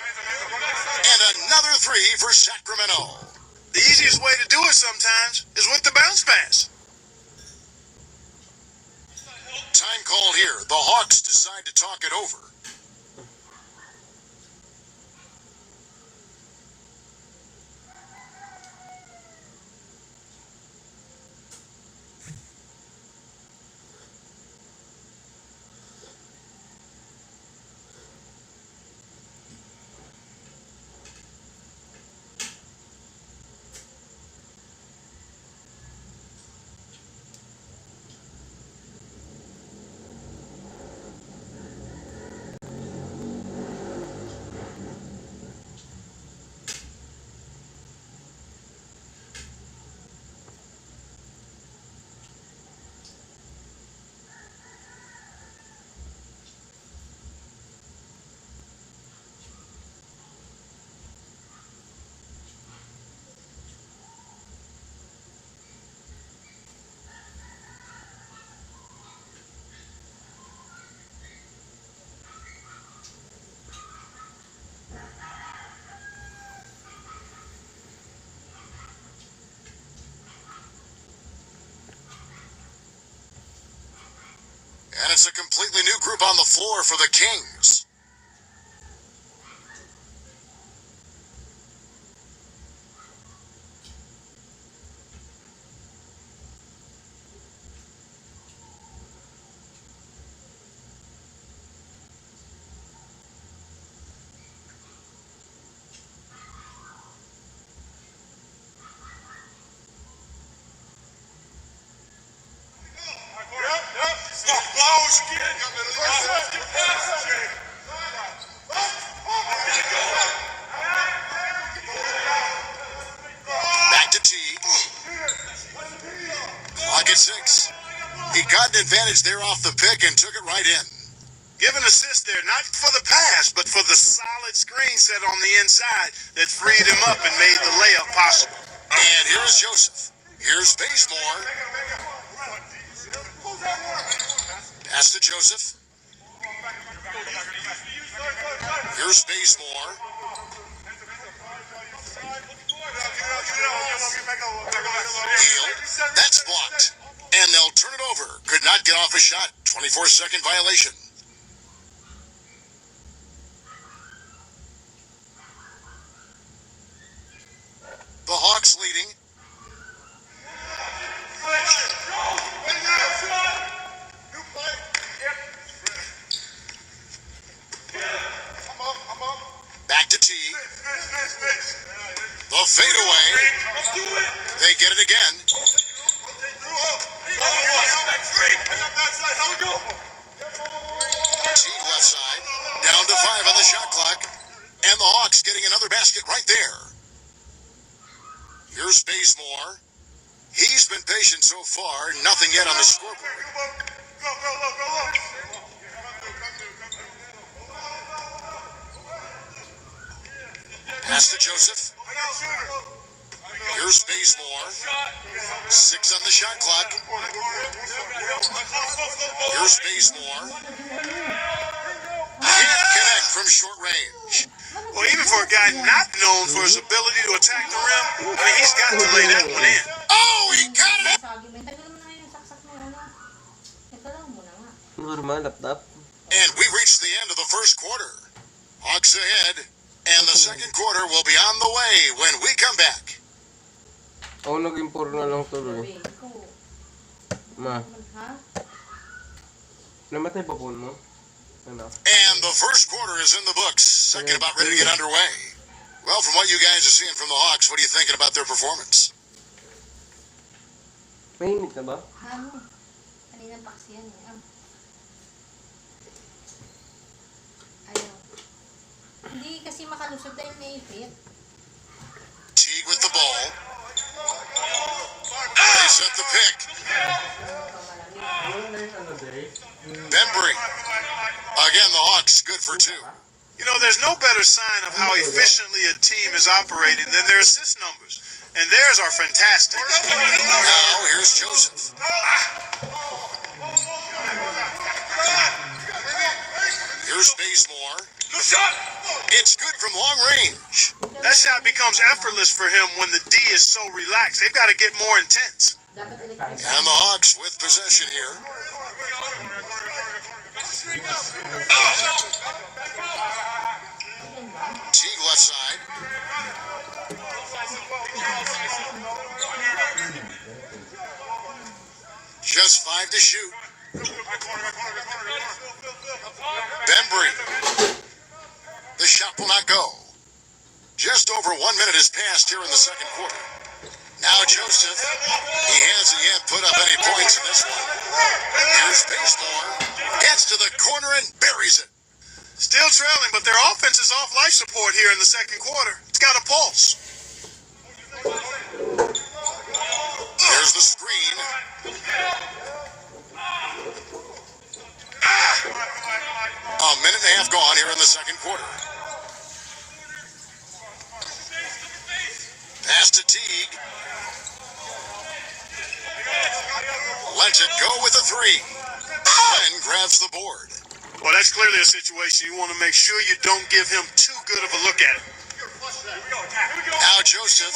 And another 3 for Sacramento. The easiest way to do it sometimes is with the bounce pass. Time called here. The Hawks decide to talk it over. It's a completely new group on the floor for the Kings. Back to Teague. Clock at 6. He got an advantage there off the pick and took it right in. Give an assist there, not for the pass, but for the solid screen set on the inside that freed him up and made the layup possible. And here's Joseph. Here's Bazemore. Pass to Joseph. Here's Bazemore. Healed. That's blocked. And they'll turn it over. Could not get off a shot. 24-second violation. The Hawks leading. Back to T. The fadeaway. They get it again. T left side. Down to 5 on the shot clock. And the Hawks getting another basket right there. Here's Bazemore. He's been patient so far. Nothing yet on the scoreboard. Pass to Joseph. Here's Bazemore. 6 on the shot clock. Here's Bazemore. Can't connect from short range. Well, even for a guy not known for his ability to attack the rim, I mean, he's got to lay that one in. Oh, he got it! Sagi, may tagal mo na yung saksak mo, ano? Ito lang muna nga. Normal, laptop. And we reached the end of the first quarter. Hawks ahead, and the second quarter will be on the way when we come back. Ako naging 4 na lang tuloy. Sabi ko, Ma, ha? namatay pa phone mo? Ano? And the first quarter is in the books. Second about ready to get underway. Well, from what you guys are seeing from the Hawks, what are you thinking about their performance? Mainit na ba? Ano? Kanina pa kasi yan eh. Ayaw. Hindi kasi makalusot dahil naipit. Teague with the ball. They set the pick. Bembry. Again, the Hawks good for 2. You know, there's no better sign of how efficiently a team is operating than their assist numbers. And theirs are fantastic. Now, here's Joseph. Here's Bazemore. It's good from long range. That shot becomes effortless for him when the D is so relaxed. They've got to get more intense. And the Hawks with possession here. Teague left side. Just 5 to shoot. Bembry. The shot will not go. Just over 1 minute has passed here in the second quarter. Now Joseph, he hasn't yet put up any points in this one. Here's Bazemore, gets to the corner and buries it. Still trailing, but their offense is off life support here in the second quarter. It's got a pulse. There's the screen. A minute and a half gone here in the second quarter. Pass to Teague. Lets it go with a 3. Glenn grabs the board. Well, that's clearly a situation you want to make sure you don't give him too good of a look at it. Now Joseph.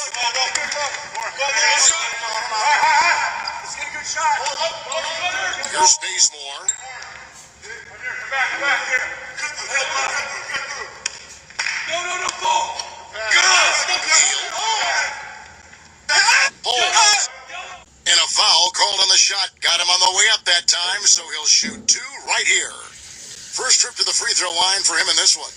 Here's Bazemore. Hold. And a foul called on the shot. Got him on the way up that time, so he'll shoot two right here. First trip to the free throw line for him in this one.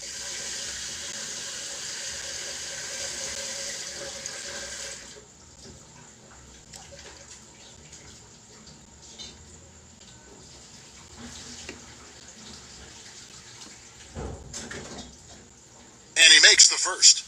And he makes the first.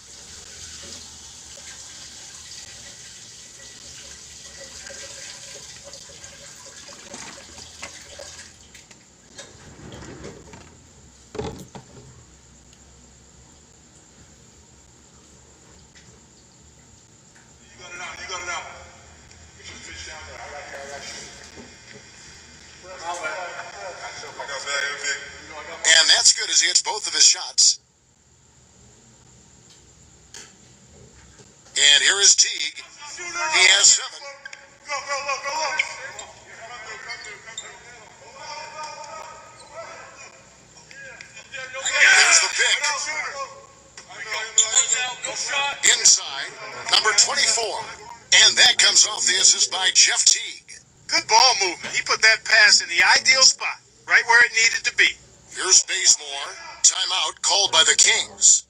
And that's good as he hits both of his shots. And here is Teague. He has 7. There's the pick. Inside, number 24. And that comes off the assist by Jeff Teague. Good ball movement. He put that pass in the ideal spot, right where it needed to be. Here's Bazemore. Timeout called by the Kings.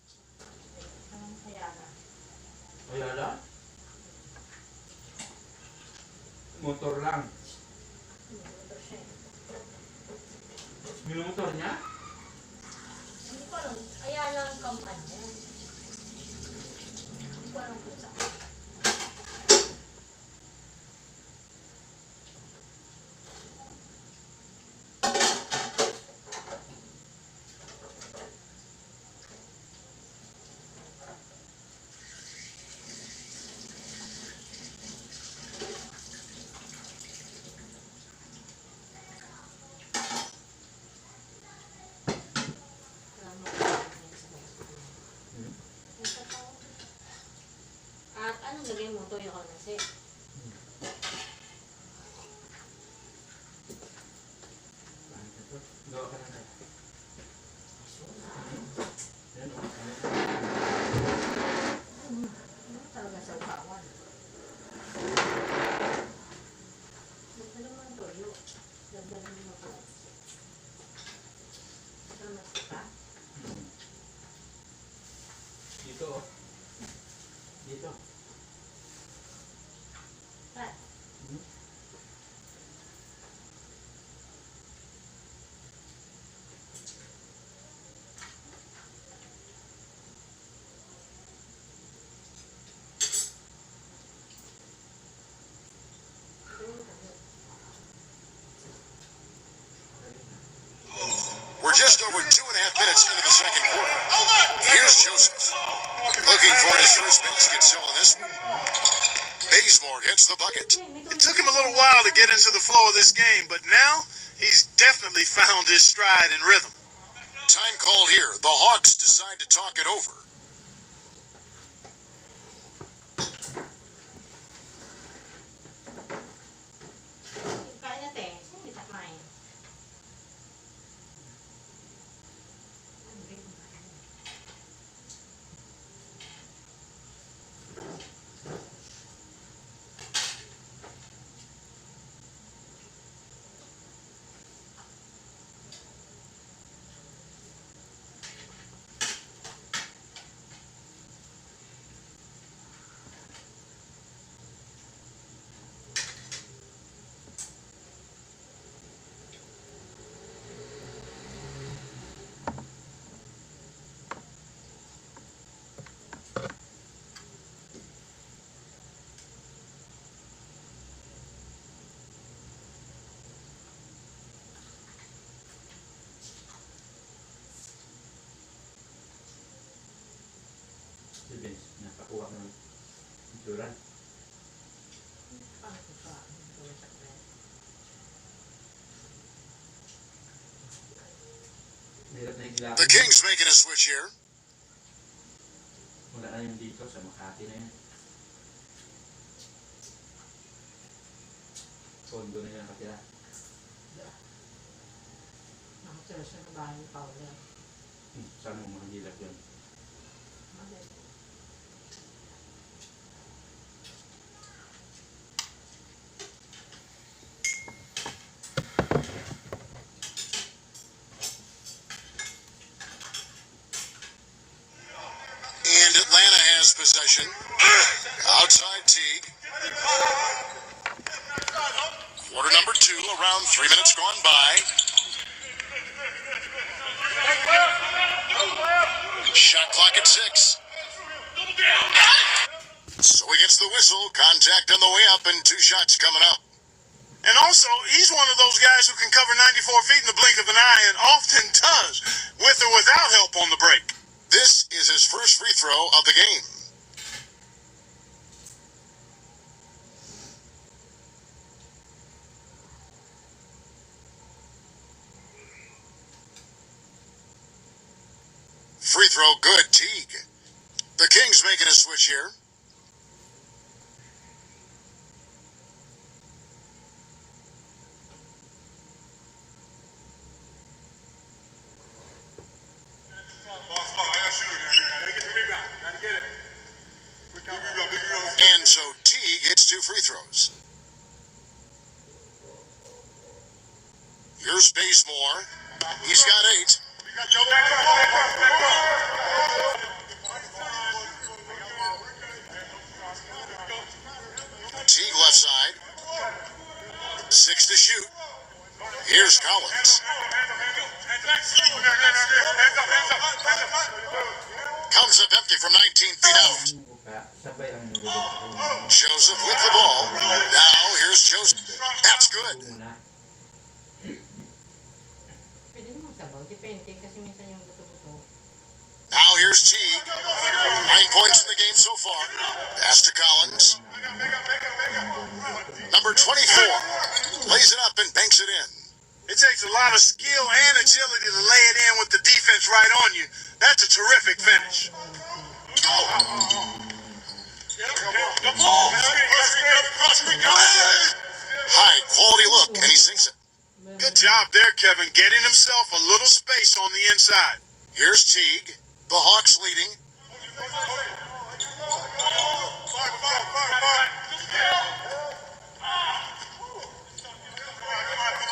Ayala? Motor lang. Minumotor niya? Hindi ko alam. Ayala ang kampanya. Hindi ko alam kung saan. At anong lagay mo? Toyo ka na siya. Gawa ka na. Talaga sa ukawan. Magdala mo ng toyo. Dagdagan mo po. Mas ka? Dito. Dito. Pat. We're just over 2.5 minutes into the second quarter. Here's Joseph. Looking for his first basket still in this one. Bazemore hits the bucket. It took him a little while to get into the flow of this game, but now he's definitely found his stride and rhythm. Time called here. The Hawks decide to talk it over. Kain natin. Hindi takmain. Si Vince, nakakuha ng itsura. Hirap na higilapan. The Kings making a switch here. Wala na yung dito sa Makati na yan. Kondo na yan nakatira. Nakatira siya sa bahay ni Paula. Saan mo mahihilap yun? And Atlanta has possession. Outside Teague. Quarter number 2, around 3 minutes gone by. Shot clock at 6. So he gets the whistle. Contact on the way up and 2 shots coming up. And also, he's one of those guys who can cover 94 feet in the blink of an eye and often does, with or without help on the break. This is his first free throw of the game. Free throw good, Teague. The Kings making a switch here. And so Teague hits 2 free throws. Here's Bazemore. He's got 8. Teague left side. 6 to shoot. Here's Collins. Comes up empty from 19 feet out. Sabay ang nagagawa. Joseph with the ball. Now here's Joseph. That's good. Pwede naman sabaw. Depende kasi minsan yung buto-buto. Now here's Teague. 9 points in the game so far. Pass to Collins. Number 24. Lays it up and banks it in. It takes a lot of skill and agility to lay it in with the defense right on you. That's a terrific finish. High quality look, and he sinks it. Good job there, Kevin, getting himself a little space on the inside. Here's Teague. The Hawks leading.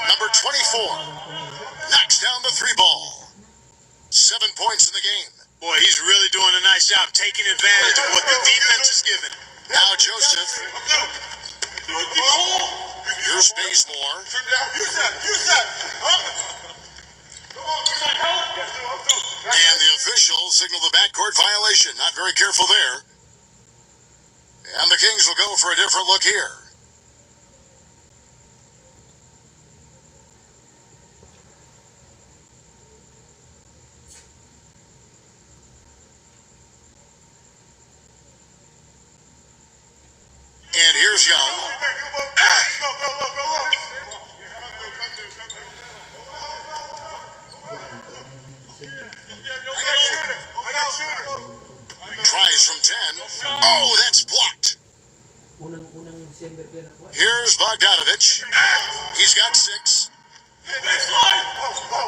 Number 24 knocks down the 3 ball. 7 points in the game. Boy, he's really doing a nice job taking advantage of what the defense is giving him. Now Joseph. Here's Bazemore. And the officials signal the backcourt violation. Not very careful there. And the Kings will go for a different look here. And here's Young. Tries from 10. Oh, that's blocked. Here's Bogdanovich. He's got 6.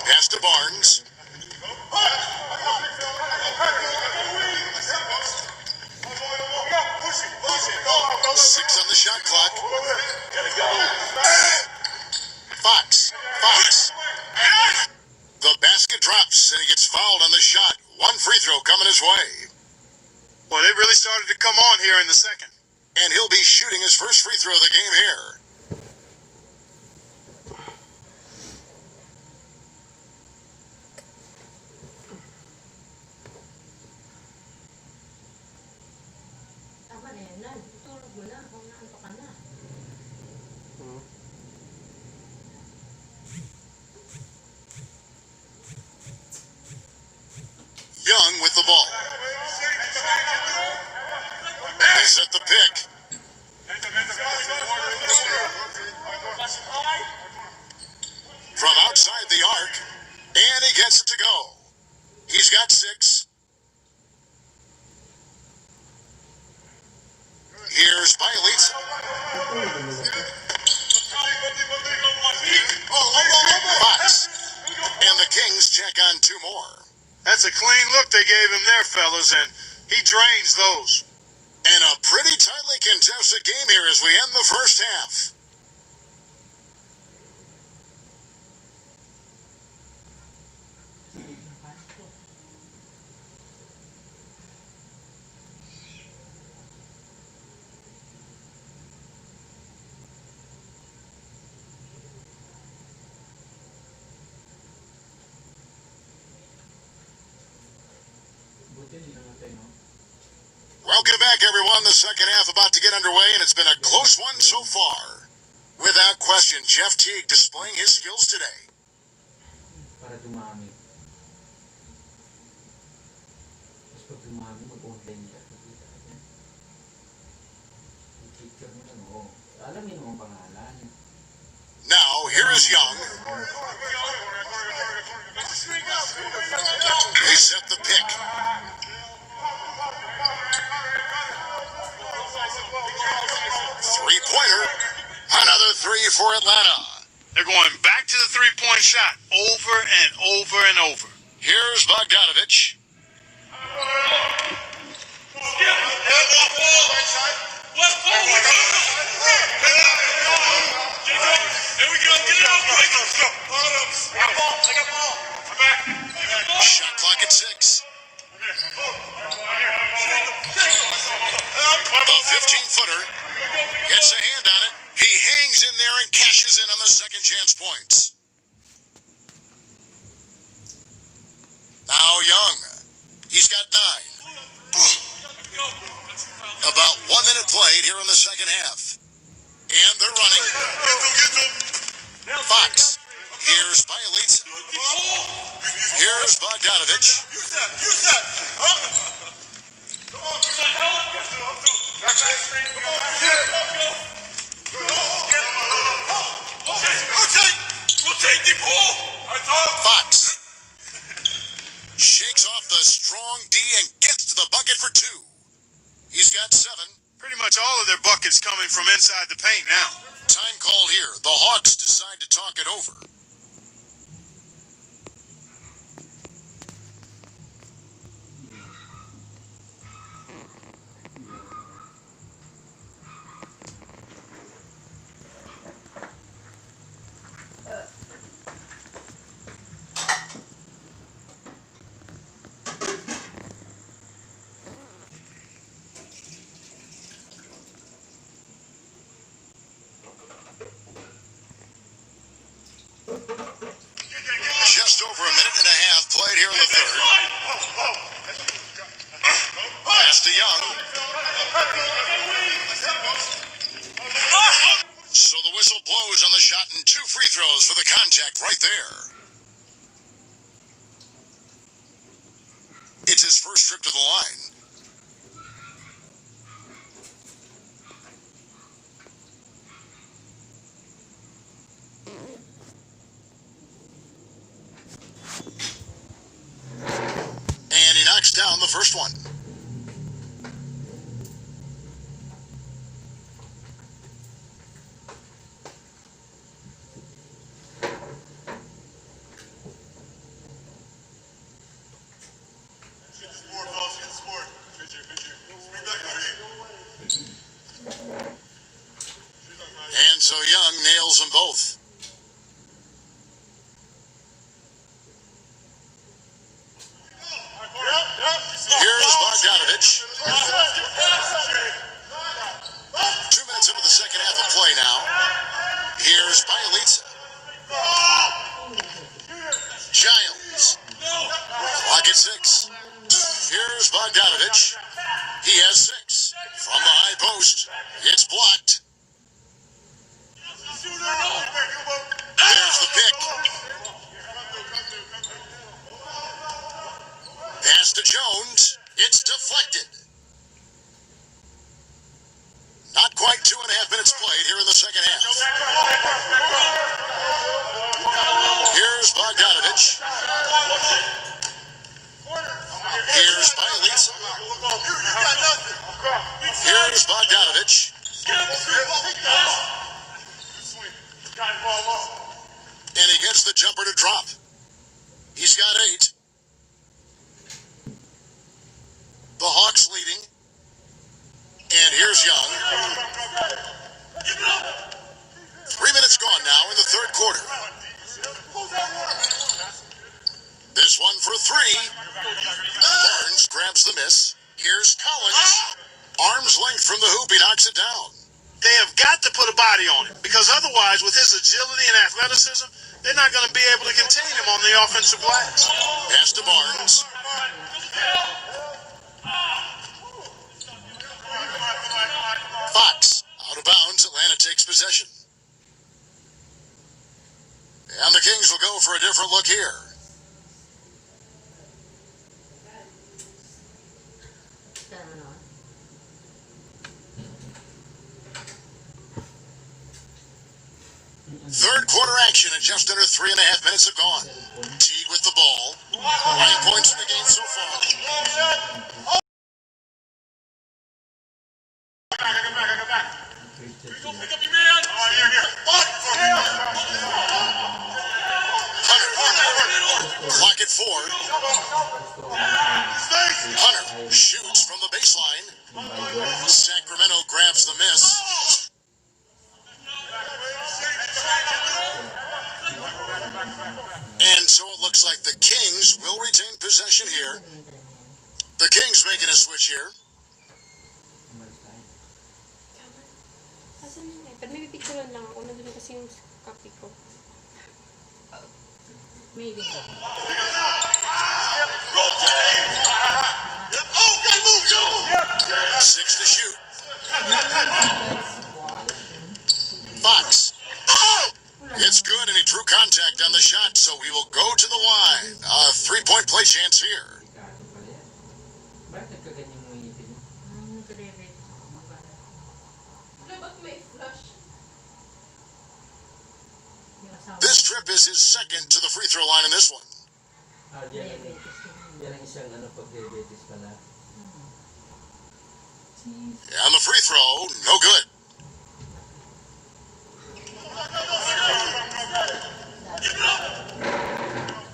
Pass to Barnes. Six on the shot clock. Fox. The basket drops and he gets fouled on the shot. 1 free throw coming his way. Well, they really started to come on here in the second. And he'll be shooting his first free throw of the game here. Tama na yan, Nan. Tulog mo na. Kung naanto ka na. Young with the ball. He's at the pick. From outside the arc, and he gets it to go. He's got 6. Here's Bielitsa. Fox. And the Kings Young's check on 2 more. That's a clean look they gave him there, fellas, and he drains those. And a pretty tightly contested game here as we end the first half. Welcome back, everyone. The second half about to get underway, and it's been a close one so far. Without question, Jeff Teague displaying his skills today. Para dumami. Tapos pag dumami, mag-online ka. I-click mo lang, oo. Alamin mo ang pangalan. Now, here is Young. He set the pick. Three-pointer. Another 3 for Atlanta. They're going back to the three-point shot over and over and over. Here's Bogdanovich. Shot clock at 6. The 15-footer gets a hand on it. He hangs in there and cashes in on the second chance points. Now Young. He's got 9. About 1 minute played here in the second half. And they're running. Fox. Here's Bielitsa. Here's Bogdanovich. Fox shakes off the strong D and gets to the bucket for 2. He's got 7. Pretty much all of their buckets coming from inside the paint now. Time called here. The Hawks decide to talk it over. Just over a minute and a half played here in the third. Pass to Young. So the whistle blows on the shot and 2 free throws for the contact right there. It's his first trip to the line. And he knocks down the first one. And so Young nails them both. Here's Bogdanovich. 2 minutes into the second half of play now. Here's Bielitsa. Giles. Clock at 6. Here's Bogdanovich. He has 6. From the high post. It's blocked. There's the pick. Pass to Jones. It's deflected. Not quite 2.5 minutes played here in the second half. Here's Bogdanovich. Here's Bielitsa. Here's Bogdanovich. And he gets the jumper to drop. He's got 8. The Hawks leading. And here's Young. 3 minutes gone now in the third quarter. This one for 3. Barnes grabs the miss. Here's Collins. Arm's length from the hoop. He knocks it down. They have got to put a body on him, because otherwise, with his agility and athleticism, they're not going to be able to contain him on the offensive glass. Pass to Barnes. Fox out of bounds. Atlanta takes possession. And the Kings will go for a different look here. Third quarter action, and just under 3.5 minutes have gone. Teague with the ball. 9 points in the game so far. Hunter. Clock at 4. Hunter shoots from the baseline. Sacramento grabs the miss. And so it looks like the Kings will retain possession here. The Kings making a switch here. Asan yung iPad? May pipicturean lang ako. Nandun kasi yung copy ko. Maybe. 6 to shoot. Fox. It's good, and he drew contact on the shot, so he will go to the line. A 3-point play chance here. Bakit nagkaganyan mo ngipin? This trip is his second to the free throw line in this one. Yan ang isang pag diabetes pala. And the free throw, no good.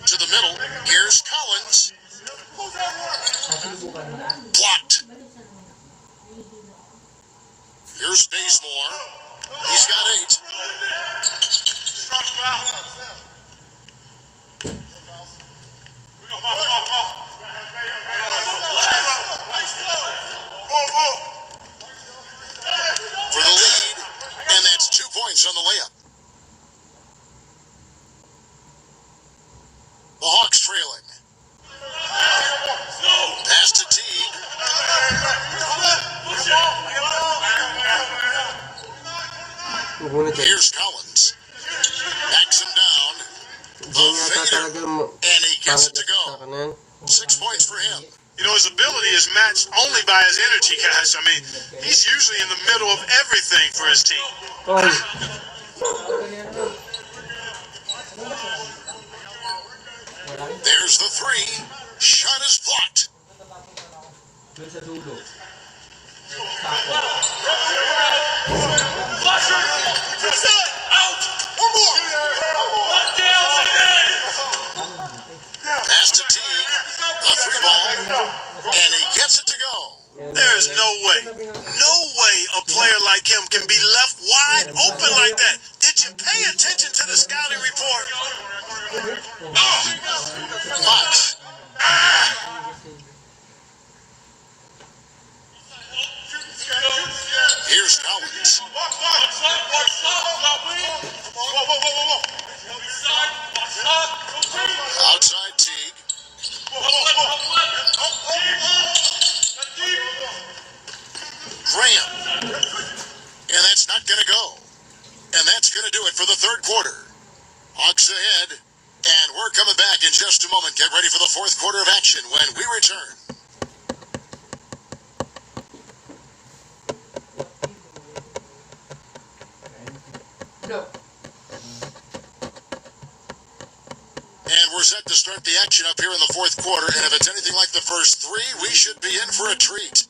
To the middle, here's Collins. Blocked. Here's Bazemore. He's got 8. For the lead, and that's 2 points on the layup. The Hawks trailing. Pass to Teague. Here's Collins. Backs him down. The fader. And he gets it to go. 6 points for him. You know, his ability is matched only by his energy, guys. I mean, he's usually in the middle of everything for his team. There's the 3. Shot is blocked. Doon sa dulo. Pass to Teague. A 3-ball. And he gets it to go. There's no way a player like him can be left wide open like that. Did you pay attention to the scouting report? Fox. Here's Collins. Outside Teague. Graham. And that's not going to go. And that's going to do it for the third quarter. Hawks ahead. And we're coming back in just a moment. Get ready for the fourth quarter of action when we return. No. And we're set to start the action up here in the fourth quarter. And if it's anything like the first 3, we should be in for a treat.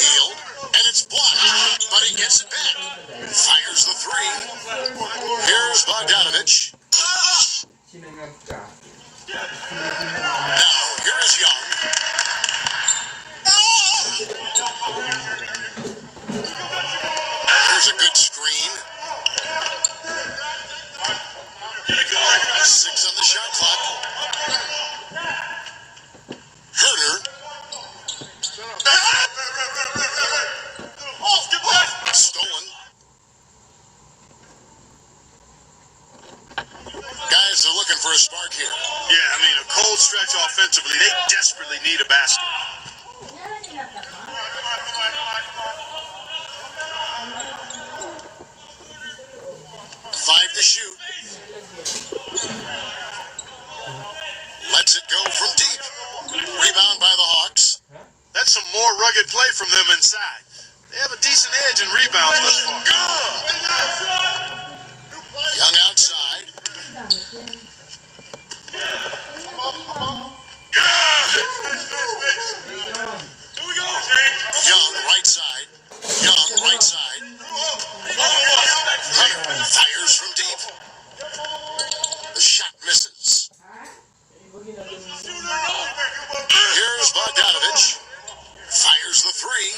Healed, and it's blocked, but he gets it back. Fires the three. Here's Bogdanovich. Sinangag ka. Now, here is Young. Here's a good screen. 6 on the shot clock. Herter. Stolen. Guys are looking for a spark here. Yeah, I mean, a cold stretch offensively. They desperately need a basket. Five to shoot. Lets it go from deep. Rebound by the Hawks. That's some more rugged play from them inside. They have a decent edge in rebounds thus far. Young outside. Young right side. Young right side. Hunter fires from deep. The shot misses. Here's Bogdanovich. Fires the three.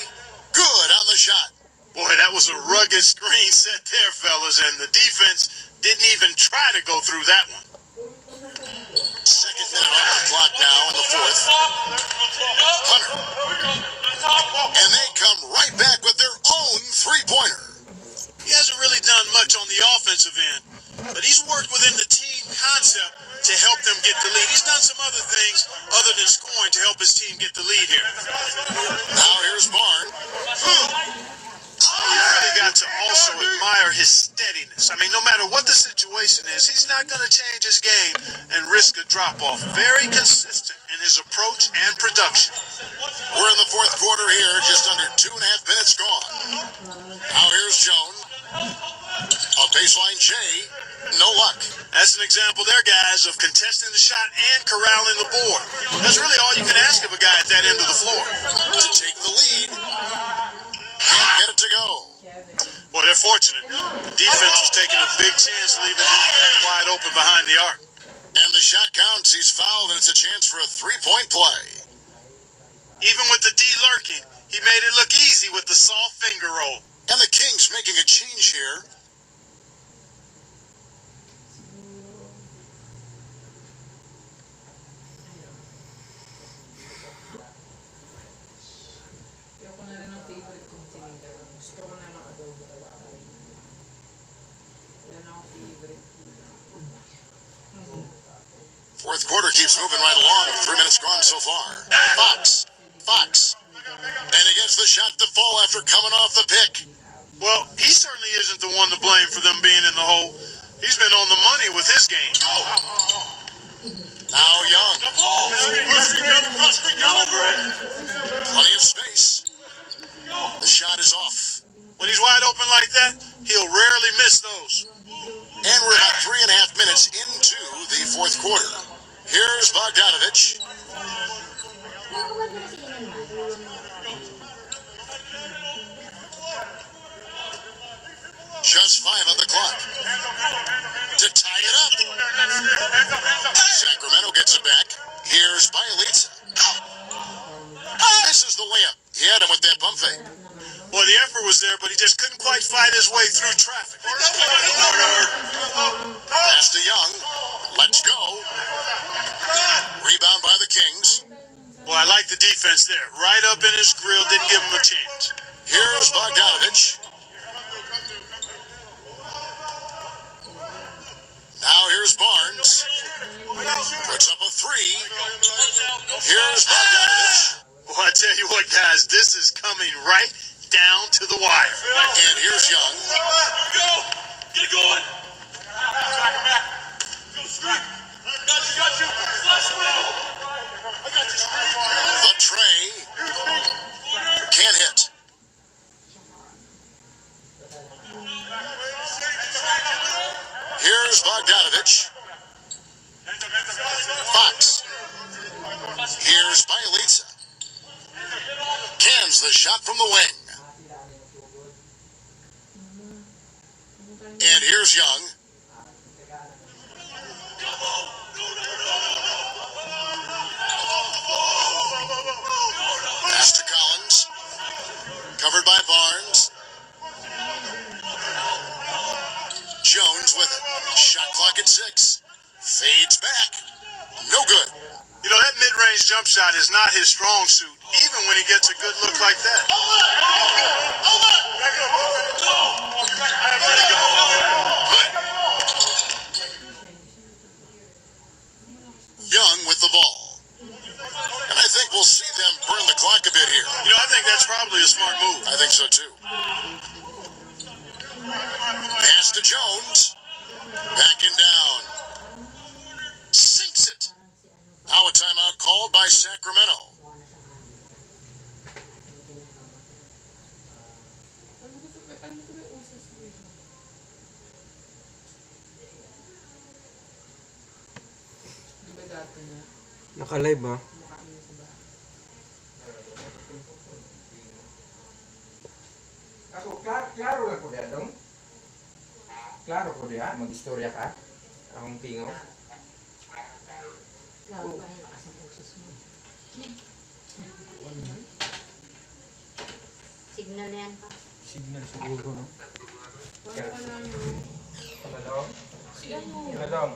Good on the shot. Boy, that was a rugged screen set there, fellas, and the defense didn't even try to go through that one. Second minute on the clock now in the fourth. Hunter. And they come right back with their own three-pointer. He hasn't really done much on the offensive end, but he's worked within the team concept to help them get the lead. He's done some other things other than scoring to help his team get the lead here. Now here's Barn. You really got to also admire his steadiness. I mean, no matter what the situation is, he's not going to change his game and risk a drop-off. Very consistent in his approach and production. We're in the fourth quarter here, just under 2.5 minutes gone. Now here's Jones. A baseline J, no luck. That's an example there, guys, of contesting the shot and corralling the board. That's really all you can ask of a guy at that end of the floor. To take the lead. Can't get it to go. Well, they're fortunate. The defense was taking a big chance, leaving him wide open behind the arc. And the shot counts. He's fouled, and it's a chance for a three-point play. Even with the D lurking, he made it look easy with the soft finger roll. And the Kings making a change here. Fourth quarter keeps moving right along. 3 minutes gone so far. Fox. And he gets the shot to fall after coming off the pick. Well, he certainly isn't the one to blame for them being in the hole. He's been on the money with his game. Now Young. Plenty of space. The shot is off. When he's wide open like that, he'll rarely miss those. And we're about 3.5 minutes into the fourth quarter. Here's Bogdanovich. Just 5 on the clock. To tie it up. Sacramento gets it back. Here's Bielitsa. Misses the layup. He had him with that pump fake. Well, the effort was there, but he just couldn't quite fight his way through traffic. Pass to Young. Let's go. Rebound by the Kings. Well, I like the defense there. Right up in his grill, didn't give him a chance. Here's Bogdanovich. Now here's Barnes. Puts up a three. Here's Bogdanovich. Well, I tell you what, guys, this is coming right down to the wire. And here's Young. Get it going. The tray. Can't hit. Here's Bogdanovich. Fox. Here's Bielitsa. the shot from the wing. And here's Young. Pass to Collins. Covered by Barnes. Jones with it. Shot clock at 6. Fades back. No good. You know, that mid-range jump shot is not his strong suit, even when he gets a good look like that. Young with the ball. And I think we'll see them burn the clock a bit here. You know, I think that's probably a smart move. I think so too. Pass to Jones. Backing down. Sinks it. Now a timeout called by Sacramento. Naka-live ba? Ako, klaro lang ko diya, dong. Klaro ko diya, mag-istorya ka. Akong tingaw. Lalo pa yung lakas ng boses mo. Signal na yan pa. Signal siguro, no? Taladong? Taladong?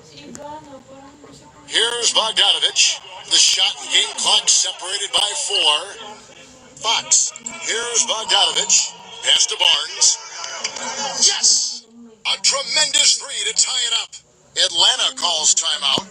Here's Bogdanovich. The shot and game clock separated by 4. Fox. Here's Bogdanovich. Pass to Barnes. Yes! A tremendous 3 to tie it up. Atlanta calls timeout.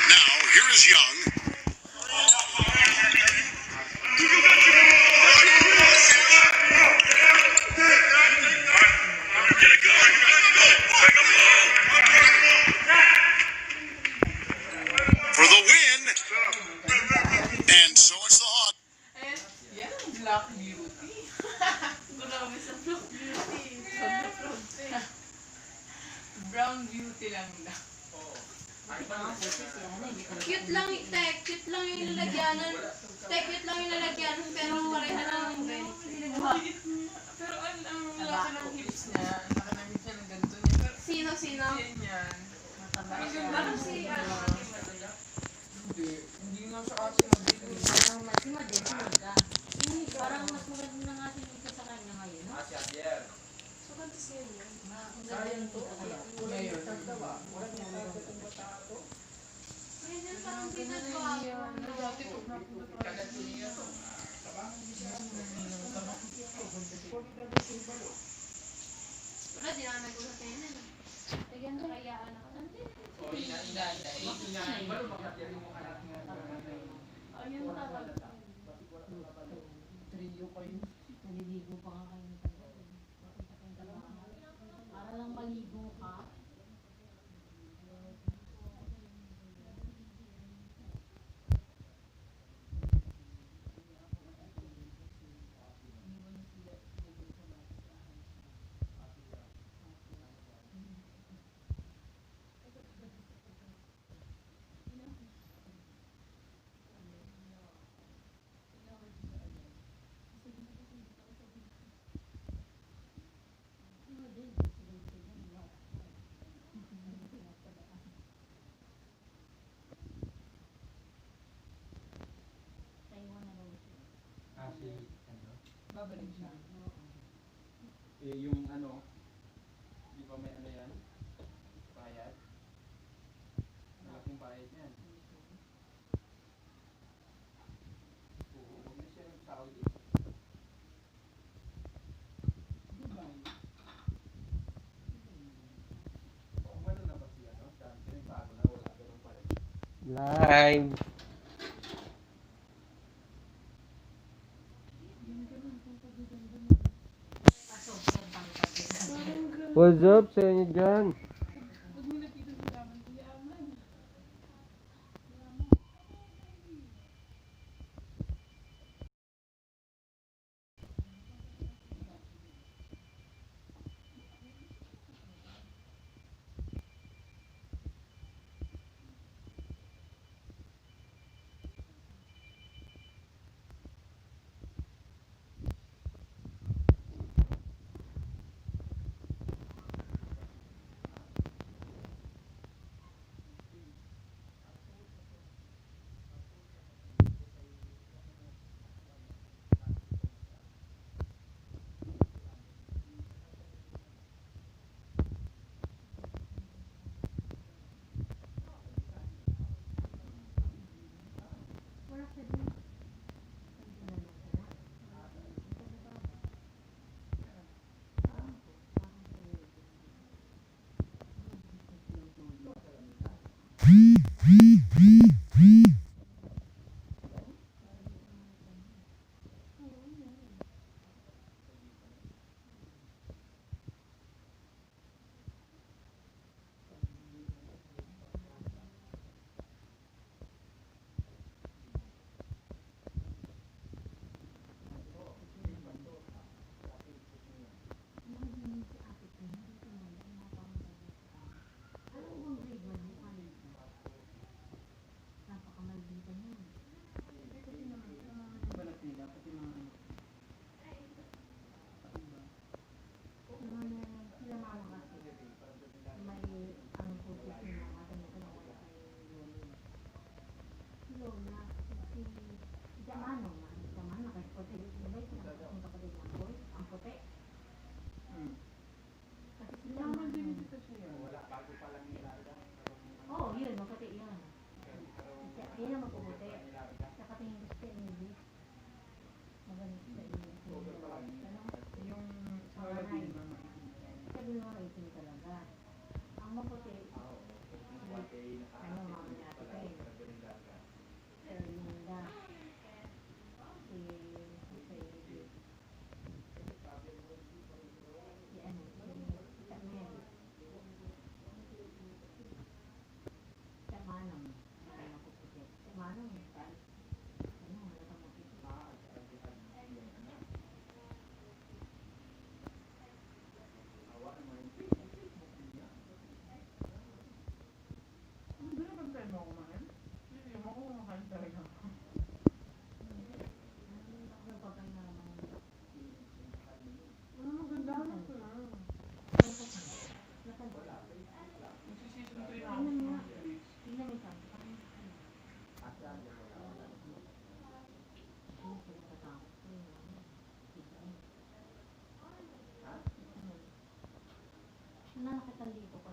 Now, here's Young. For the win. And so it's the Hawks. Yan ang Black Beauty. Grabe sa Black Beauty. Sobrang proud siya. Brown Beauty lang na. Cute lang, cute lang yung lalagyanan. Cute lang yung lalagyanan, pero pareha lang ang Pero ang laki ng hips niya. Ang laki ng hips niya ng ganito niya. Pero Sino? yan yan. Mataba Ang siya. ganda kasi hindi nga siya kasi mabilis. Parang mas madali ka. Parang mas maganda na nga siya sa kanya ngayon. No? So, kantos yun yun. Ang ganda yung kita kaya. Ngayon. Ngayon, parang pinagawa. Dati ko Wala, di namin nag-usap kayo na. Lagyan ko kayaan ako. Ayun talaga. Trilyo kayo. Naliligo pa nga kayo ng tagal. Para lang maligo ka. babalik siya. Yung ano, di ba may ano yan? Bayad? Malaking bayad yan. Oo, huwag na siya ng Saudi. Dubai. Oh, wala na ba? Live. What's up sa inyo dyan? Oo, yun, maputi yun. Yun ang mapuputi. Nakatingin ko sa TV. Magaling sa Yung Sabi mo, itim talaga. Ang maputi, mama natin kayo. Linda. Si Takmel. Manong. Ay, mapuputi. Manong. Ano, wala kang mapuputi. Hindi na bang tayo mo kumain? Hindi mo kumakain talaga. Maganda naman ko na. Masisison ko yun ako. Nakakita dito ko.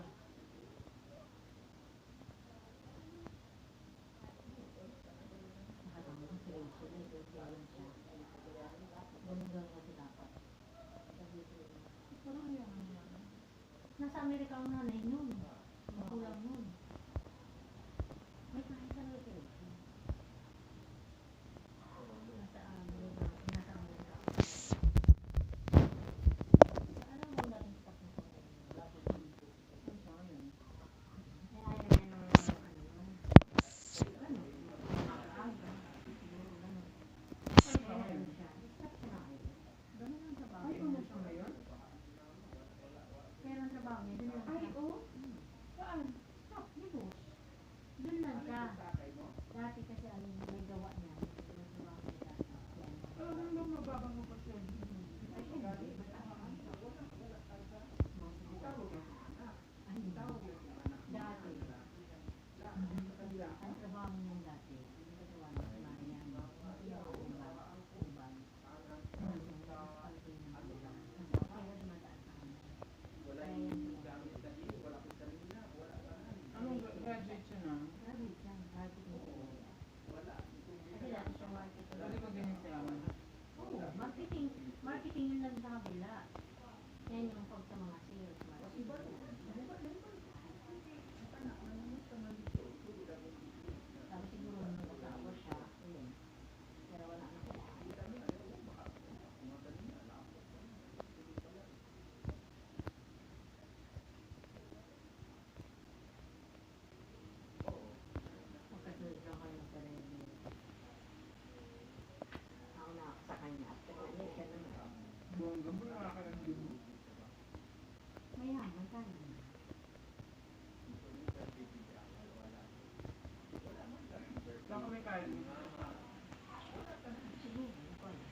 Nasa Amerika ang nanay nun. Makulang nun. May kahit sa Amerika. Nasa Amerika. Alam mo natin sa dati kasi alin may gawa niya. Mababang mo pa siya. Ay, hindi. Dati. Ang trabaho niya dati. Nagagawa niya sa Marian. Anong graduate siya na? Dali ba ganyan siya? Marketing yun lang sa kabila. Yan yung pag sa mga sales. Mayaman tayo. Saan kami kain? Siguro, hindi ko alam.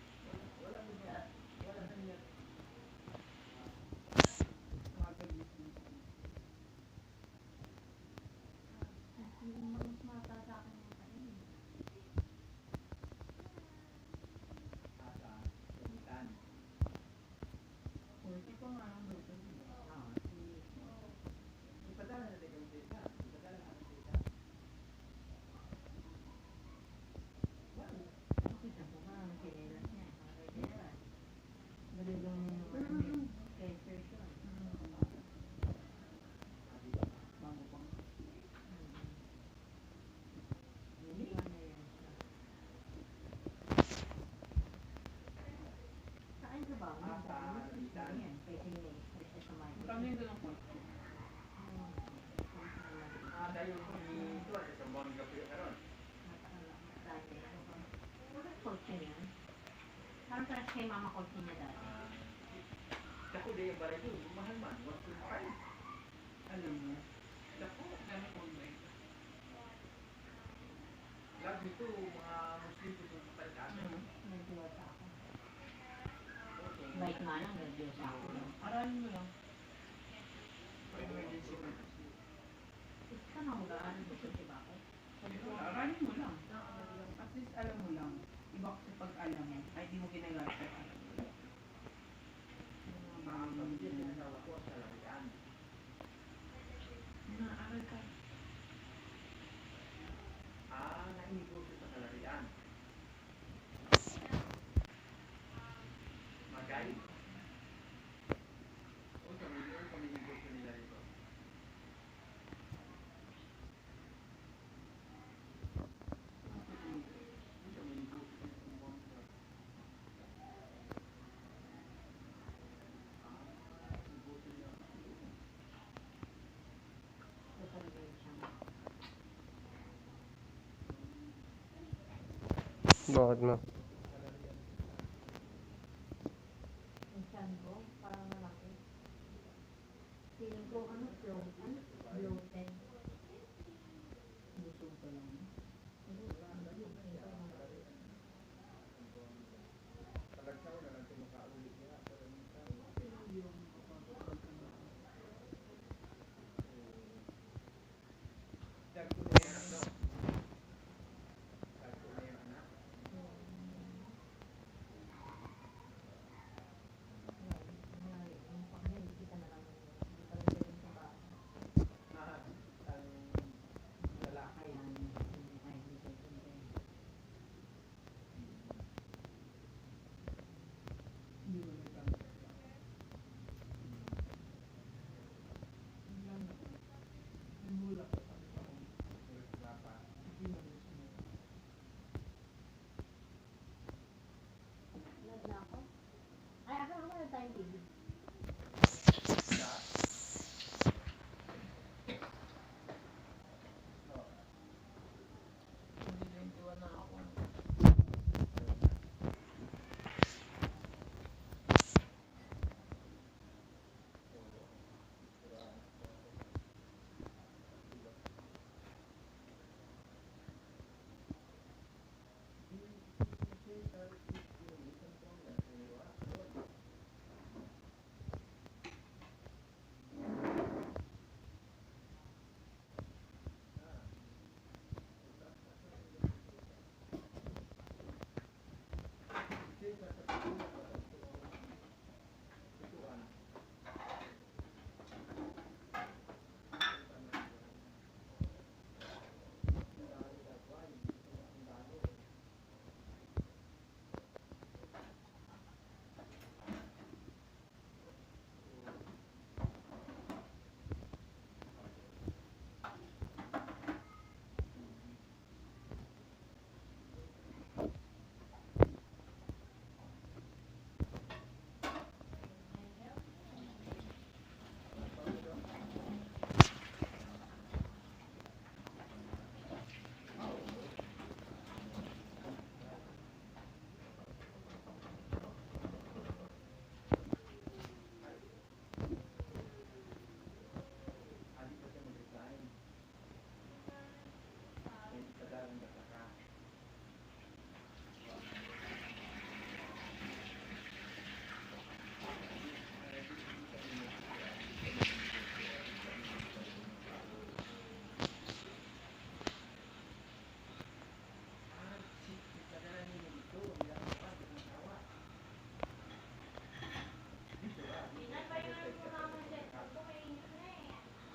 Mas mata sa akin yung kain. Hindi pa nga ang luto. Ipadala na yung data. Ipadala na ang data. Nakita ko nga ang kinilas niya. Nakakita. Malulong yung cancer siya. Bago pang. Hindi ka na yan siya. Saan ka ba? Yan. Pwede yung express sa mind. Kami yung ganun po. Dahil ko ni Tuwa sa mga gabi karon. Coaching yan. Parang parang kay mama coaching niya dati. Dako din yung baray ko. Mahal man. 1.5. Alam mo. Dako. Dami ko ba ito. Lagi ito. Mga Muslim ko itong kapalitan. Nagdiwasa ako. Bait nga lang, nagdiwasa ako. Arahin mo lang. Emergency mo. Gusto ka mahulaan gusto si Bako? Arahin mo lang. At least alam mo lang. Iba kasi pag alam mo. Ay di mo ginagamit ang alam mo. Ang pamilya sinasawa ko sa larian. Naaral ka. Nainigosyo sa kalarian. Magaling. O sa milyon kami negosyo nila dito. Bakit mo? Yung tiyan ko, parang malaki. Feeling ko, bloated. Busog pa lang. Talagsaw na lang ito makaulit niya. Pero minsan, yung kapag Dagko na yan, no? Dagko na yan, anak. Yung pangin, hindi kita na lang. Hindi pa rin pwedeng sa bahay. Ang lalaki. Ay, hindi pwede. Hindi mo nagkamit. Ang mula ko sa ako. Hindi mo rin sunod. Nag na ako? Ay, akala ko na tayong TV. Hindi 21 na ako.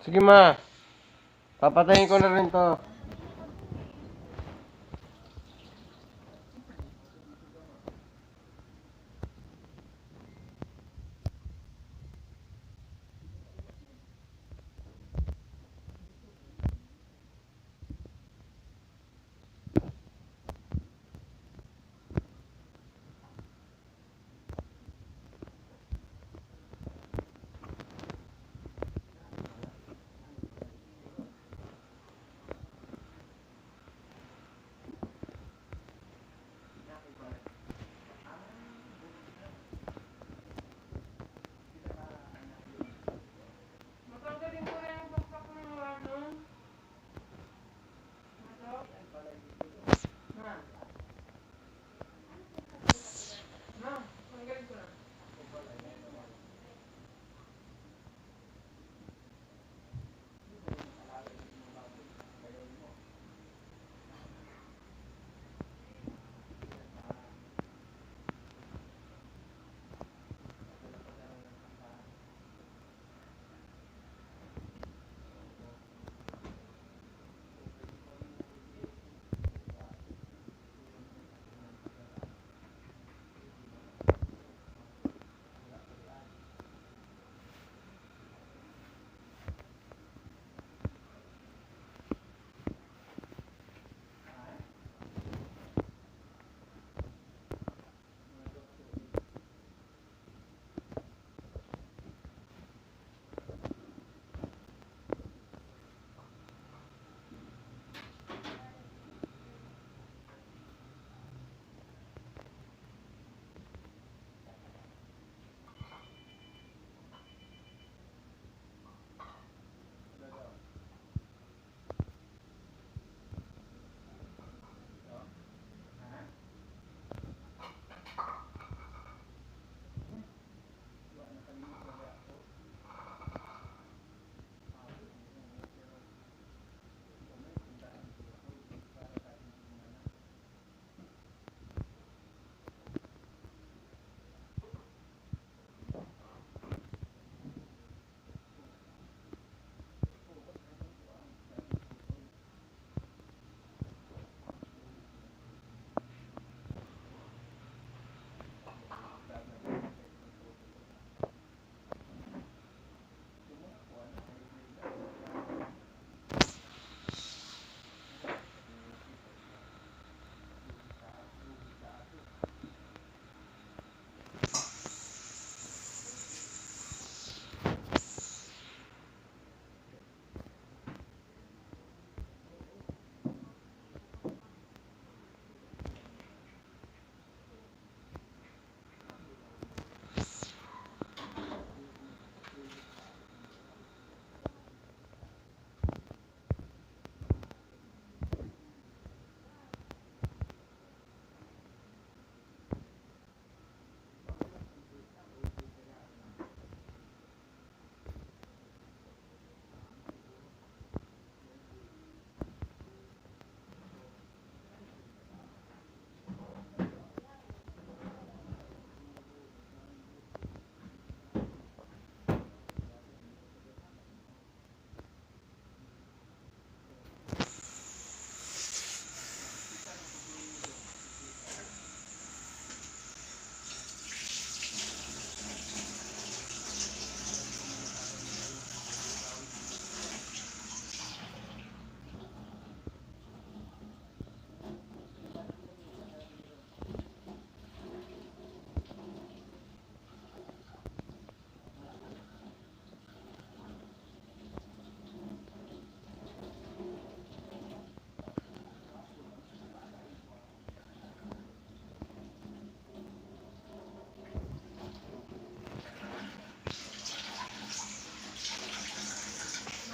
Sige ma. Papatayin ko na rin to. Matanggalin ko na yung pakpak ng ano. Ma, tanggalin ko na.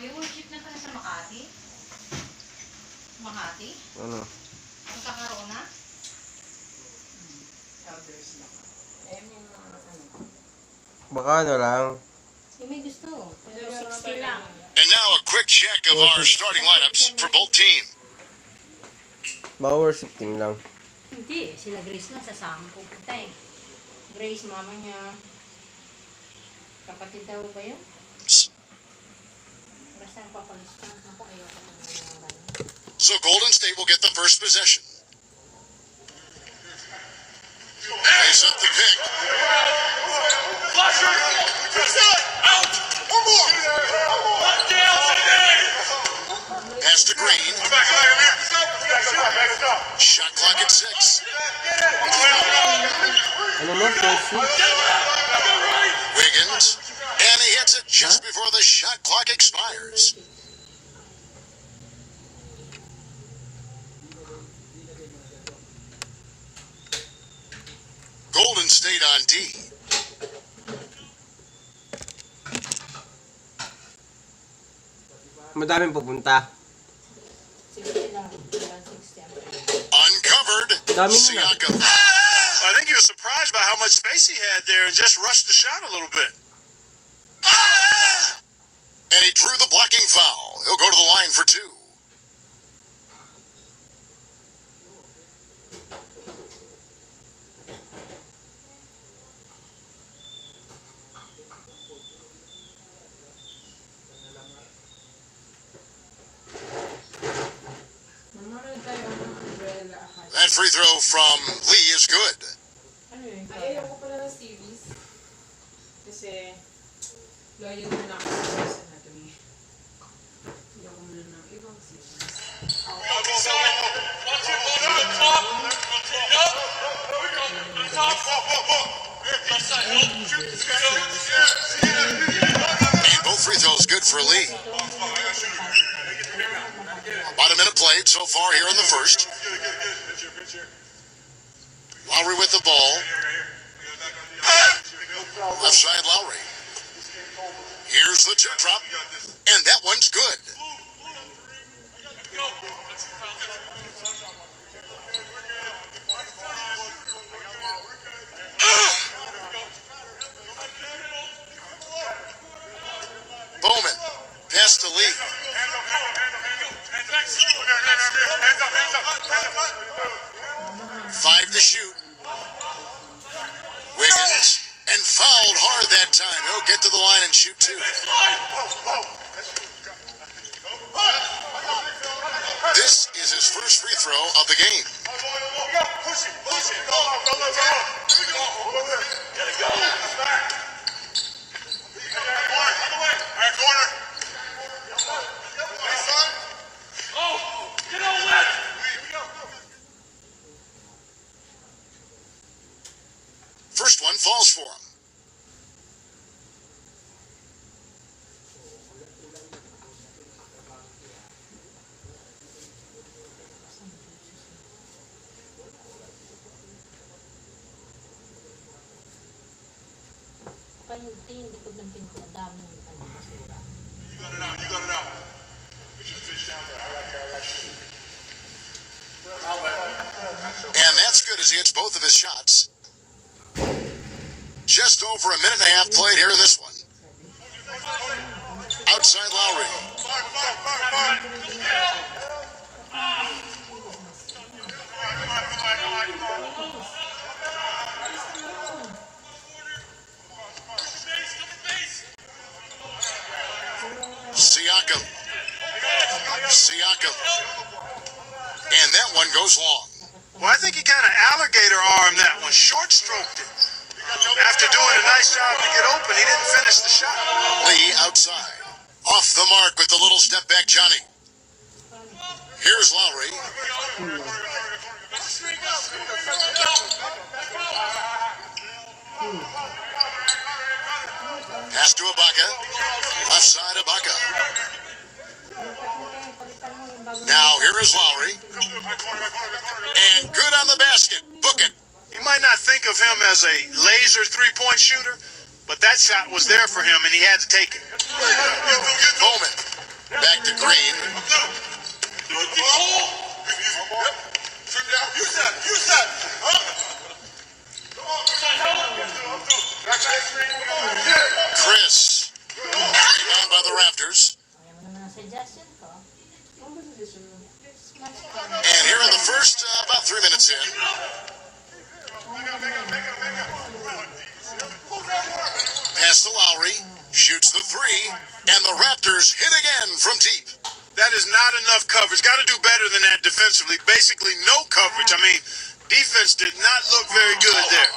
May worship na pala sa Makati? Makati? Ano? Magkakaroon na? Baka ano lang. Yung may gusto. 60 lang. And now a quick check of our starting lineups for both teams. Baka worship team lang. Hindi. Sila Grace lang sasama pupunta eh. Grace, mama niya. Kapatid daw ba yun? magpapalustan. Ako ayoko na nangyayari. So Golden State will get the first possession. Lays up the pick. Pass to Green. Shot clock at 6. Ano mo, first hit? Wiggins. And he hits it just before the shot clock expires. Golden State on D. Madaming pupunta. 60 lang. 60. Uncovered. Dami nila. Siakam. I think he was surprised by how much space he had there and just rushed the shot a little bit. And he drew the blocking foul. He'll go to the line for 2. That free throw from Lee is good. Ano yun? Ay, ayoko pala ng series. Kasi, loyal na ako sa Grey's Anatomy. Ayoko muna ng ibang series. And both free throws good for Lee. About a minute played so far here in the first. Lowry with the ball. Left side Lowry. Here's the chip drop. And that one's good. Bowman. Pass to Lee. 5 to shoot. Wiggins. And fouled hard that time. He'll get to the line and shoot 2. This is his first free throw of the game. First one falls for him. Kaya yung tingin likod ng pinto, dami ng basura. And that's good as he hits both of his shots. Just over a minute and a half played here in this one. Outside Lowry. Siakam. And that one goes long. Well, I think he kind of alligator armed that one, short stroked it. After doing a nice job to get open, he didn't finish the shot. Lee outside. Off the mark with the little step back Johnny. Here's Lowry. Pass to Ibaka. Left side Ibaka. Now here is Lowry. And good on the basket. Book it. You might not think of him as a laser three-point shooter, but that shot was there for him, and he had to take it. Bowman. Back to Green. Chris. Rebound by the Raptors. Kaya mo naman ang suggestion ko. And here in the first, about 3 minutes in. Pass to Lowry. Shoots the three, and the Raptors hit again from deep. That is not enough coverage. Got to do better than that defensively. Basically, no coverage. I mean, defense did not look very good there.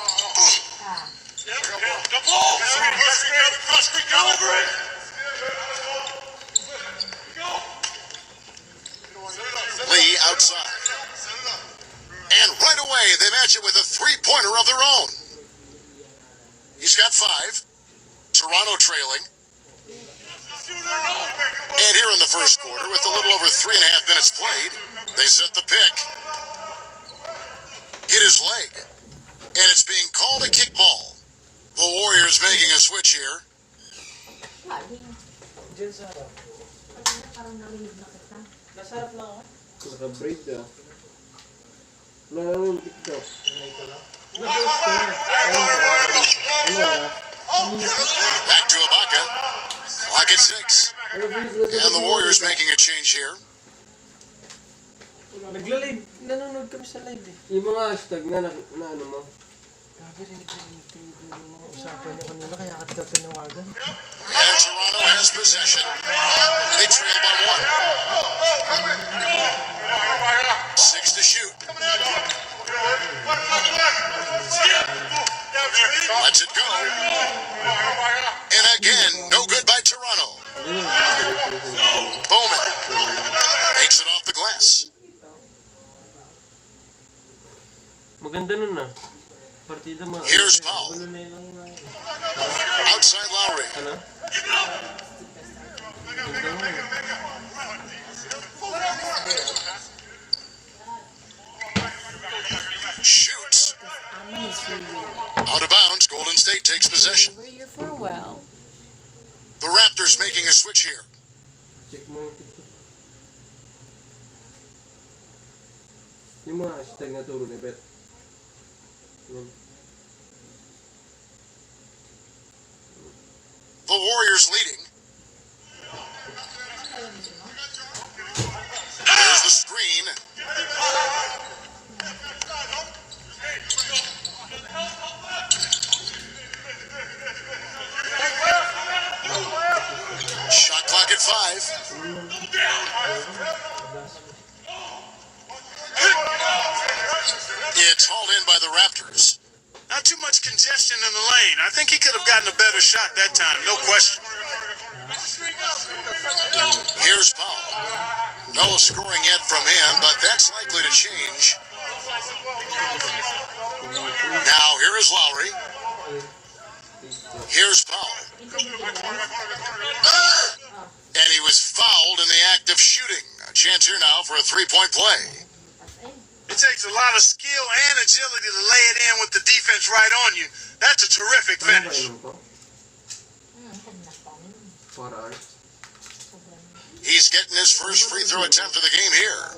Lee outside. And right away, they match it with a three-pointer of their own. He's got 5. Toronto trailing. And here in the first quarter, with a little over 3.5 minutes played, they set the pick. Hit his leg. And it's being called a kickball. The Warriors making a switch here. Diyan sa harap. Parang narinig na kita. Nasa harap lang ako. Naka-break ka. Maraming TikTok. Back to Ibaka. Clock at 6. And the Warriors making a change here. Nagla-live. Nanonood kami sa live eh. Yung mga hashtag na ano mo. Grabe rin yung mga usapan niya kanina kaya ka tinawagan. And Toronto has possession. They trail by 1. 6 to shoot. Lets it go. And again, no good by Toronto. Bowman takes it off the glass. Maganda nun na. Partida mo. Here's Powell. Outside Lowry. Ano? Shoots. Out of bounds. Golden State takes possession. We're here for a while. The Raptors making a switch here. Check mo yung TikTok. Yung mga hashtag na turo ni Bet. Yun. The Warriors leading. There's the screen. Shot clock at 5. It's hauled in by the Raptors. Not too much congestion in the lane. I think he could have gotten a better shot that time, no question. Here's Powell. No scoring yet from him, but that's likely to change. Now, here is Lowry. Here's Powell. And he was fouled in the act of shooting. A chance here now for a three-point play. It takes a lot of skill and agility to lay it in with the defense right on you. That's a terrific finish. He's getting his first free throw attempt of the game here.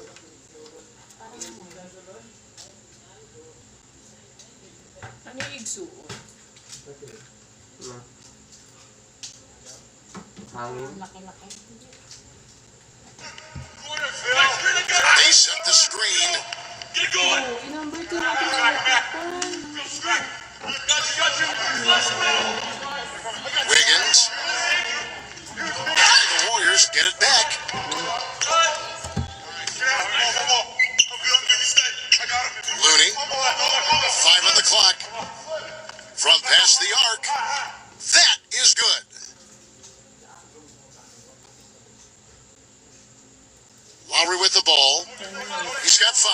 Ano yung igsuon? Hangin. Laki-laki. They set the screen. Number 2 natin nakakatan. Wiggins. The Warriors get it back. Looney. 5 on the clock. From past the arc. That is good. Lowry with the ball. He's got 5.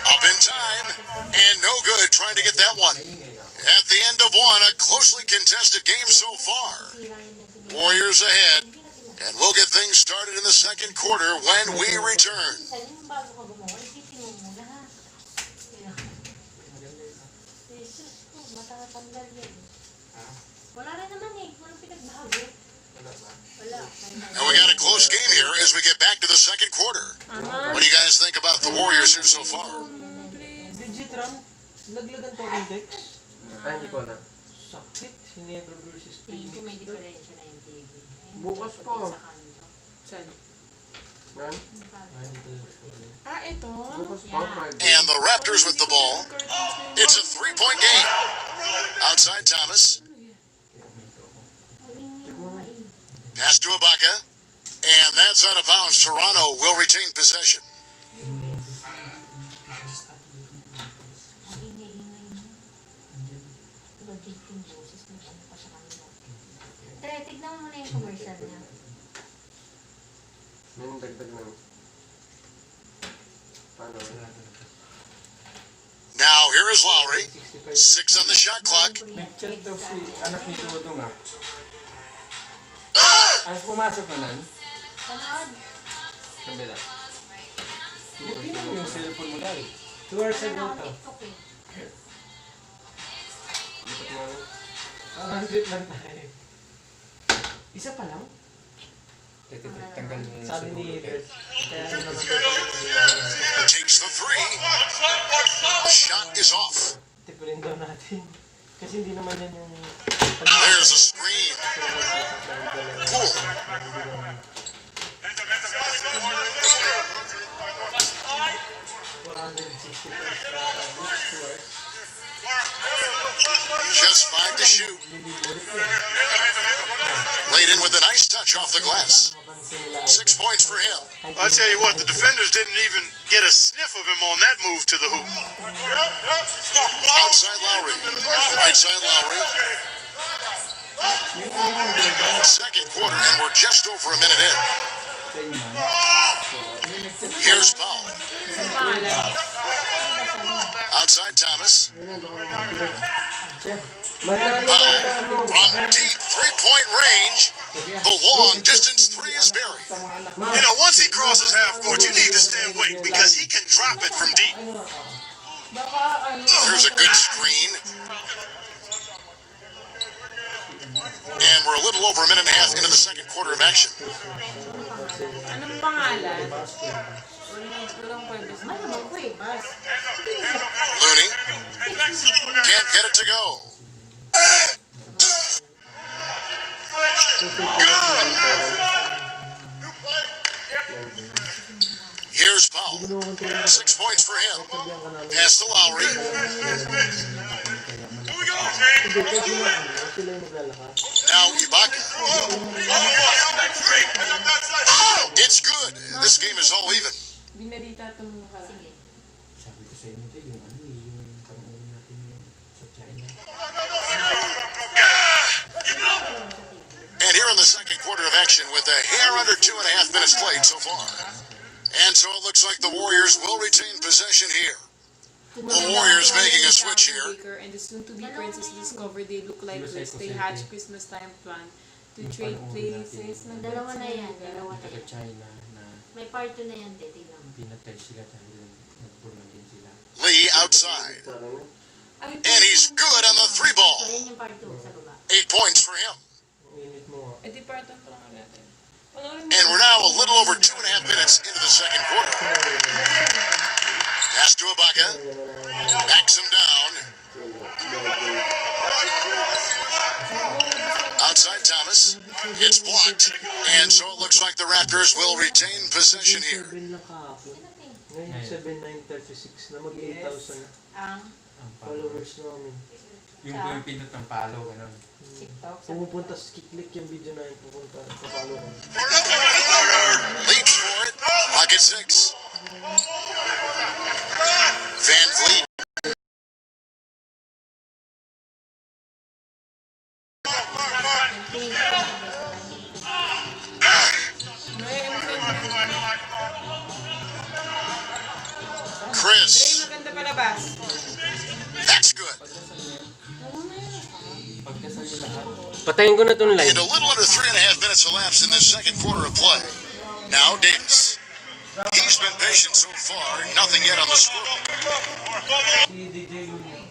Up in time. And no good trying to get that one. At the end of one, a closely contested game so far. Warriors ahead. And we'll get things started in the second quarter when we return. Bago ka gumawa, isipin mo muna ha. Jesus ko, matatanggal yan. Wala rin naman eh. Walang pinagbago. Wala. And we got a close game here as we get back to the second quarter. What do you guys think about the Warriors here so far? Legit Ram, laglagan to ang deck. Ay, hindi ko alam. Sakit. Sinedro versus Tingin ko may Phoenix. diferensya na yung TV. Bukas pa. Saan? Ito? And the Raptors with the ball. It's a three-point game. Outside Thomas. Pass to Ibaka. And that's out of bounds. Toronto will retain possession. Tignan mo muna yung commercial niya. May dagdag ng... Paano? Now here is Lowry. 6 on the shot clock. Nag-chat daw si anak ni Todo nga. Ay, pumasok na nan? Panood. Kabila. Hindi mo yung cellphone mo dahil. 2 hours ago Ano, to. TikTok eh. Lipat mo lang. 100 lang tayo. Isa pa lang? Tanggal mo yung Sabi ni siguro. Bert. Kaya ano naman Takes the three. The shot is off. tipurin daw natin. Kasi hindi naman yan yung... There's a screen. Poole. Just 5 to shoot. Laid in with a nice touch off the glass. 6 points for him. I'll tell you what, the defenders didn't even get a sniff of him on that move to the hoop. Outside Lowry. Right side Lowry. Second quarter, and we're just over a minute in. Here's Powell. Outside Thomas. Powell from deep three-point range. The long distance three is buried. You know, once he crosses half court, you need to stay awake because he can drop it from deep. There's a good screen. And we're a little over a minute and a half into the second quarter of action. Anong pangalan? Walang Cuevas. Ano, Cuevas? Looney can't get it to go. Here's Powell. 6 points for him. Pass to Lowry. Now Ibaka. It's good. This game is all even. Binarita itong nakaraan. Sige. Sabi ko sa inyo, yung ano yung pangunin natin yung sa China. And here in the second quarter of action with a hair under 2.5 minutes played so far. And so it looks like the Warriors will retain possession here. The Warriors making a switch here. Baker and the soon-to-be princess discovered they look like this. They hatch Christmas time plan to trade places. Dalawa na yan. Dalawa na Taga yan. China na May part 2 na yan, titignan mo. pinatay sila dahil nagpurma din sila. Lee outside. And he's good on the three So, ball. yan yung part 2 sa baba. 8 points for him. Ang init mo. Eh, di partan pa lang natin. And we're now a little over 2.5 minutes into the second quarter. Pass to Ibaka. Backs him down. Outside Thomas. It's blocked. And so it looks like the Raptors will retain possession here. 7 lang kahapon. Ngayon, 7,936 na mag-8,000 na. Ang Ang Followers namin. Yung pinot ng palo, gano'n. TikTok. Pumupunta sa kiklik yung video na yun. Pupunta sa follow ko. Leaps for it. Pocket 6. Van Vliet. Chris. Maganda palabas. That's good. Pagkasal yung lahat. Patayin ko na itong And a little under 3.5 minutes elapsed in this second quarter of play. Now Davis. He's been patient so far. Nothing yet on the scoreboard. Si DJ Luna.